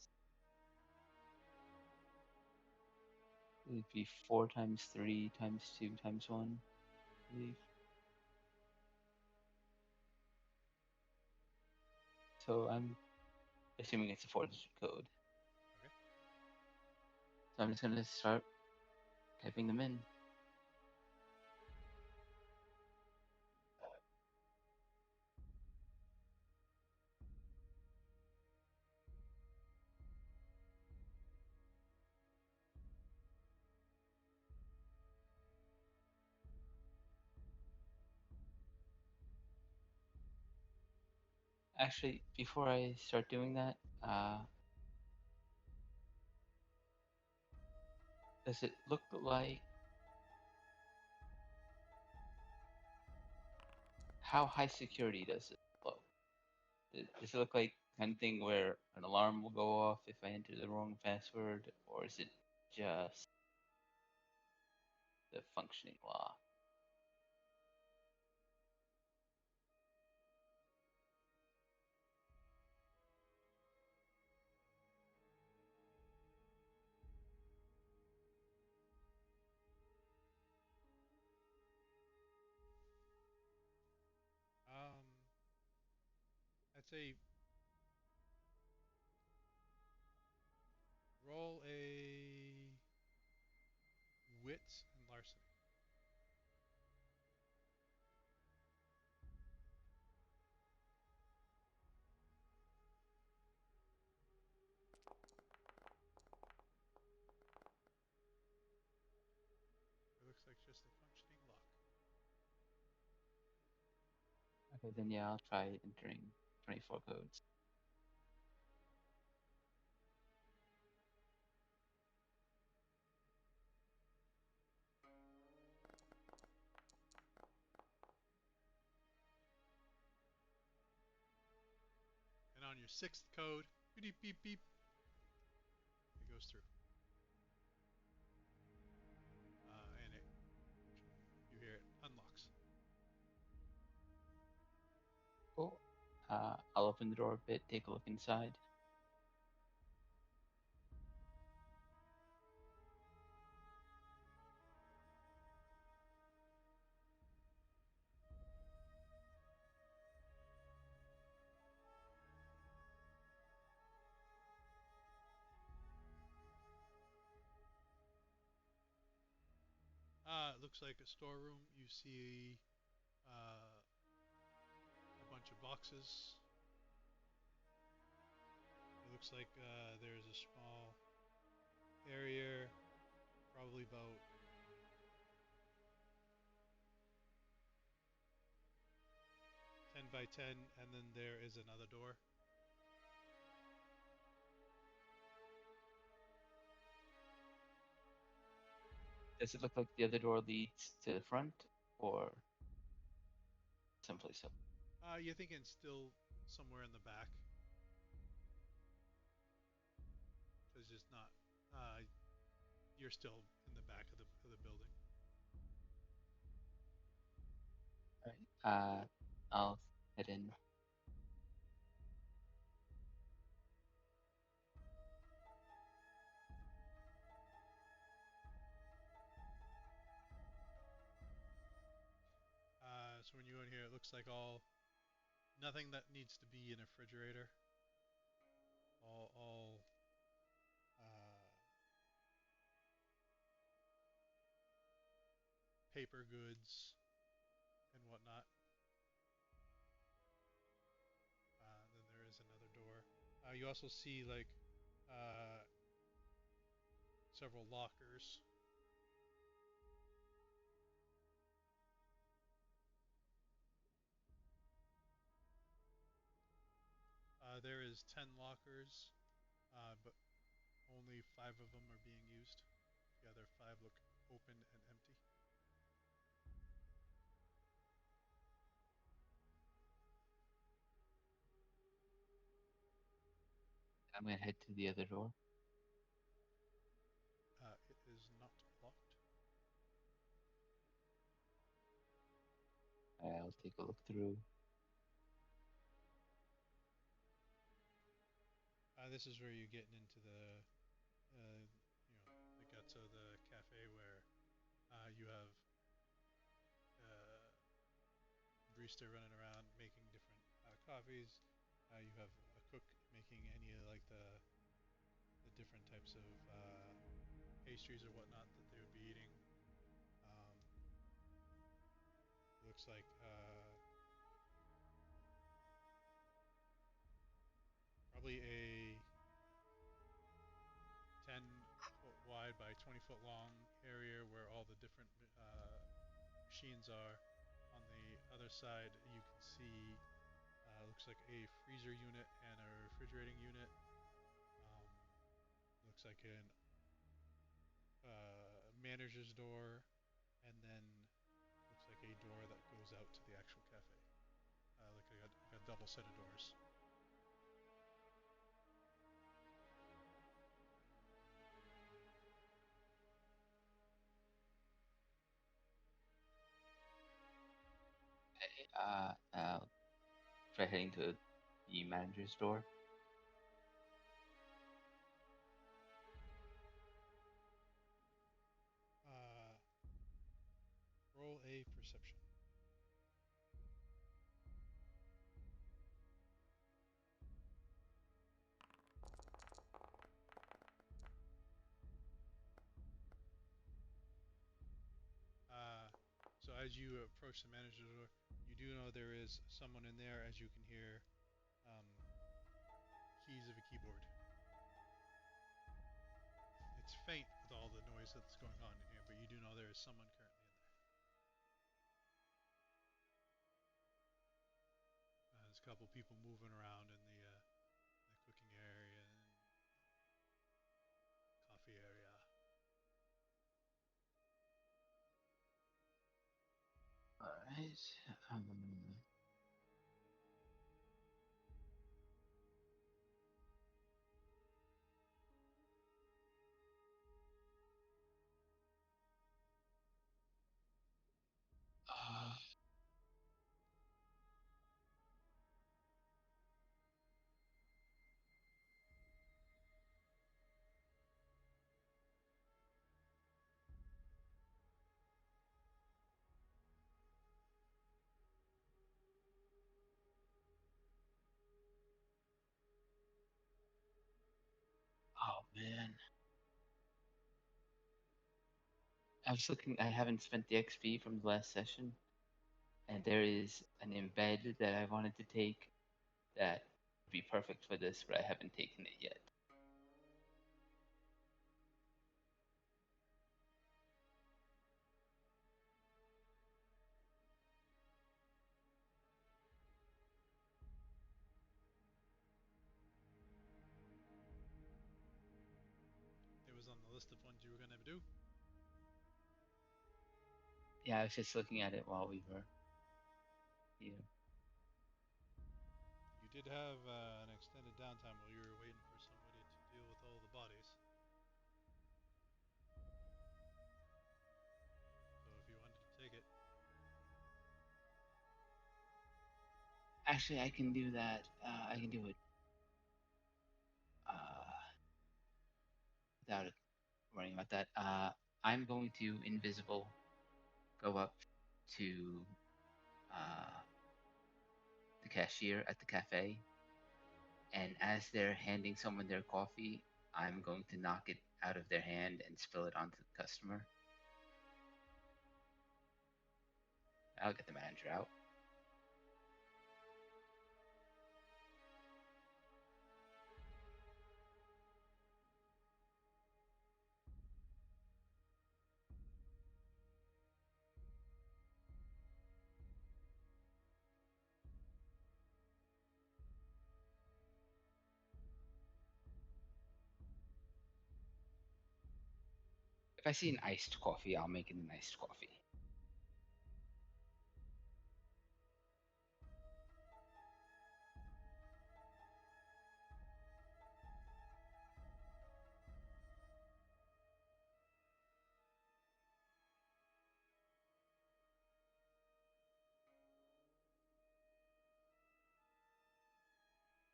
It would be 4 times 3 times 2 times 1, I believe. So I'm assuming it's a 4-digit code. Okay. So I'm just going to start typing them in. Actually, before I start doing that, does it look like, how high security does it look? Does it look like kind of thing where an alarm will go off if I enter the wrong password, or is it just the functioning lock? Um, I'd say roll a wits and larceny. It looks like just a functioning lock. Okay, then yeah, I'll try entering 24 codes. And on your 6th code, beep beep beep, it goes through. And you hear it unlocks. Cool. I'll open the door a bit, take a look inside. It looks like a storeroom. You see a bunch of boxes. It looks like there's a small area, probably about 10 by 10, and then there is another door. Does it look like the other door leads to the front or someplace else? You're thinking still somewhere in the back. It's just not. You're still in the back of the building. All right. I'll head in. So when you go in here, it looks like nothing that needs to be in a refrigerator. All paper goods and whatnot. Then there is another door. You also see like several lockers. There is 10 lockers, but only 5 of them are being used. The other 5 look open and empty. I'm gonna head to the other door. It is not locked. I'll take a look through. This is where you're getting into the guts of the cafe where you have uh, barista running around making different coffees. You have a cook making any of like the different types of pastries or whatnot that they would be eating. Um, looks like probably a 10-foot wide by 20-foot long area where all the different machines are. On the other side, you can see looks like a freezer unit and a refrigerating unit. Um, looks like an manager's door, and then looks like a door that goes out to the actual cafe. Like a double set of doors. Try heading to the manager's door. Uh, roll a perception. So as you approach the manager's door, you do know there is someone in there, as you can hear um, keys of a keyboard. It's faint with all the noise that's going on in here, but you do know there is someone currently in there. There's a couple people moving around in the cooking area and coffee area. All right. Uh, oh man. I was looking. I haven't spent the XP from the last session, and there is an embed that I wanted to take that would be perfect for this, but I haven't taken it yet. It was on the list of ones you were going to do. Yeah, I was just looking at it while we were here. You did have an extended downtime while you were waiting for somebody to deal with all the bodies. So if you wanted to take it, Actually, I can do that. I can do it without worrying about that. I'm going to invisible go up to uh, the cashier at the cafe, and as they're handing someone their coffee, I'm going to knock it out of their hand and spill it onto the customer. I'll get the manager out. If I see an iced coffee, I'll make it an iced coffee.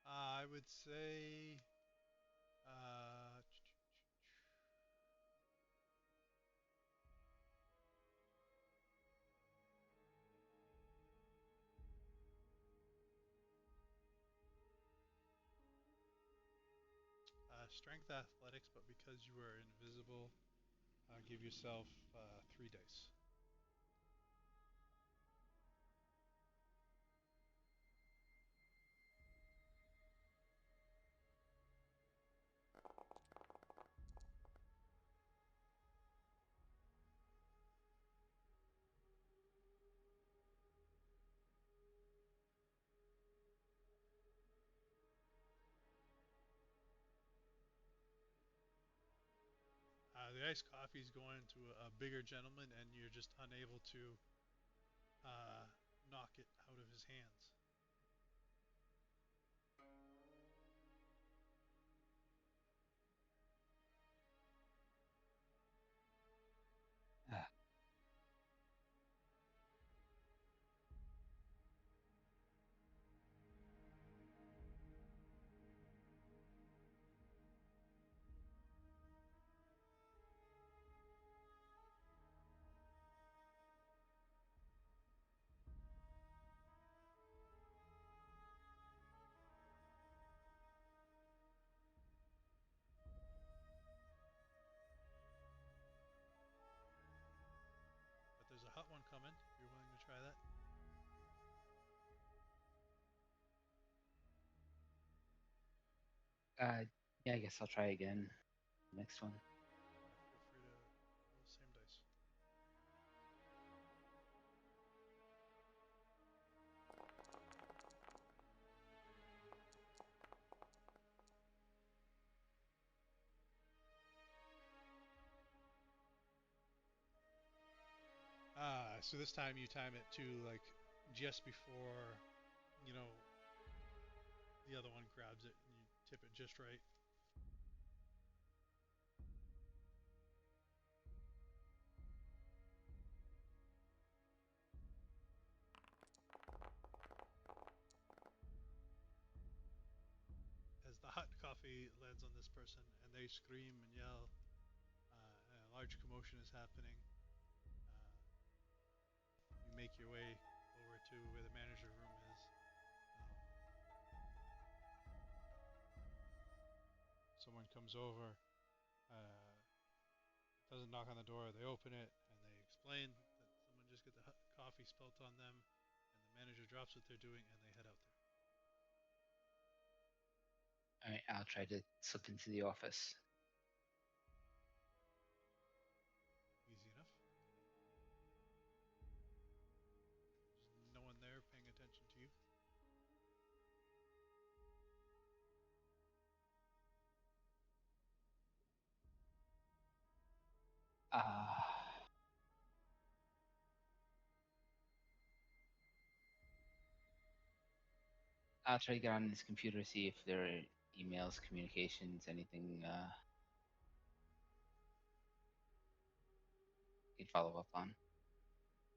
I would say Uh, strength athletics, but because you are invisible, give yourself 3 dice. The iced coffee is going to a bigger gentleman, and you're just unable to uh, knock it out of his hands. Ah, But there's a hot one coming. If you're willing to try that. yeah, I guess I'll try again. Next one. Feel free to roll the same dice. So this time you time it to like just before, you know, the other one grabs it and you tip it just right. As the hot coffee lands on this person and they scream and yell, and a large commotion is happening. Uh, you make your way over to where the manager room is. Um, Someone comes over, doesn't knock on the door. They open it and they explain that someone just got the hot coffee spilt on them, and the manager drops what they're doing and they head out there. All right, I'll try to slip into the office. Easy enough. There's no one there paying attention to you. Uh, I'll try to get on his computer, see if there are emails, communications, anything he'd follow up on.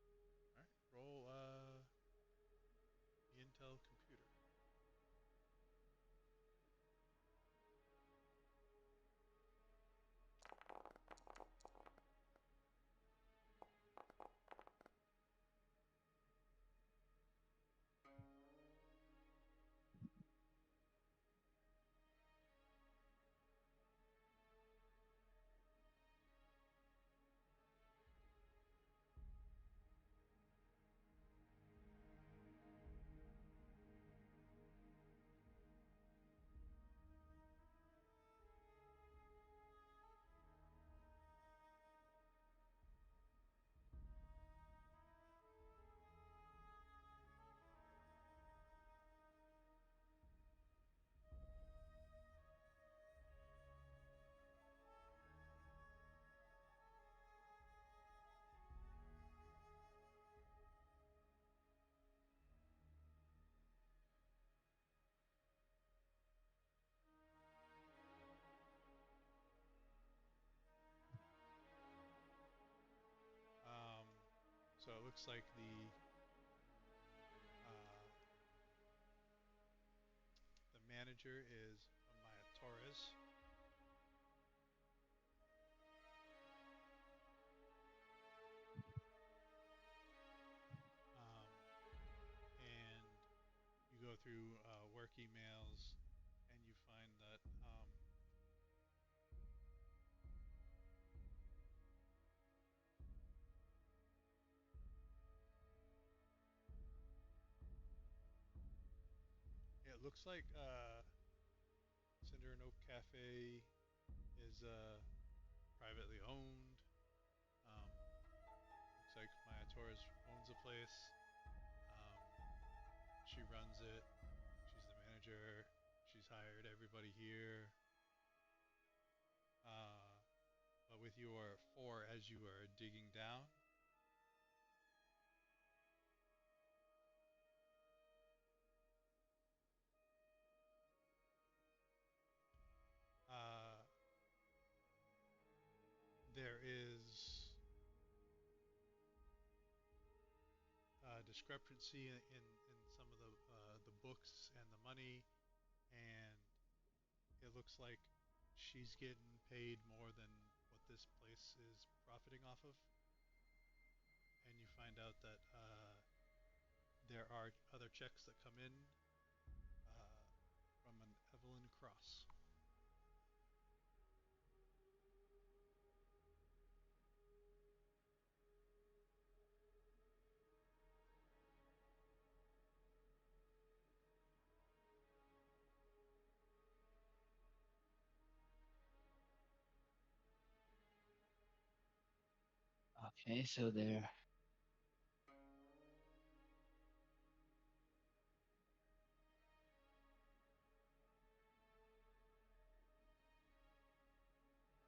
All right, roll the Intel computer. Um, so it looks like uh, the manager is Maya Torres. go through work emails, and you find that it looks like Cinder and Oak Cafe is privately owned. Um, looks like Maya Torres owns the place. Um, she runs it. She's the manager. She's hired everybody here. But with your 4 as you are digging down, uh, there is discrepancy in some of the books and the money, and it looks like she's getting paid more than what this place is profiting off of. And you find out that there are other checks that come in from an Evelyn Cross. Okay, so there.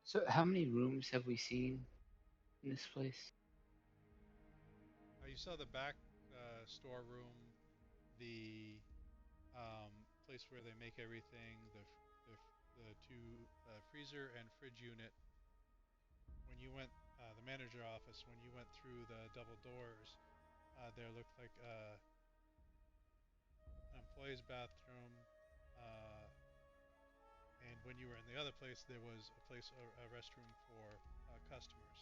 So how many rooms have we seen in this place? You saw the back storeroom, the place where they make everything, the two freezer and fridge unit. When you went, the manager office, when you went through the double doors, there looked like an employee's bathroom. Uh, and when you were in the other place, there was a restroom for customers.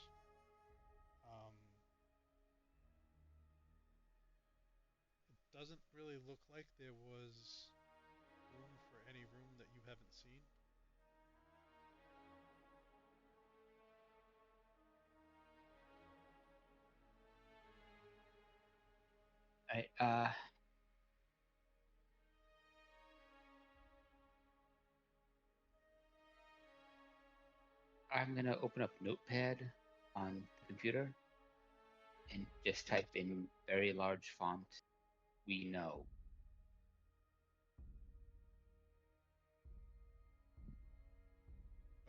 Um, it doesn't really look like there was room for any room that you haven't seen. I I'm gonna open up Notepad on the computer and just type in very large font. We know.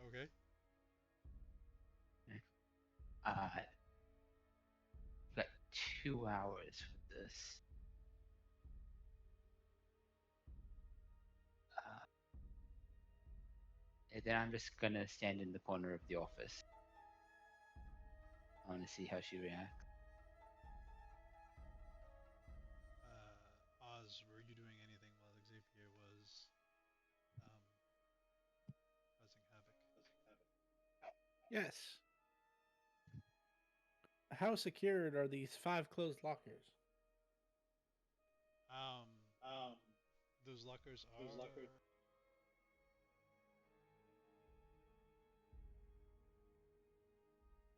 Okay. Uh, got 2 hours for this. Uh, and then I'm just gonna stand in the corner of the office. I want to see how she reacts. Oz, were you doing anything while Xavier was um, causing havoc? Yes. How secured are these 5 closed lockers? Um, those lockers are.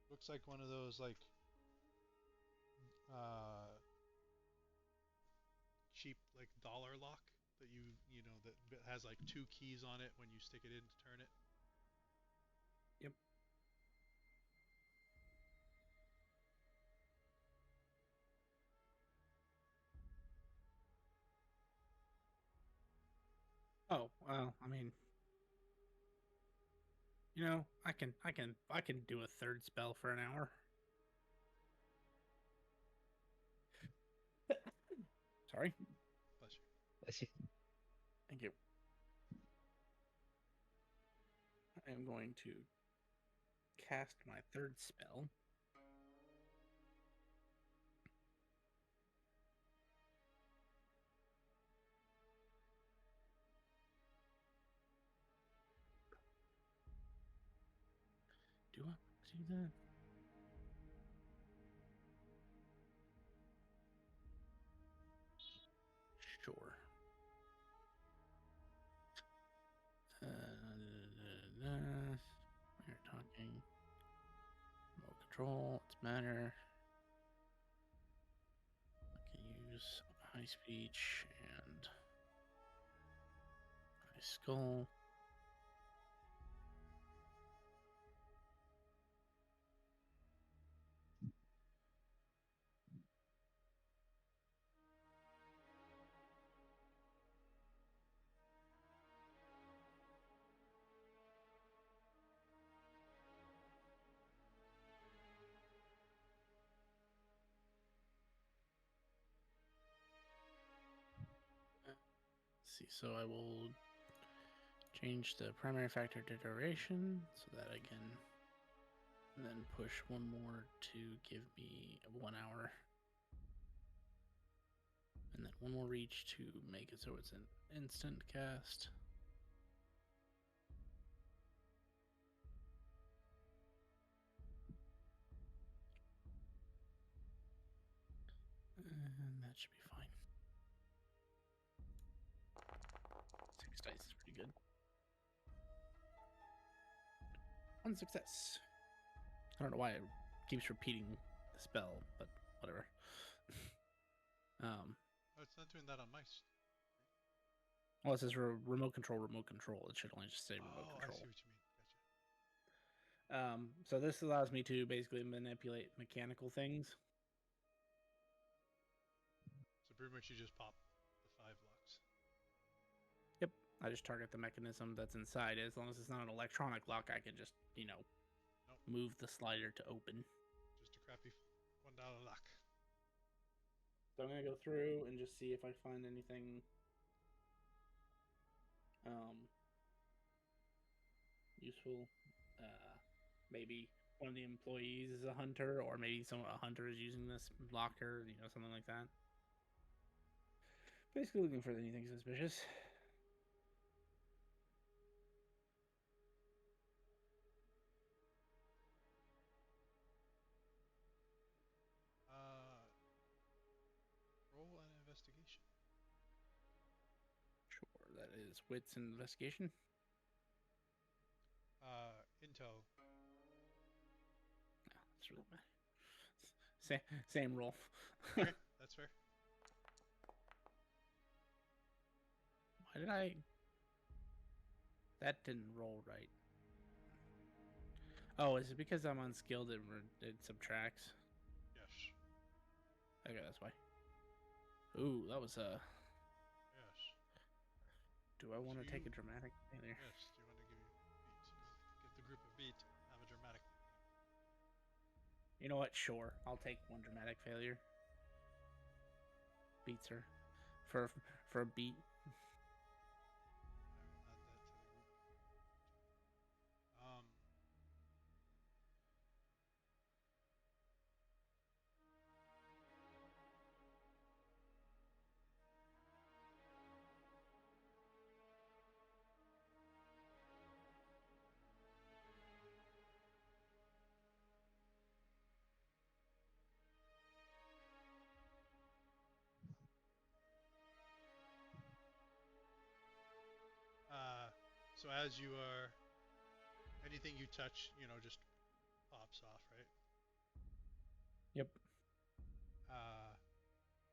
Looks like one of those like uh, cheap like dollar lock that you know that has like 2 keys on it when you stick it in to turn it. Yep. Oh, well, I mean, I can do a third spell for an hour. Sorry. Bless you. Let's see. Thank you. I am going to cast my third spell. Do I want to do that? Sure. control. It's matter. I can use high speech and high skull. See, so I will change the primary factor to duration so that I can then push one more to give me 1 hour. And then one more reach to make it so it's an instant cast. And that should be fine. 6 dice is pretty good. 1 success. I don't know why it keeps repeating the spell, but whatever. Oh, it's not doing that on my. Well, it says remote control, remote control. It should only just say remote Oh, control. I see what you mean. Gotcha. So this allows me to basically manipulate mechanical things. So pretty much you just pop the 5 lux. Yep. I just target the mechanism that's inside. As long as it's not an electronic lock, I can just, move the slider to open. Just a crappy $1 lock. So I'm going to go through and just see if I find anything useful. Maybe one of the employees is a hunter, or maybe a hunter is using this locker, something like that. Basically looking for anything suspicious. Roll an investigation. Sure, that is wits and investigation. Intel. No, that's really bad. Same roll. Okay, that's fair. Why did I? That didn't roll right. Oh, is it because I'm unskilled? It subtracts. Yes. Okay, that's why. Ooh, that was Yes. Do I want to take a dramatic failure? Yes. Do you want to give the group a beat? Have a dramatic. You know what? Sure, I'll take 1 dramatic failure. Beats her for a beat. I will add that to the group. So as you are, anything you touch, just pops off, right? Yep.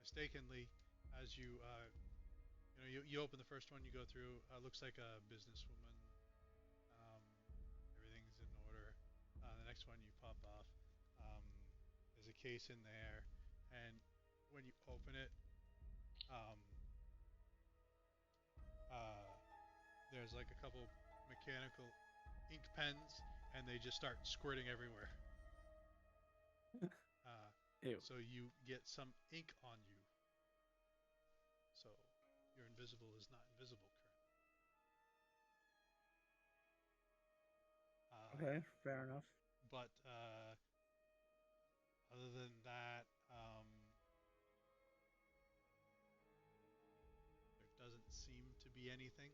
Mistakenly, as you, you open the first one, you go through. Looks like a businesswoman. Everything's in order. The next one you pop off. There's a case in there, and when you open it, there's like a couple mechanical ink pens, and they just start squirting everywhere. Ew. So you get some ink on you. So your invisible is not invisible currently. Okay, fair enough. But other than that, there doesn't seem to be anything.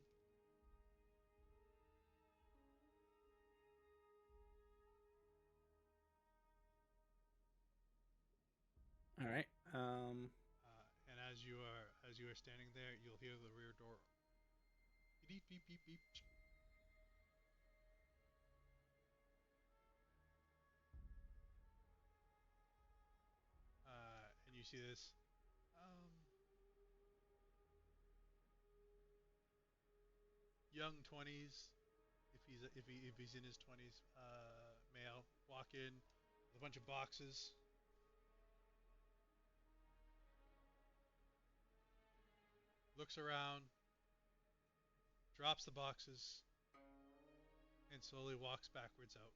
All right. And as you are standing there, you'll hear the rear door. Beep beep beep beep. see this. Young 20s, if he's in his 20s, male, walk in with a bunch of boxes. Looks around, drops the boxes, and slowly walks backwards out.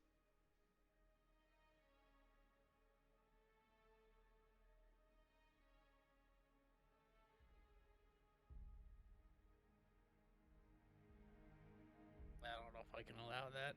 I don't know if I can allow that.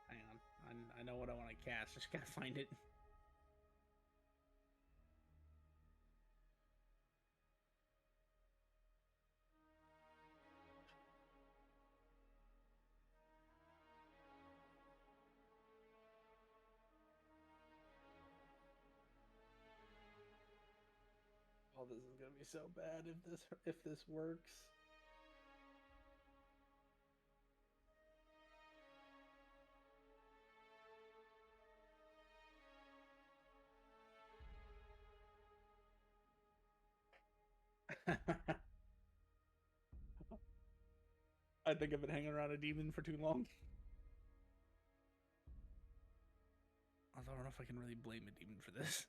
Hang on. I know what I want to cast. Just gotta find it. Oh, this is gonna be so bad if this works. I think I've been hanging around a demon for too long. Although I don't know if I can really blame a demon for this.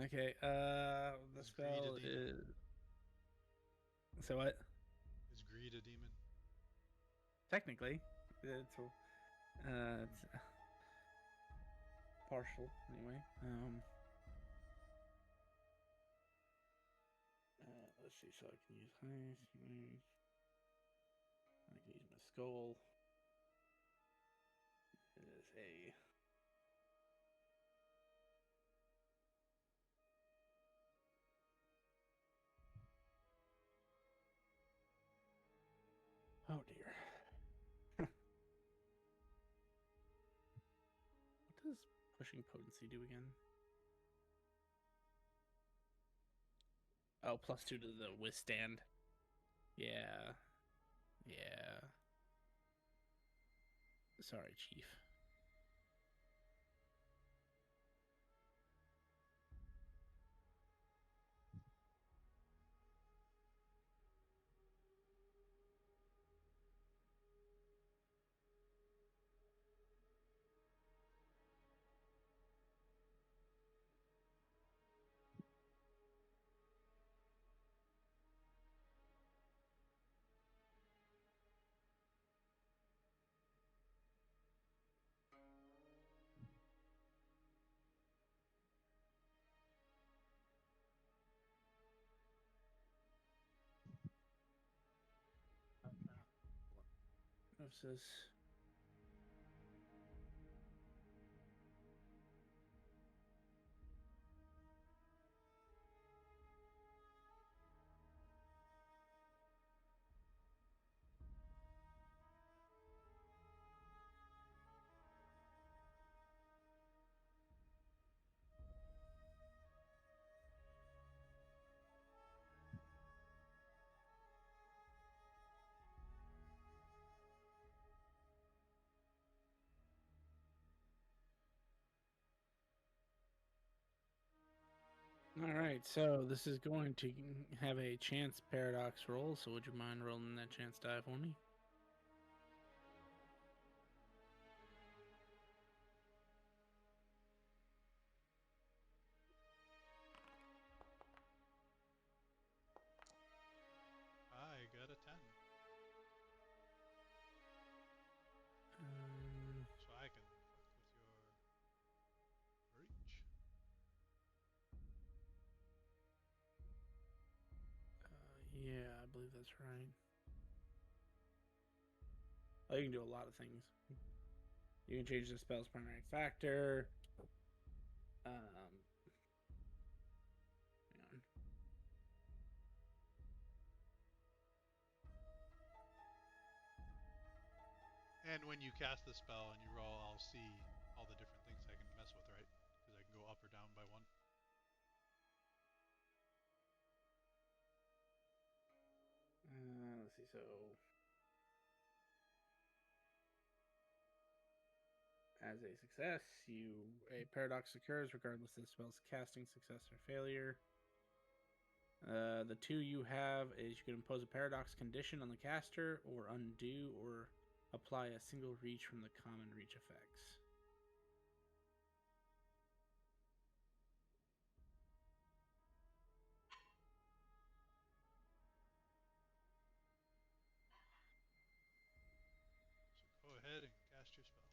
Okay, the spell is... So what? Is greed a demon? Technically, it's partial anyway. Let's see. So I can use highest. I can use my skull. It is a... Oh dear. What does pushing potency do again? Oh, +2 to the withstand. Yeah. Yeah. Sorry, Chief. What's this? Alright, so this is going to have a chance paradox roll, so would you mind rolling that chance die for me? I got a 10. So I can fuck with your reach. Yeah, I believe that's right. Oh, you can do a lot of things. You can change the spell's primary factor. Hang on. And when you cast the spell and you roll, I'll see all the different things I can mess with, right? Because I can go up or down by one. Let's see. So, as a success, a paradox occurs regardless of the spell's casting success or failure. The two you have is you can impose a paradox condition on the caster, or undo or apply a single reach from the common reach effects. So go ahead and cast your spell.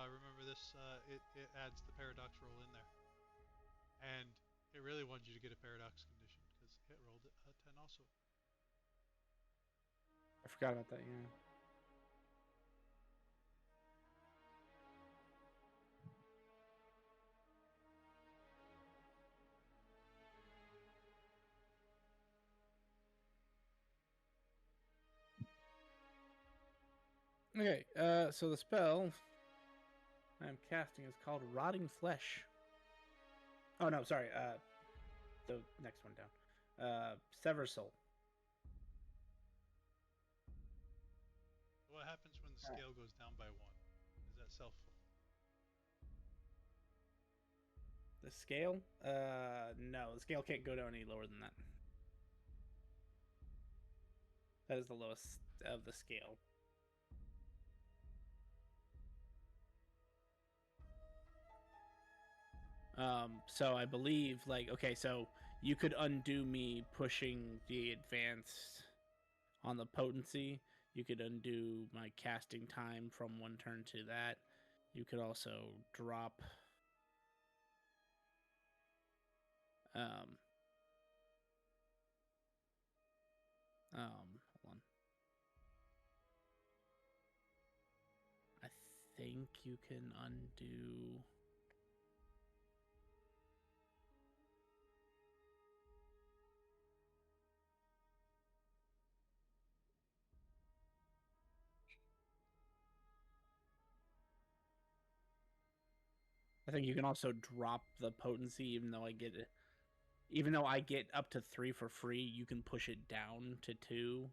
Remember this. It adds the paradox roll in there, and it really wanted you to get a paradox condition because it rolled a 10 also. I forgot about that. Yeah. Okay, so the spell I'm casting is called Rotting Flesh. Oh no, sorry. The next one down. Sever Soul. What happens when the scale goes down by 1? Is that self-fulfilling? The scale? No, the scale can't go down any lower than that. That is the lowest of the scale. So I believe, like, okay, so you could undo me pushing the advanced on the potency. You could undo my casting time from one turn to that. You could also drop hold on. I think you can undo. I think you can also drop the potency, even though I get up to 3 for free. You can push it down to 2,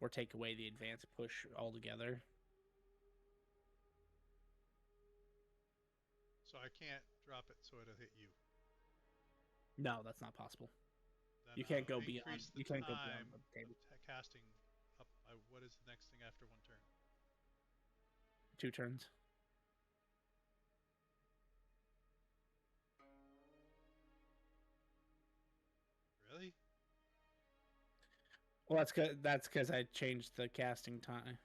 or take away the advanced push altogether. So I can't drop it so it'll hit you. No, that's not possible. Then You can't I'll go beyond. increase the You can't go time beyond the table. of casting up. What is the next thing after 1 turn? 2 turns. Really? Well, that's because I changed the casting time.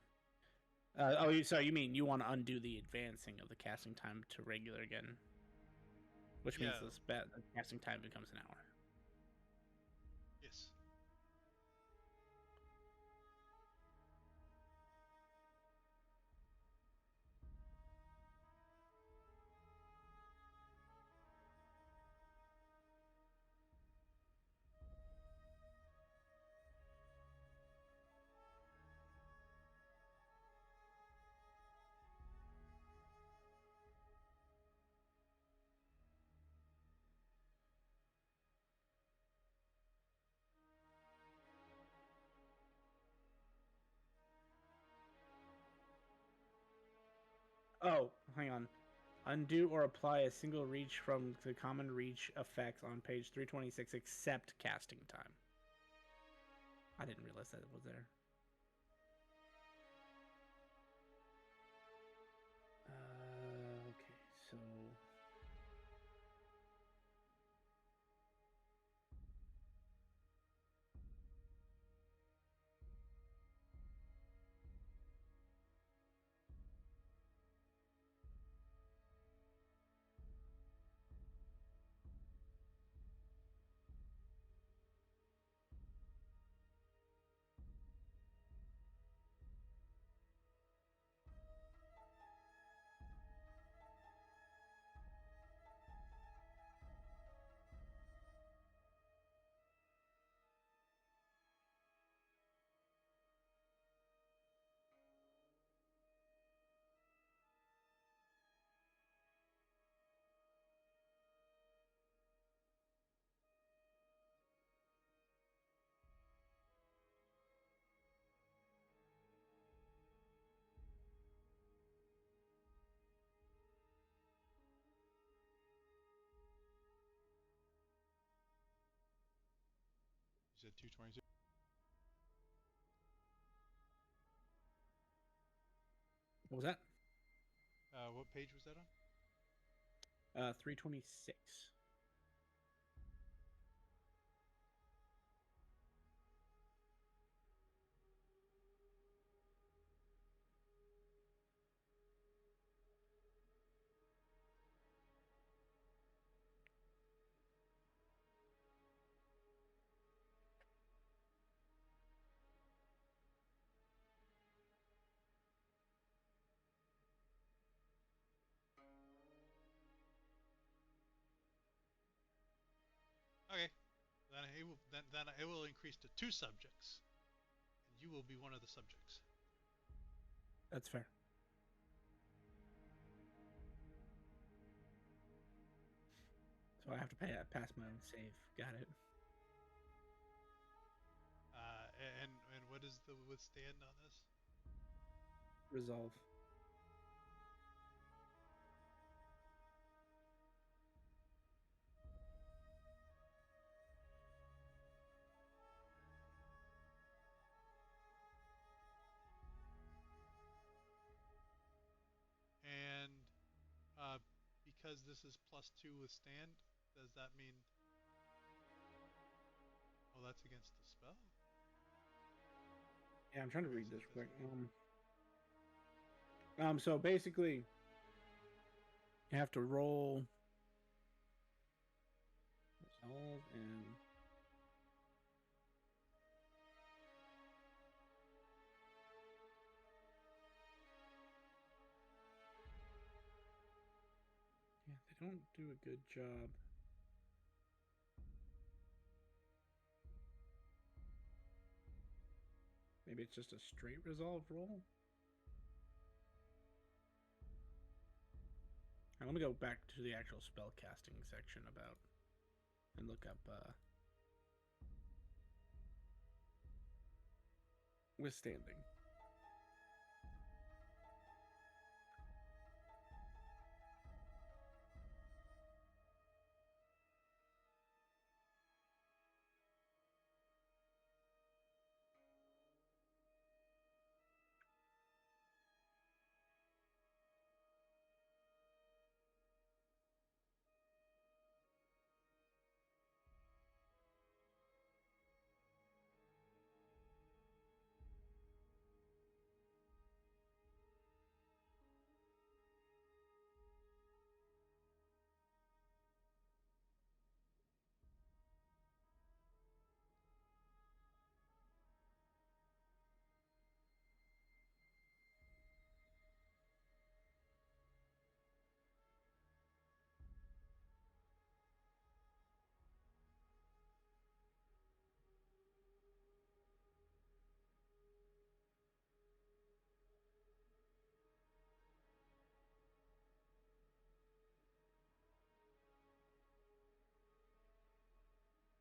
So you mean you want to undo the advancing of the casting time to regular again, which means Yeah. the casting time becomes an hour. Yes. Oh, hang on. Undo or apply a single reach from the common reach effects on page 326 except casting time. I didn't realize that it was there. Okay, so You said 226. what was that? What page was that on? 326. Okay. Then it will increase to 2 subjects, and you will be one of the subjects. That's fair. So I have to pass my own save. Got it. And what is the withstand on this? Resolve. And because this is +2 withstand, does that mean? Oh, that's against the spell. Yeah, I'm trying to Or read is this it quick. this So basically, you have to roll resolve and yeah, they don't do a good job. Maybe it's just a straight resolve roll. Now, let me go back to the actual spell casting section about and look up withstanding.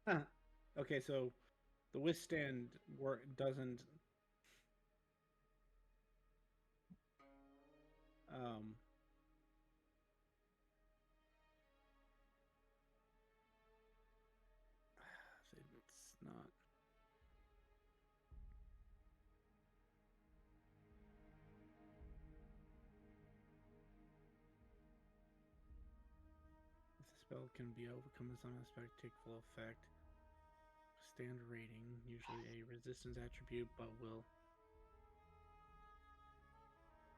Huh. Okay, so the withstand work doesn't Spell can be overcome as unexpected, take full effect. Standard rating, usually a resistance attribute, but will.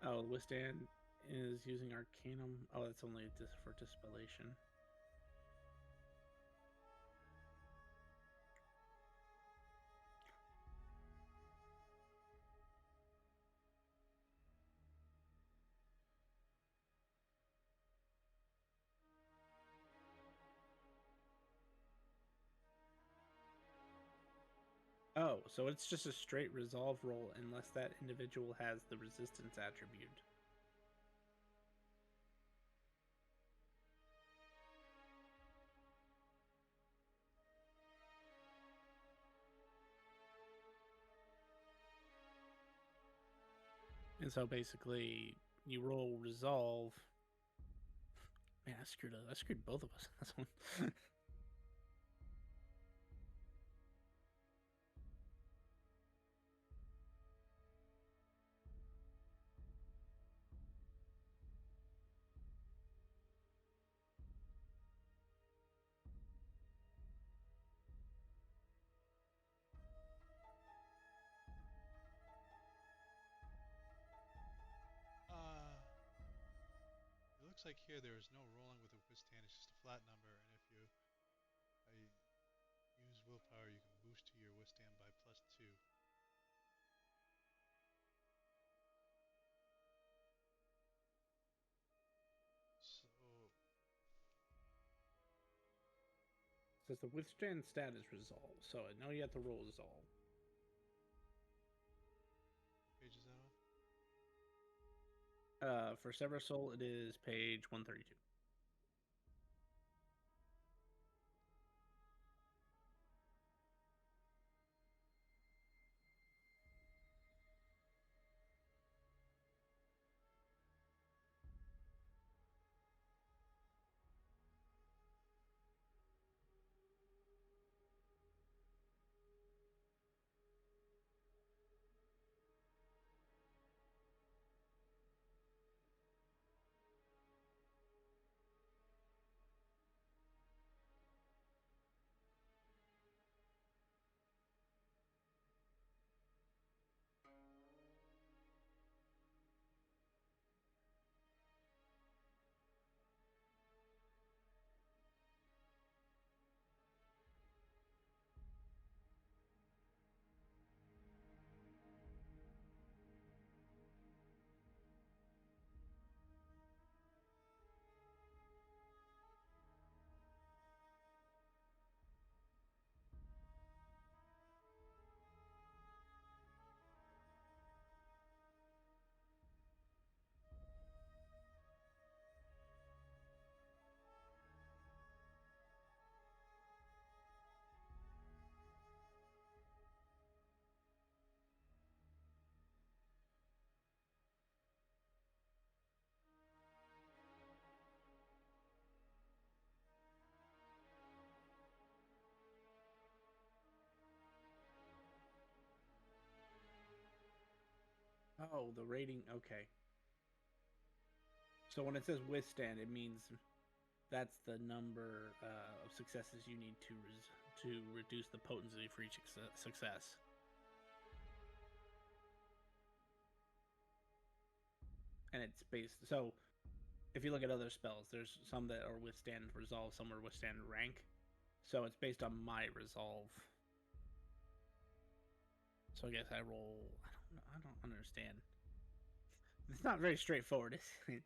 Oh, withstand is using Arcanum. Oh, that's only for dispellation. Oh, so it's just a straight resolve roll unless that individual has the resistance attribute. And so basically, you roll resolve. Man, I screwed up. I screwed both of us in this one. It looks like here there is no rolling with a withstand. It's just a flat number, and if you use willpower, you can boost to your withstand by +2. So Says the withstand stat is resolve, so I know you have to roll resolve. page is that on? For Sever Soul, it is page 132. Oh, the rating. Okay. So when it says withstand, it means that's the number of successes you need to reduce the potency for each success. And it's based. So if you look at other spells, there's some that are withstand resolve, some are withstand rank. So it's based on my resolve. So I guess I roll. I don't understand. It's not very straightforward, is it?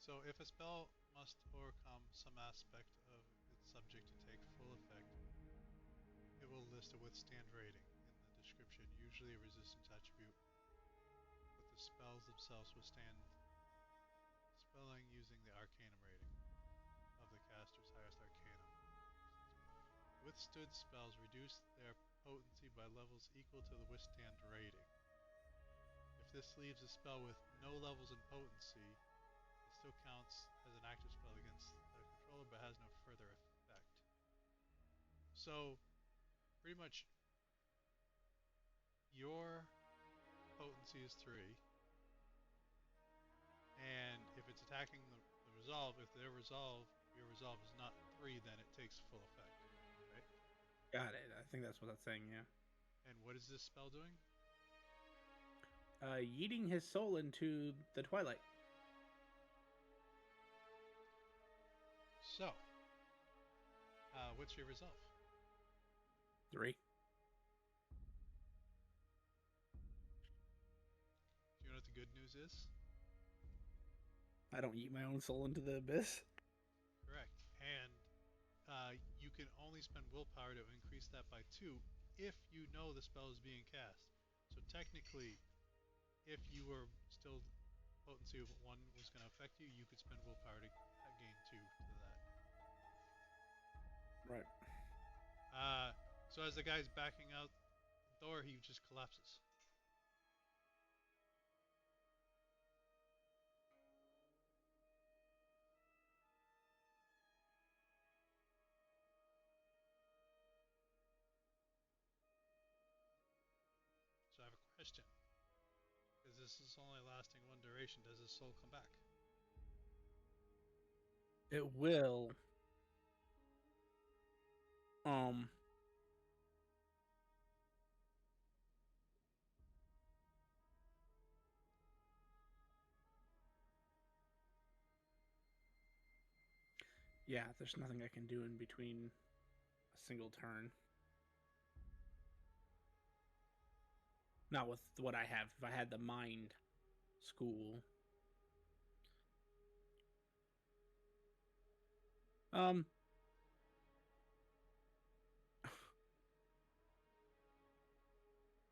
So if a spell must overcome some aspect of its subject to take full effect, it will list a withstand rating in the description, usually a resistance attribute, with the spells themselves withstand spelling using the arcanum rating of the caster's highest arcanum. Withstood spells reduce their potency by levels equal to the withstand rating. If this leaves a spell with no levels in potency, it still counts as an active spell against the controller but has no further effect. So, pretty much, your potency is 3, and if it's attacking the resolve, if your resolve is not 3, then it takes full effect, right? Got it. I think that's what that's saying, yeah. And what is this spell doing? Yeeting his soul into the twilight. So, what's your resolve? 3. Do you know what the good news is? I don't yeet my own soul into the abyss. Correct. And you can only spend willpower to increase that by 2 if you know the spell is being cast. So technically, if you were still potency of 1 was going to affect you, you could spend willpower to gain 2 to that. Right. So as the guy's backing out the door, he just collapses. So I have a question. Because this is only lasting 1 duration, does his soul come back? It will. Um. Yeah, there's nothing I can do in between a single turn. Not with what I have. If I had the mind school.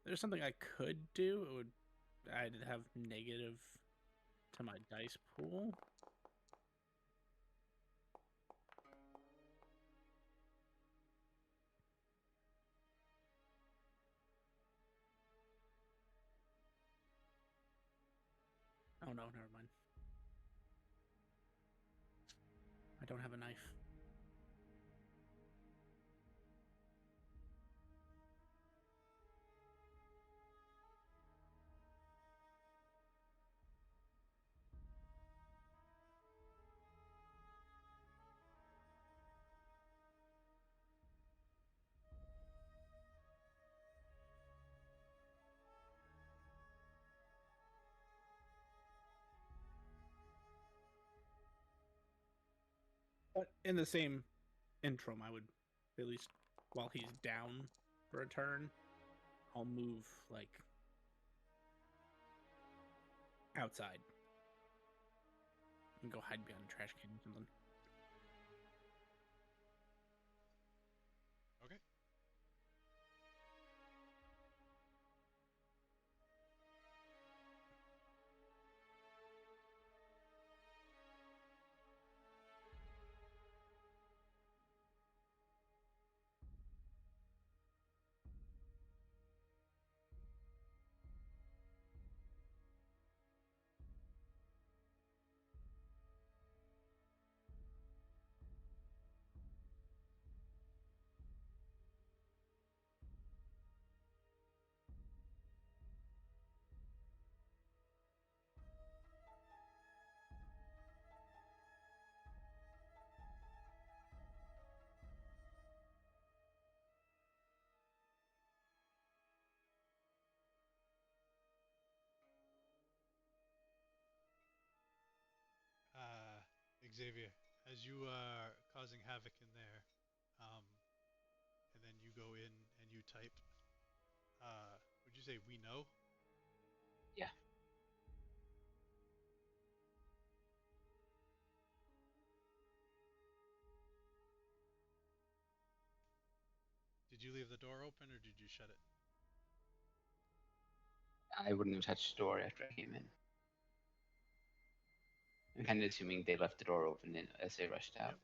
There's something I could do. I'd have negative to my dice pool. Oh no, never mind. I don't have a knife. But in the same interim, I would, at least while he's down for a turn, I'll move like outside and go hide behind a trash can or something. Okay. Xavier, as you are causing havoc in there, and then you go in and you type, would you say we know? Yeah. Did you leave the door open or did you shut it? I wouldn't have touched the door after I came in. I'm kind of assuming they left the door open as they rushed out.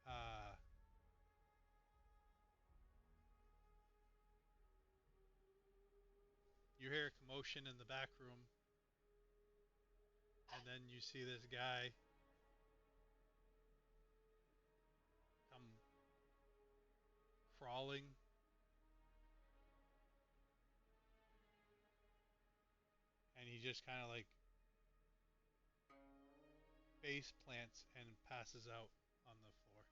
Yep. Uh, you hear a commotion in the back room, and then you see this guy come crawling, and he just kind of like face plants and passes out on the floor.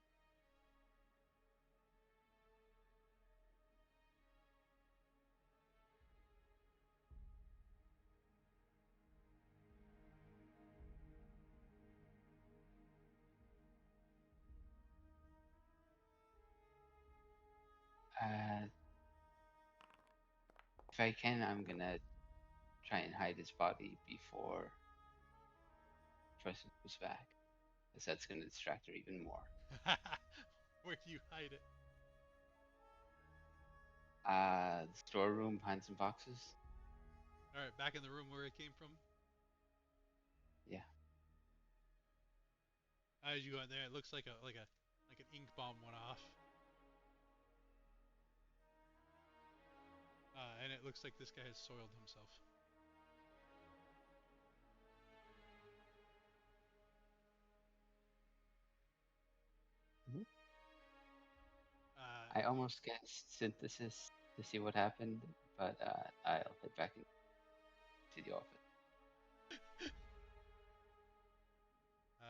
Uh, if I can, I'm gonna try and hide his body before Tristan comes back, because that's gonna distract her even more. Where do you hide it? The storeroom behind some boxes. All right, back in the room where it came from. Yeah. As you go in there, it looks like an ink bomb went off, and it looks like this guy has soiled himself. I almost guessed synthesis to see what happened, but I'll head back into the office. Uh,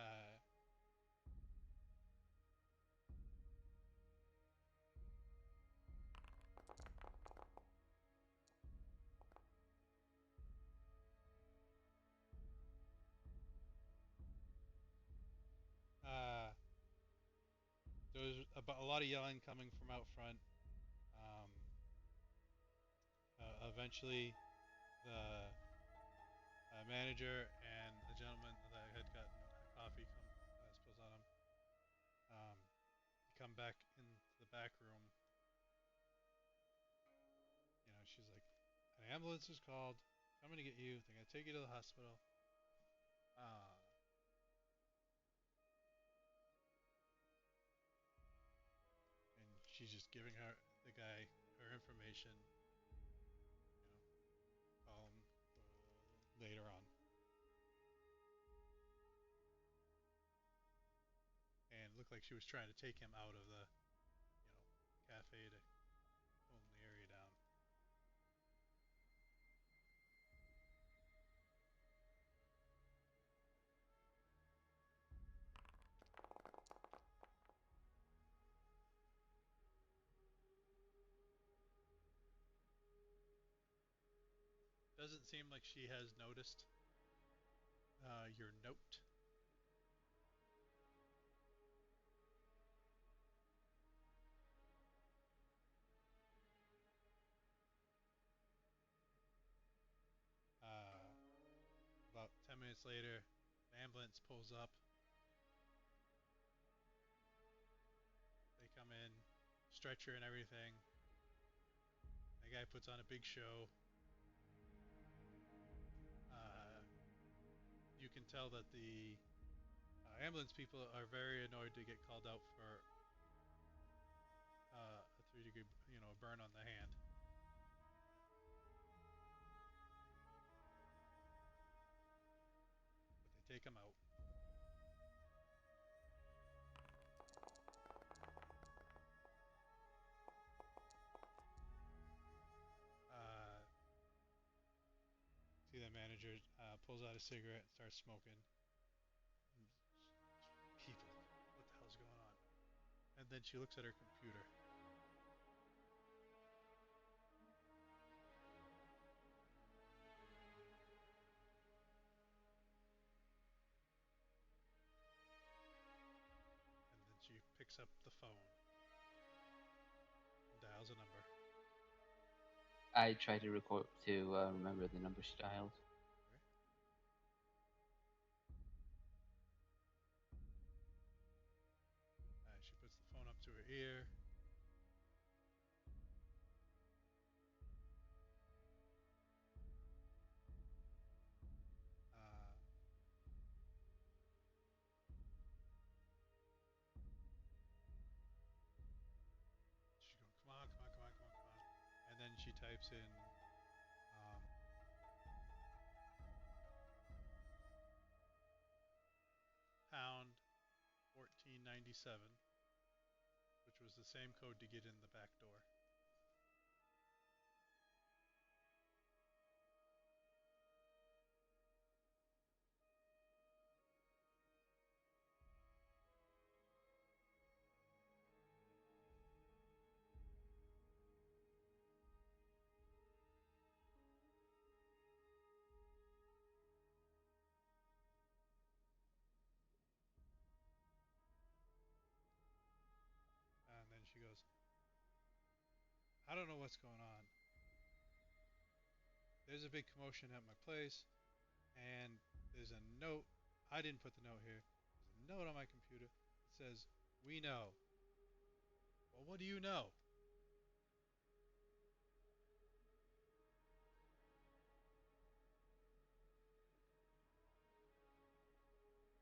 uh, there was a lot of yelling coming from out front. Um, eventually, the manager and a gentleman that had gotten coffee spills on him. Um, come back into the back room. You know, she's like, an ambulance is called. Coming to get you. They're gonna take you to the hospital. Uh, and she's just giving the guy her information. Call him later on. And it looked like she was trying to take him out of the, cafe to calm the area down. Doesn't seem like she has noticed your note. Uh, about 10 minutes later, the ambulance pulls up. They come in, stretcher and everything. The guy puts on a big show. You can tell that the ambulance people are very annoyed to get called out for a 3-degree, burn on the hand. But they take him out. See the manager pulls out a cigarette and starts smoking. People, what the hell's going on? And then she looks at her computer. And then she picks up the phone and dials a number. I try to record to remember the number she dialed. She puts the phone up to her ear. she types in um, pound 1497, which was the same code to get in the back door. And then she goes, I don't know what's going on. There's a big commotion at my place, and there's a note. I didn't put the note here. There's a note on my computer that says, we know. Well, what do you know?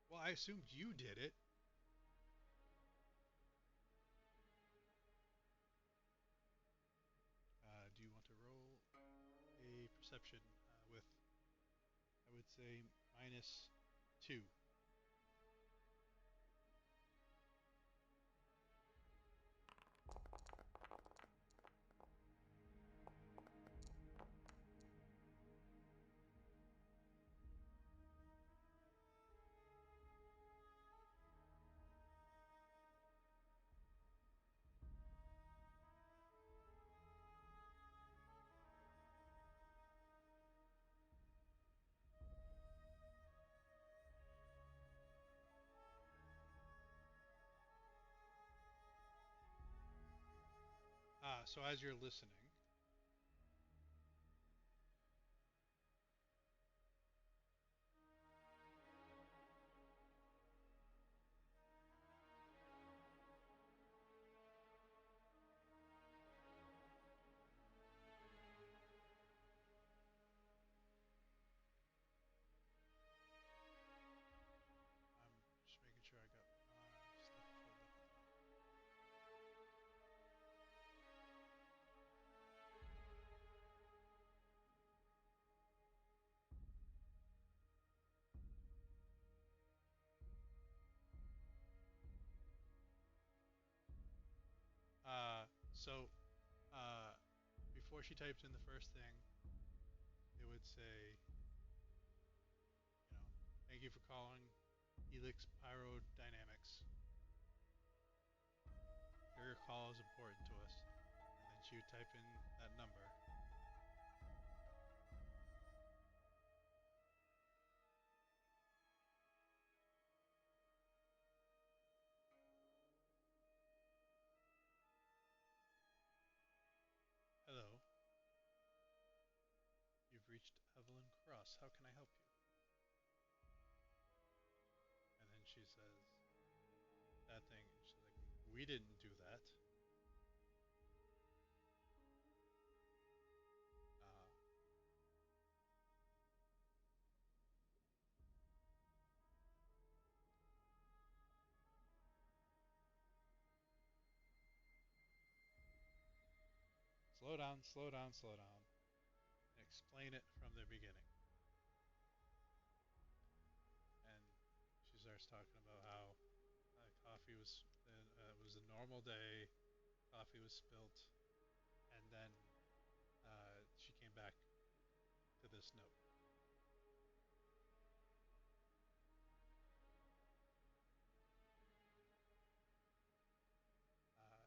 Well, I assumed you did it. Do you want to roll a perception with, I would say, -2? So as you're listening, I'm just making sure I got my stuff filled up at the moment. So uh, before she types in the first thing, it would say, you know, thank you for calling Helix Pyrodynamics. Your call is important to us. And then she would type in that number. Hello, you've reached Evelyn Cross. How can I help you? And then she says that thing. She's like, we didn't do that. Uh, slow down, slow down, slow down, and explain it from the beginning. And she starts talking about how coffee was it was a normal day. Coffee was spilt, and then she came back to this note.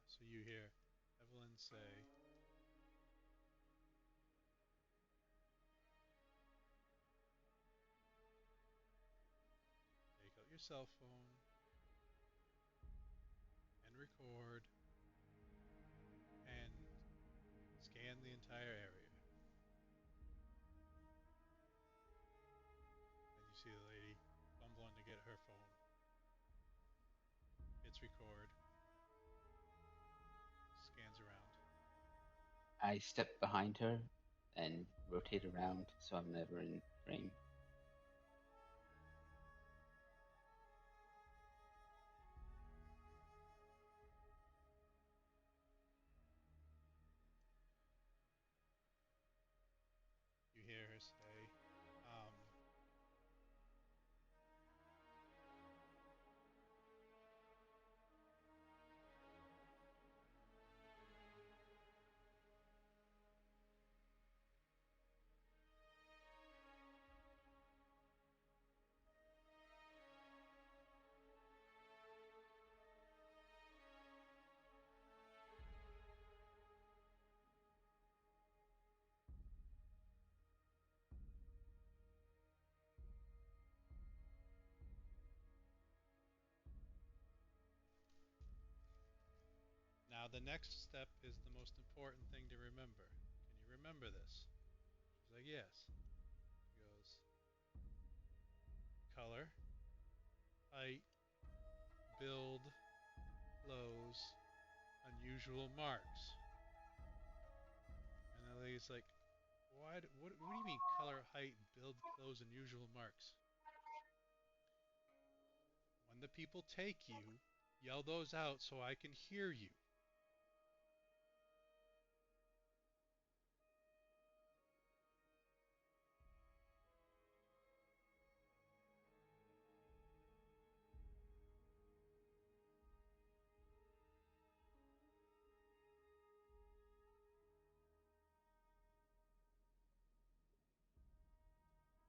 So you hear Evelyn say, take out your cell phone and record and scan the entire area. And you see the lady fumbling to get her phone. Hits record, scans around. I step behind her and rotate around so I'm never in frame. Now the next step is the most important thing to remember. Can you remember this? She's like, yes. She goes, color, height, build, clothes, unusual marks. And the lady's like, what do you mean color, height, build, clothes, unusual marks? When the people take you, yell those out so I can hear you.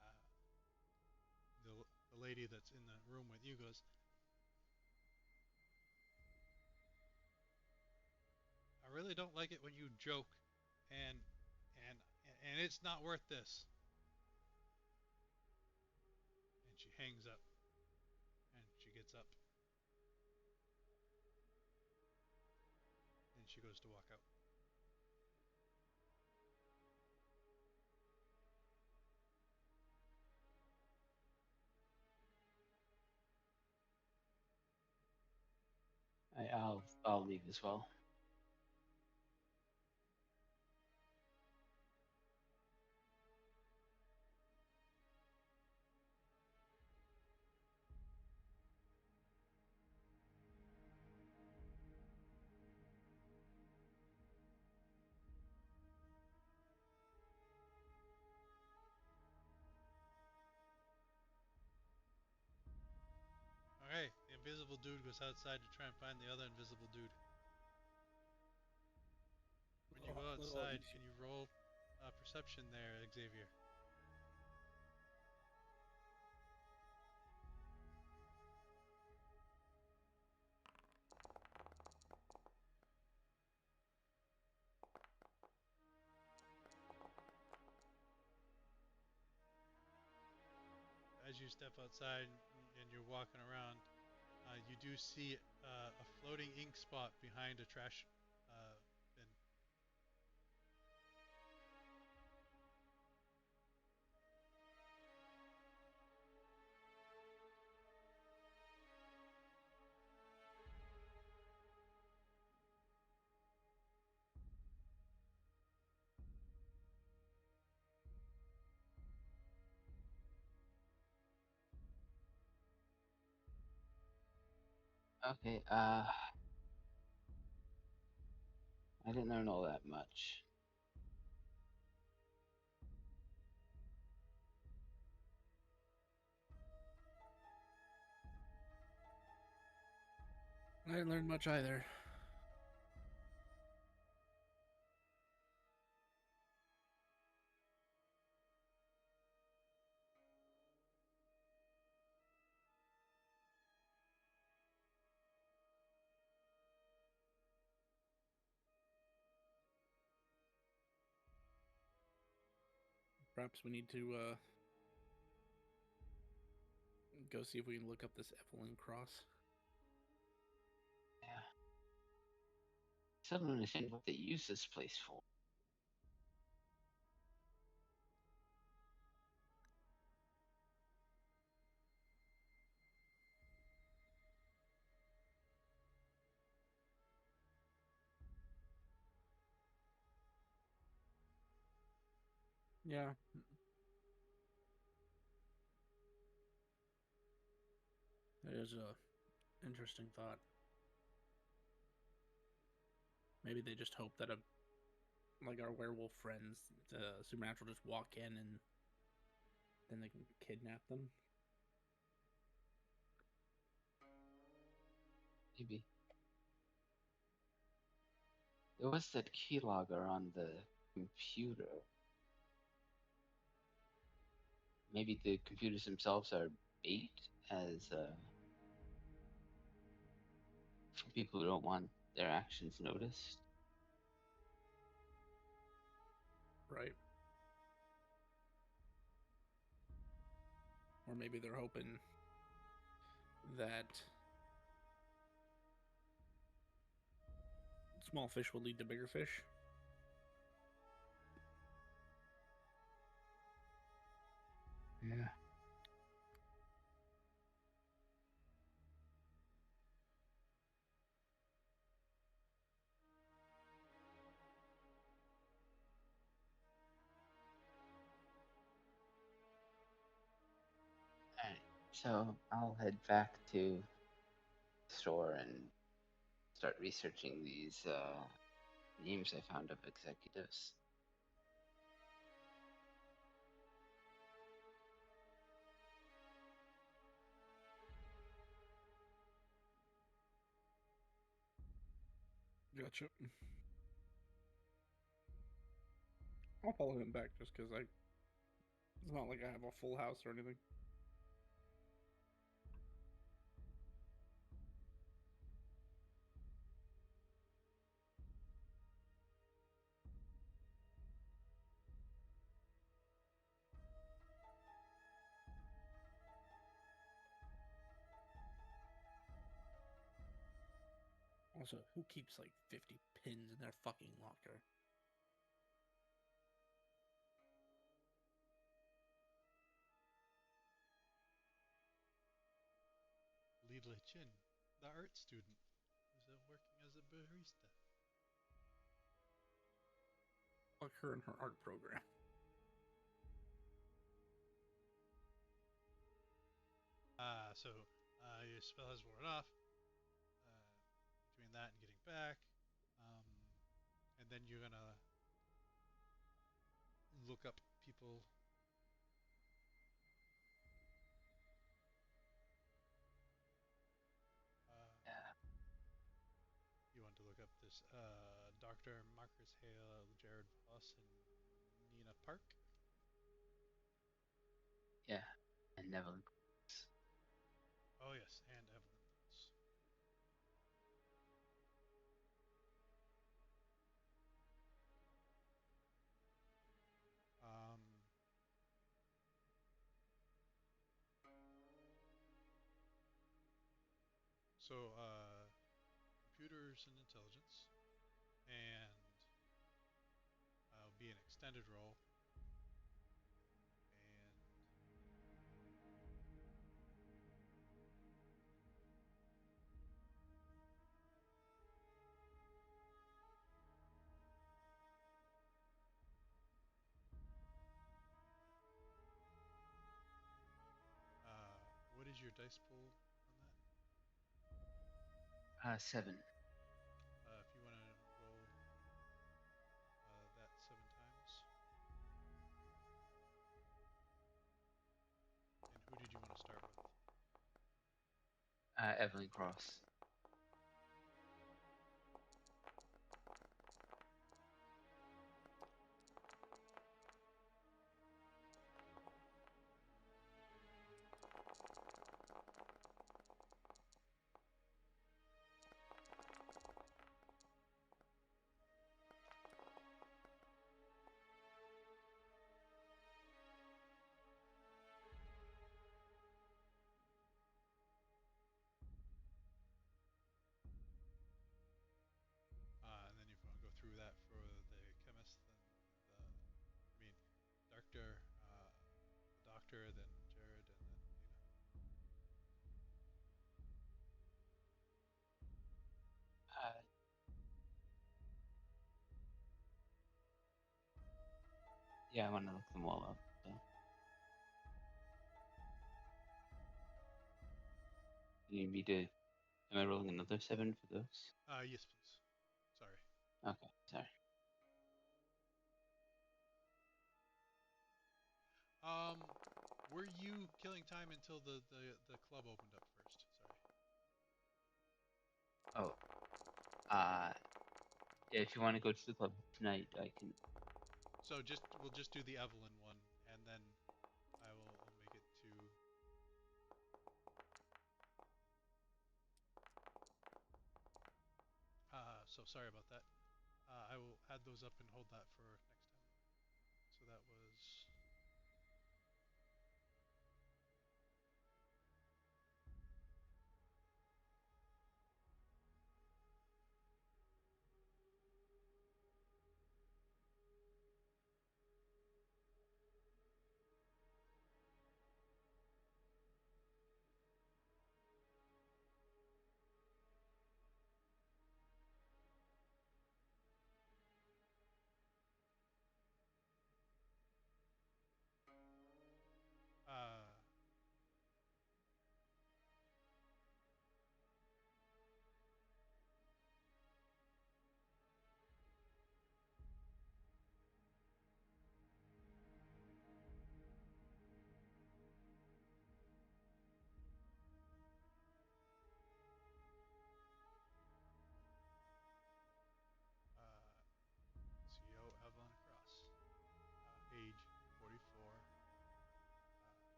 Uh, the lady that's in the room with you goes, I really don't like it when you joke, and and and it's not worth this. And she hangs up, and she gets up, and she goes to walk out. I'll leave as well. Okay, the invisible dude goes outside to try and find the other invisible dude. When you go outside, can you roll perception there, Xavier? As you step outside and you're walking around, you do see a floating ink spot behind a trash bin. Okay, I didn't learn all that much. I didn't learn much either. Perhaps we need to go see if we can look up this Evelyn Cross. Yeah. Still don't understand what they use this place for. Yeah. That is a interesting thought. Maybe they just hope that like our werewolf friends, the supernatural just walk in and then they can kidnap them. Maybe. There was that keylogger on the computer. Maybe the computers themselves are bait as for people who don't want their actions noticed. Right. Or maybe they're hoping that Small fish will lead to bigger fish. Yeah. Alright, so I'll head back to the store and start researching these names I found of executives. Gotcha. I'll follow him back just because it's not like I have a full house or anything. Also, who keeps like 50 pins in their fucking locker? Li Chin, the art student, who's working as a barista. Fuck her and her art program. So your spell has worn off. Between that and getting back, and then you're gonna look up people. Yeah. You want to look up this Dr. Marcus Hale, Jared Voss, and Nina Park. Yeah. And Neville. Oh yes, and Evelyn Voss. Um, so computers and intelligence, and be an extended role, and what is your dice pool on that? 7. If you want to roll that 7 times. And who did you want to start with? Evelyn Cross. And then if you want to go through that for the chemist, then Doctor, Doctor, then Jared, and then Nina. Yeah, I want to look them all up. So. You need me to? Am I rolling another 7 for those? Yes, please. Sorry. Okay, sorry. Were you killing time until the club opened up first? Sorry. Oh, yeah, if you want to go to the club tonight, I can. So we'll just do the Evelyn one, and then I'll make it to. So sorry about that. I will add those up and hold that for next time. So that was.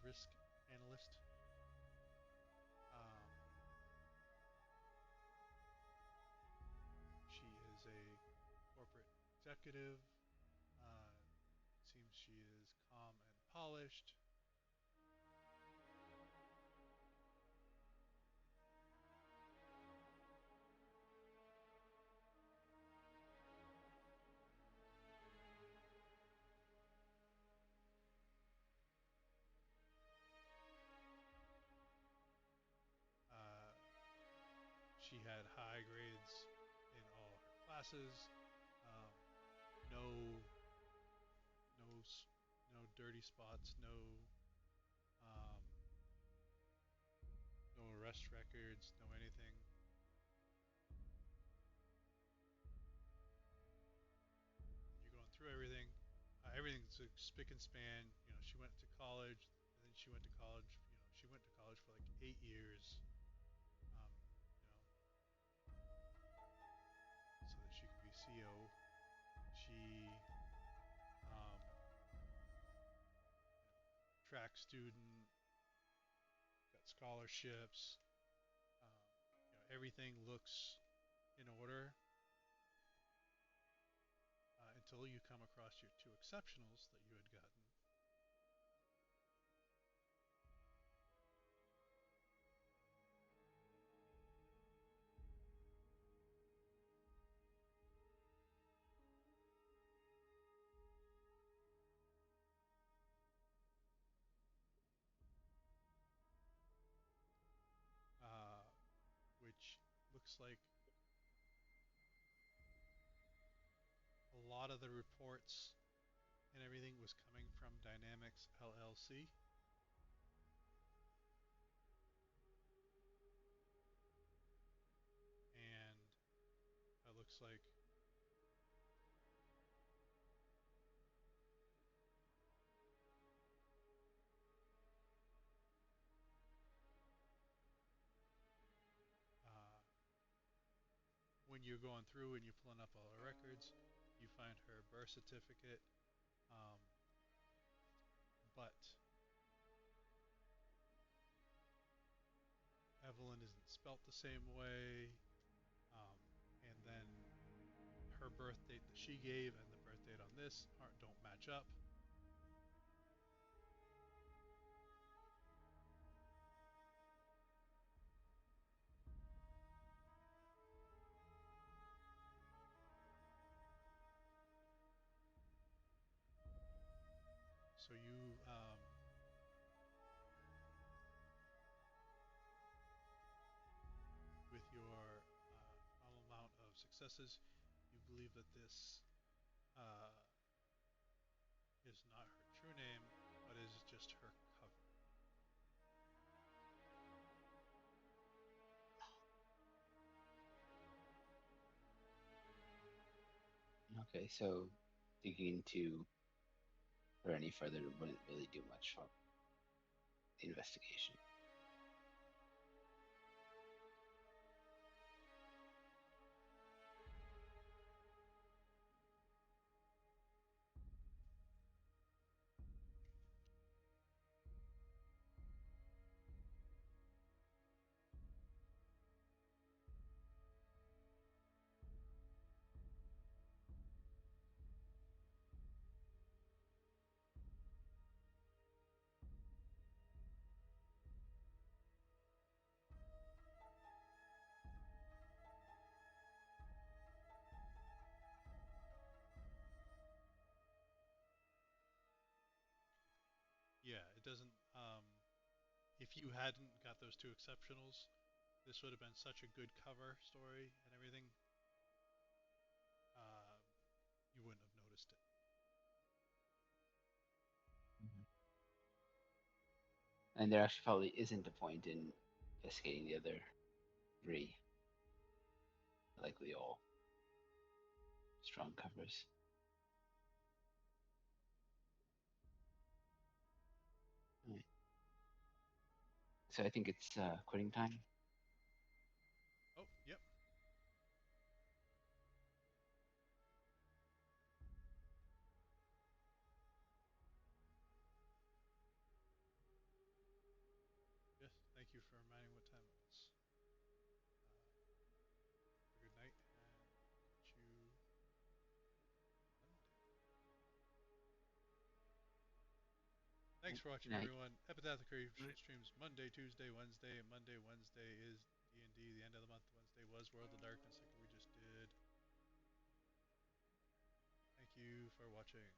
risk analyst. Um, she is a corporate executive. Seems she is calm and polished. Uh, she had high grades in all her classes. Um, no, no, no dirty spots. Um, no arrest records. No anything. And you're going through everything. Everything's a spick and span. You know, she went to college, and then she went to college. You know, she went to college for like 8 years. Um, you know, so that she could be CO. She, um, you know, track student, got scholarships. Um, you know, everything looks in order until you come across your two exceptionals that you had gotten. Uh, which looks like a lot of the reports and everything was coming from Dynamics LLC. And it looks like uh, when you're going through and you're pulling up all the records, you find her birth certificate, um, but Evelyn isn't spelt the same way. Um, and then her birth date that she gave and the birth date on this don't match up. So you, with your small amount of successes, you believe that this uh, is not her true name, but is just her cover. Okay, so digging into her any further wouldn't really do much for the investigation. Yeah, it doesn't. If you hadn't got those two exceptionals, this would have been such a good cover story and everything. Uh, you wouldn't have noticed it. Mhm. And there actually probably isn't a point in investigating the other three, likely all strong covers. All right. So I think it's quitting time. Oh, yep. Thanks for watching, Good night. everyone. Epitaphic Night. streams Monday, Tuesday, Wednesday, and Wednesday is D&D. The end of the month Wednesday was World of Darkness, like we just did. Thank you for watching.